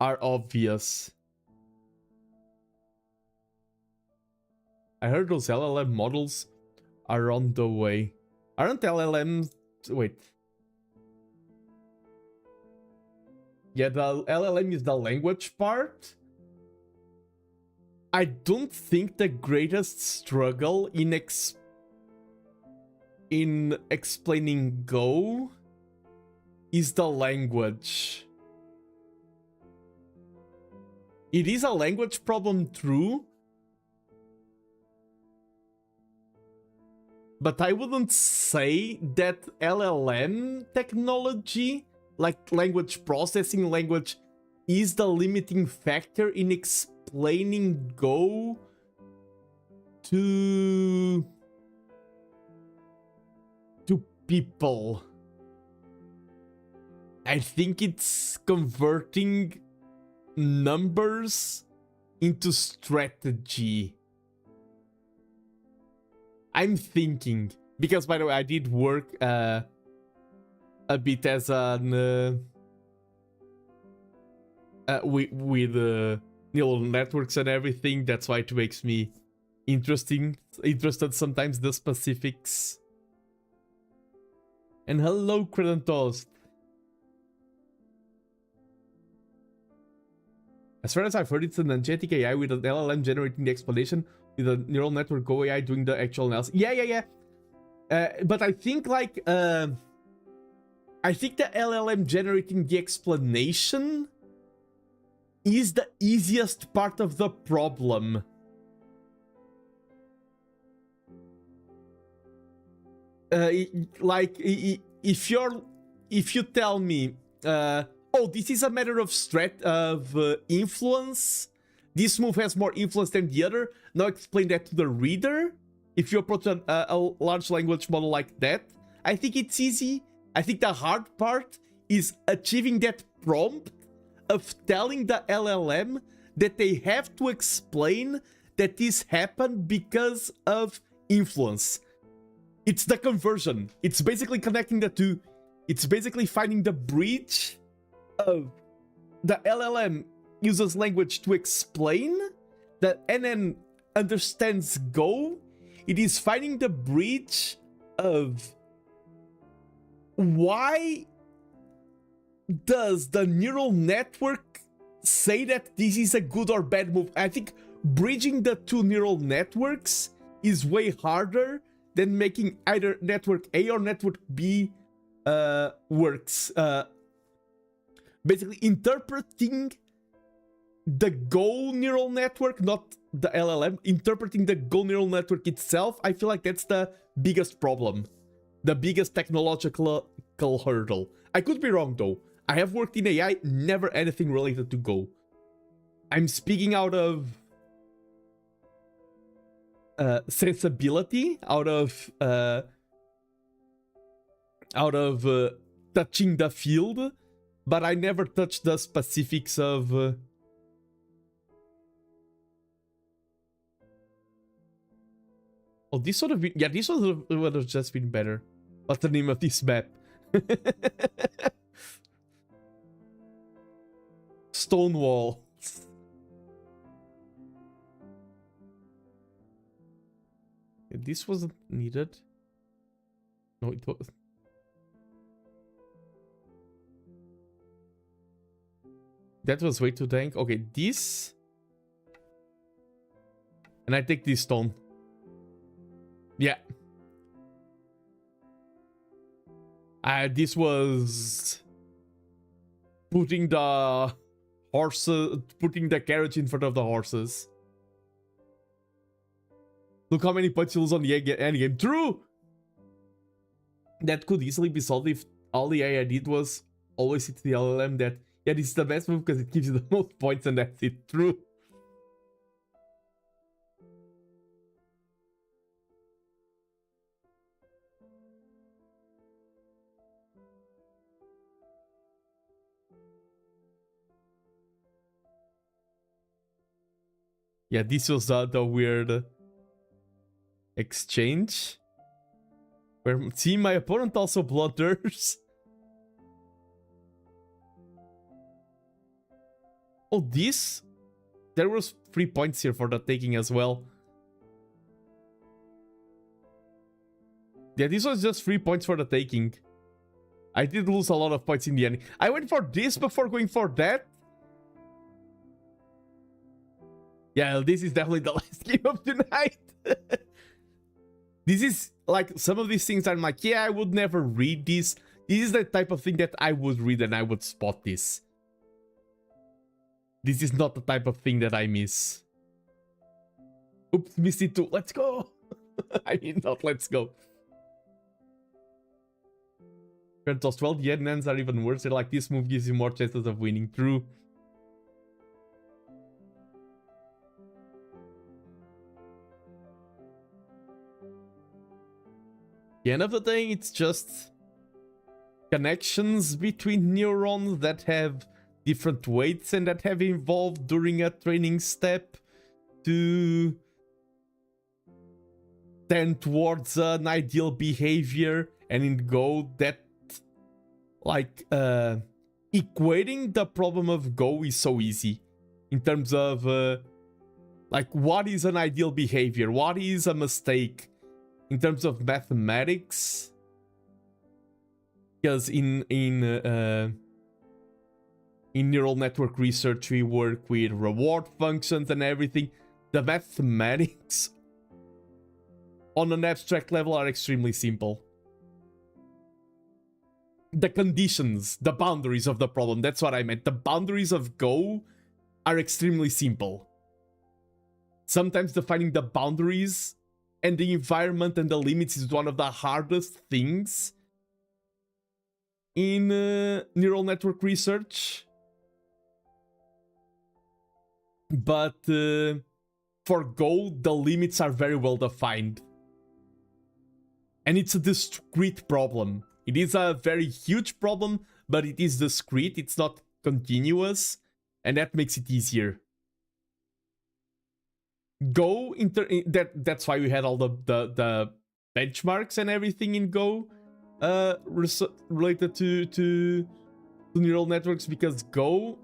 Speaker 1: are obvious. I heard those LLM models are on the way. Aren't LLMs... Wait. Yeah, the LLM is the language part. I don't think the greatest struggle in explaining Go is the language. It is a language problem, true. But I wouldn't say that LLM technology, like language processing language, is the limiting factor in explaining Go to people. I think it's converting numbers into strategy. I'm thinking, because by the way, I did work a bit as an with neural networks and everything. That's why it makes me interested sometimes the specifics. And hello, Credentoast. As far as I've heard, it's an agentic AI with an LLM generating the explanation, with a neural network Go AI doing the actual analysis. Yeah. But I think like I think the LLM generating the explanation is the easiest part of the problem. Like if you tell me, oh, this is a matter of influence. This move has more influence than the other. Now explain that to the reader. If you approach a large language model like that, I think it's easy. I think the hard part is achieving that prompt of telling the LLM that they have to explain that this happened because of influence. It's the conversion. It's basically connecting the two. It's basically finding the bridge of the LLM uses language to explain that NN understands Go. It is finding the bridge of why does the neural network say that this is a good or bad move. I think bridging the two neural networks is way harder than making either network A or network B works. Basically interpreting the Go neural network, not the LLM, interpreting the Go neural network itself, I feel like that's the biggest problem. The biggest technological hurdle. I could be wrong though. I have worked in AI, never anything related to Go. I'm speaking out of sensibility, out of touching the field, but I never touched the specifics of oh, this would have been, yeah, this would have just been better. What's the name of this map? Stonewall. This wasn't needed. No, it was. That was way too dank. Okay, this. And I take this stone. Yeah. This was putting the horses, putting the carriage in front of the horses. Look how many points you lose on the endgame. True! That could easily be solved if all the AI did was always hit the LLM that, yeah, this is the best move because it gives you the most points and that's it. True. Yeah, this was the weird exchange. Where, see, my opponent also blunders. Oh, this? There was 3 points here for the taking as well. Yeah, this was just 3 points for the taking. I did lose a lot of points in the end. I went for this before going for that. Yeah, this is definitely the last game of the night. This is like, some of these things I'm like, yeah, I would never read this. This is the type of thing that I would read and I would spot this. This is not the type of thing that I miss. Oops, missed it too. Let's go. I mean, not let's go. Toss 12, the endends are even worse. They're like, this move gives you more chances of winning. True. The end of the day, it's just connections between neurons that have different weights and that have evolved during a training step to tend towards an ideal behavior. And in Go, that, like, equating the problem of Go is so easy in terms of, like, what is an ideal behavior? What is a mistake? In terms of mathematics, because in in neural network research, we work with reward functions and everything. The mathematics on an abstract level are extremely simple. The conditions, the boundaries of the problem, that's what I meant. The boundaries of Go are extremely simple. Sometimes defining the boundaries and the environment and the limits is one of the hardest things in neural network research. But for Go, the limits are very well defined. And it's a discrete problem. It is a very huge problem, but it is discrete, it's not continuous, and that makes it easier. Go, that's why we had all the benchmarks and everything in Go related to neural networks, because Go,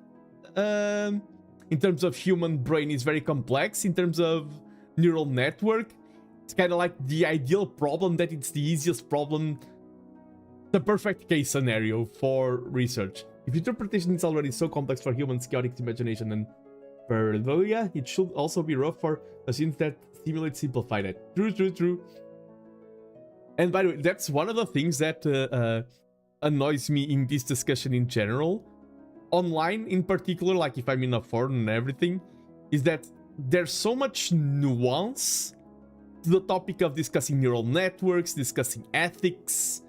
Speaker 1: in terms of human brain, is very complex. In terms of neural network, it's kind of like the ideal problem, that it's the easiest problem, the perfect case scenario for research. If interpretation is already so complex for humans' chaotic imagination and paranoia, it should also be rough for machines that simulate simplify that. True. And by the way, that's one of the things that annoys me in this discussion in general. Online in particular, like if I'm in a forum and everything, is that there's so much nuance to the topic of discussing neural networks, discussing ethics,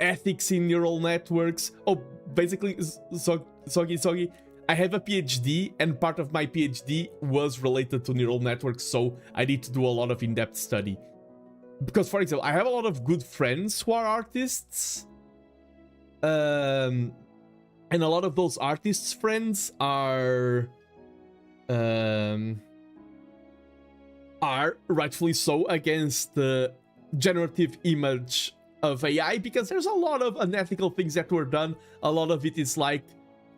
Speaker 1: ethics in neural networks. Oh, basically, Soggy, I have a PhD, and part of my PhD was related to neural networks, so I need to do a lot of in-depth study. Because, for example, I have a lot of good friends who are artists, and a lot of those artists' friends are rightfully so against the generative image of AI, because there's a lot of unethical things that were done. A lot of it is like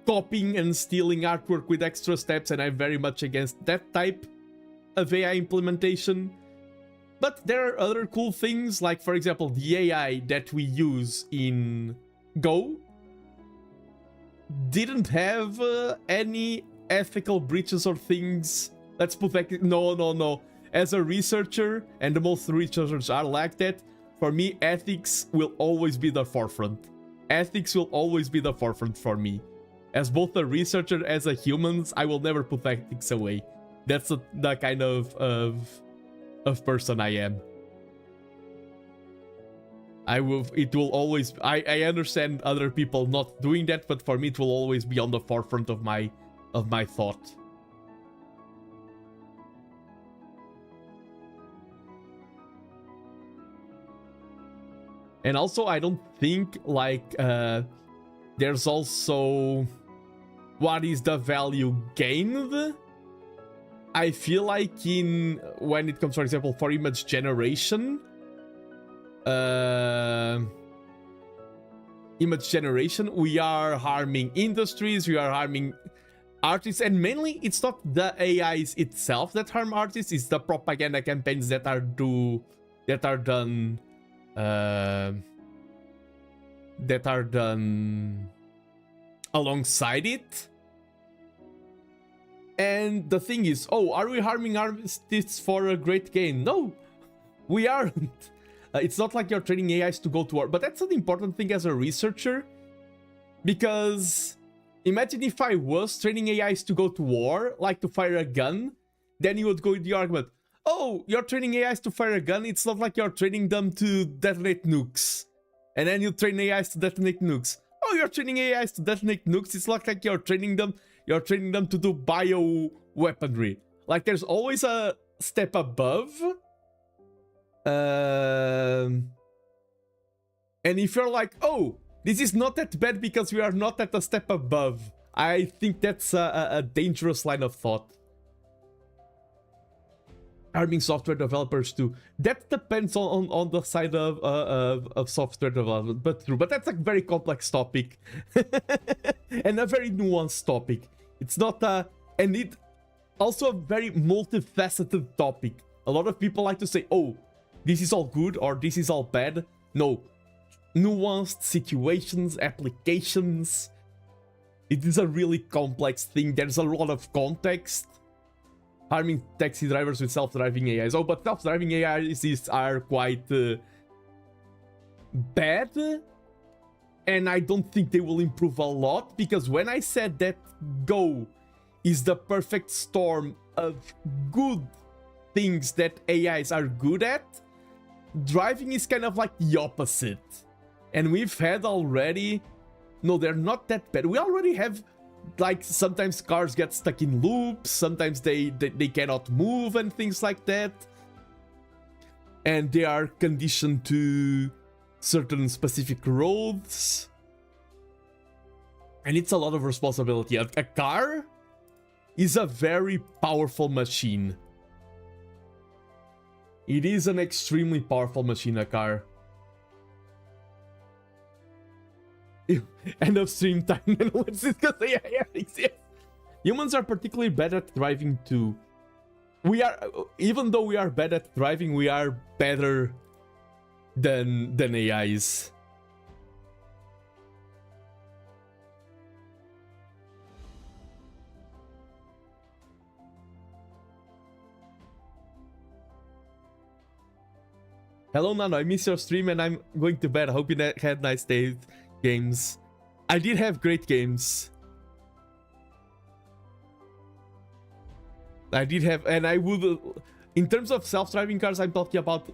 Speaker 1: copying and stealing artwork with extra steps, and I'm very much against that type of AI implementation. But there are other cool things, like, for example, the AI that we use in Go didn't have any ethical breaches or things. Let's put that... No. As a researcher, and most researchers are like that, for me, ethics will always be the forefront. Ethics will always be the forefront for me. As both a researcher, as a human, I will never put ethics away. That's the kind of person I am. It will always... I understand other people not doing that, but for me it will always be on the forefront of my thought. And also, I don't think, like, there's also... What is the value gained? I feel like when it comes, for example, for image generation, we are harming industries, we are harming artists, and mainly it's not the AIs itself that harm artists, it's the propaganda campaigns that are done alongside it. And the thing is, are we harming artists for a great gain? No, we aren't. It's not like you're training AIs to go to war, but that's an important thing as a researcher, because imagine if I was training AIs to go to war, like to fire a gun, then you would go with the argument, oh, you're training AIs to fire a gun, it's not like you're training them to detonate nukes. And then you train AIs to detonate nukes. Oh, you're training AIs to detonate nukes, it's not like you're training them to do bio-weaponry. Like, there's always a step above. And if you're like, oh, this is not that bad because we are not at a step above, I think that's a dangerous line of thought. Harming software developers too. That depends on the side of software development, but true. But that's a very complex topic and a very nuanced topic. It's not and it also a very multifaceted topic. A lot of people like to say, oh, this is all good or this is all bad. No, nuanced situations, applications. It is a really complex thing. There's a lot of context. Harming taxi drivers with self-driving AIs. Oh, but self-driving AIs are quite bad. And I don't think they will improve a lot, because when I said that Go is the perfect storm of good things that AIs are good at, driving is kind of like the opposite. And we've had already... No, they're not that bad. We already have, like, sometimes cars get stuck in loops, sometimes they cannot move and things like that. And they are conditioned to certain specific roads. And it's a lot of responsibility. A car is a very powerful machine. It is an extremely powerful machine, a car. End of stream time. Let's discuss AI ethics. Yes. Humans are particularly bad at driving too. We are, even though we are bad at driving, we are better than AIs. Hello, Nano. I missed your stream and I'm going to bed. I hope you had nice days. Games. I did have great games. I did have, and I would, in terms of self-driving cars, I'm talking about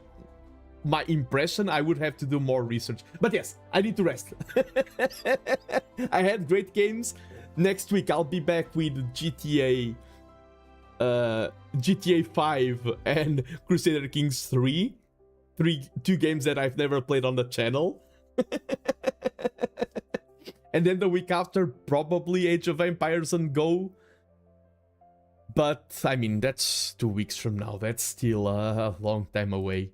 Speaker 1: my impression. I would have to do more research. But yes, I need to rest. I had great games. Next week, I'll be back with GTA 5 and Crusader Kings 3. Two games that I've never played on the channel. And then the week after, probably Age of Empires and Go. But, I mean, that's 2 weeks from now. That's still a long time away.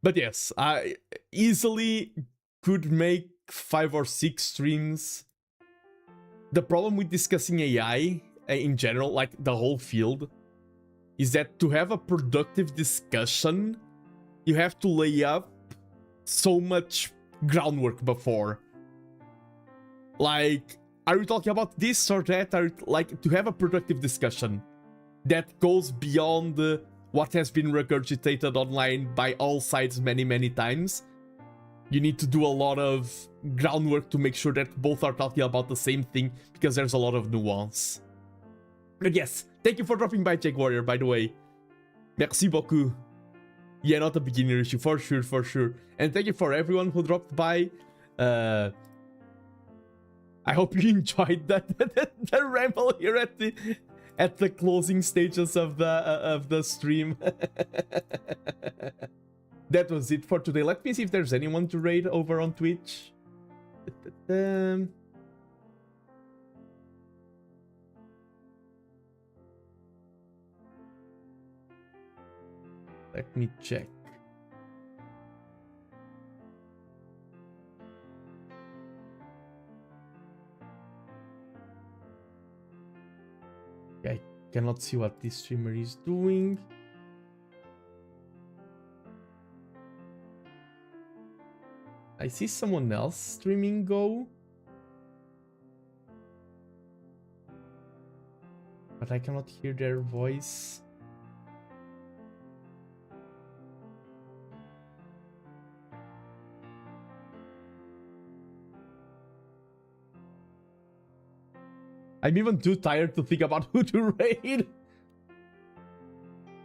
Speaker 1: But yes, I easily could make 5 or 6 streams. The problem with discussing AI in general, like the whole field, is that to have a productive discussion, you have to lay up so much groundwork before. Like, are we talking about this or that? Like, to have a productive discussion that goes beyond what has been regurgitated online by all sides many times, you need to do a lot of groundwork to make sure that both are talking about the same thing, because there's a lot of nuance. But yes, thank you for dropping by, Jake Warrior, by the way. Merci beaucoup. Yeah, not a beginner issue, for sure. And thank you for everyone who dropped by. I hope you enjoyed the ramble here at the closing stages of the stream. That was it for today. Let me see if there's anyone to raid over on Twitch. Let me check. I cannot see what this streamer is doing. I see someone else streaming Go, but I cannot hear their voice. I'm even too tired to think about who to raid.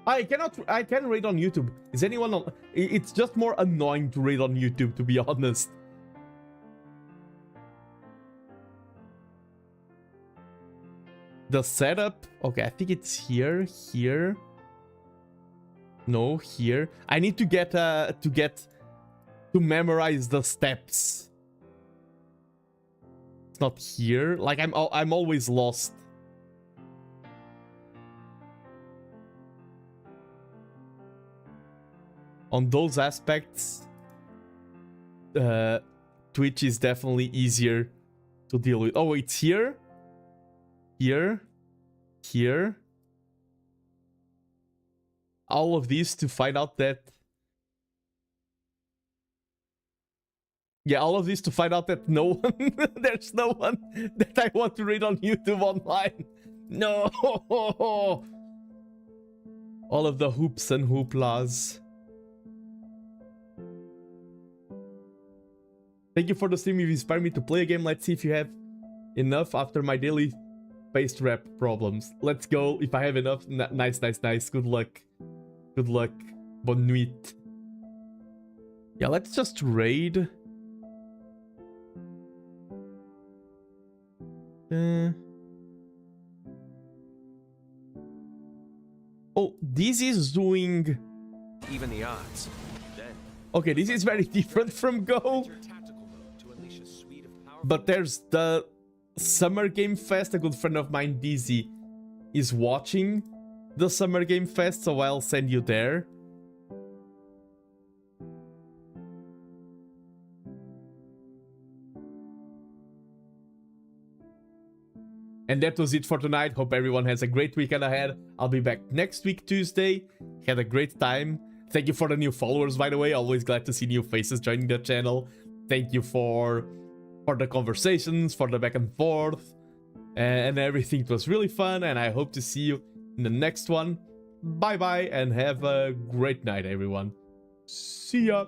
Speaker 1: I can raid on YouTube. Is anyone on... It's just more annoying to raid on YouTube, to be honest. The setup... Okay, I think it's here. No, here. I need to get... to memorize the steps. It's not here. Like, I'm always lost. On those aspects, Twitch is definitely easier to deal with. Oh, it's here. Here. All of these to find out that Yeah, all of this to find out that no one, there's no one that I want to read on YouTube online. No! All of the hoops and hooplas. Thank you for the stream. You've inspired me to play a game. Let's see if you have enough after my daily face rep problems. Let's go. If I have enough. Nice, nice, nice. Good luck. Good luck. Bonne nuit. Yeah, let's just raid. Oh, this is doing...
Speaker 3: Even the odds. Then,
Speaker 1: okay, this is very different from Go. But there's the Summer Game Fest. A good friend of mine, Busy, is watching the Summer Game Fest, so I'll send you there. And that was it for tonight. Hope everyone has a great weekend ahead. I'll be back next week, Tuesday. Had a great time. Thank you for the new followers, by the way. Always glad to see new faces joining the channel. Thank you for the conversations, for the back and forth, and everything. It was really fun, and I hope to see you in the next one. Bye-bye, and have a great night, everyone. See ya!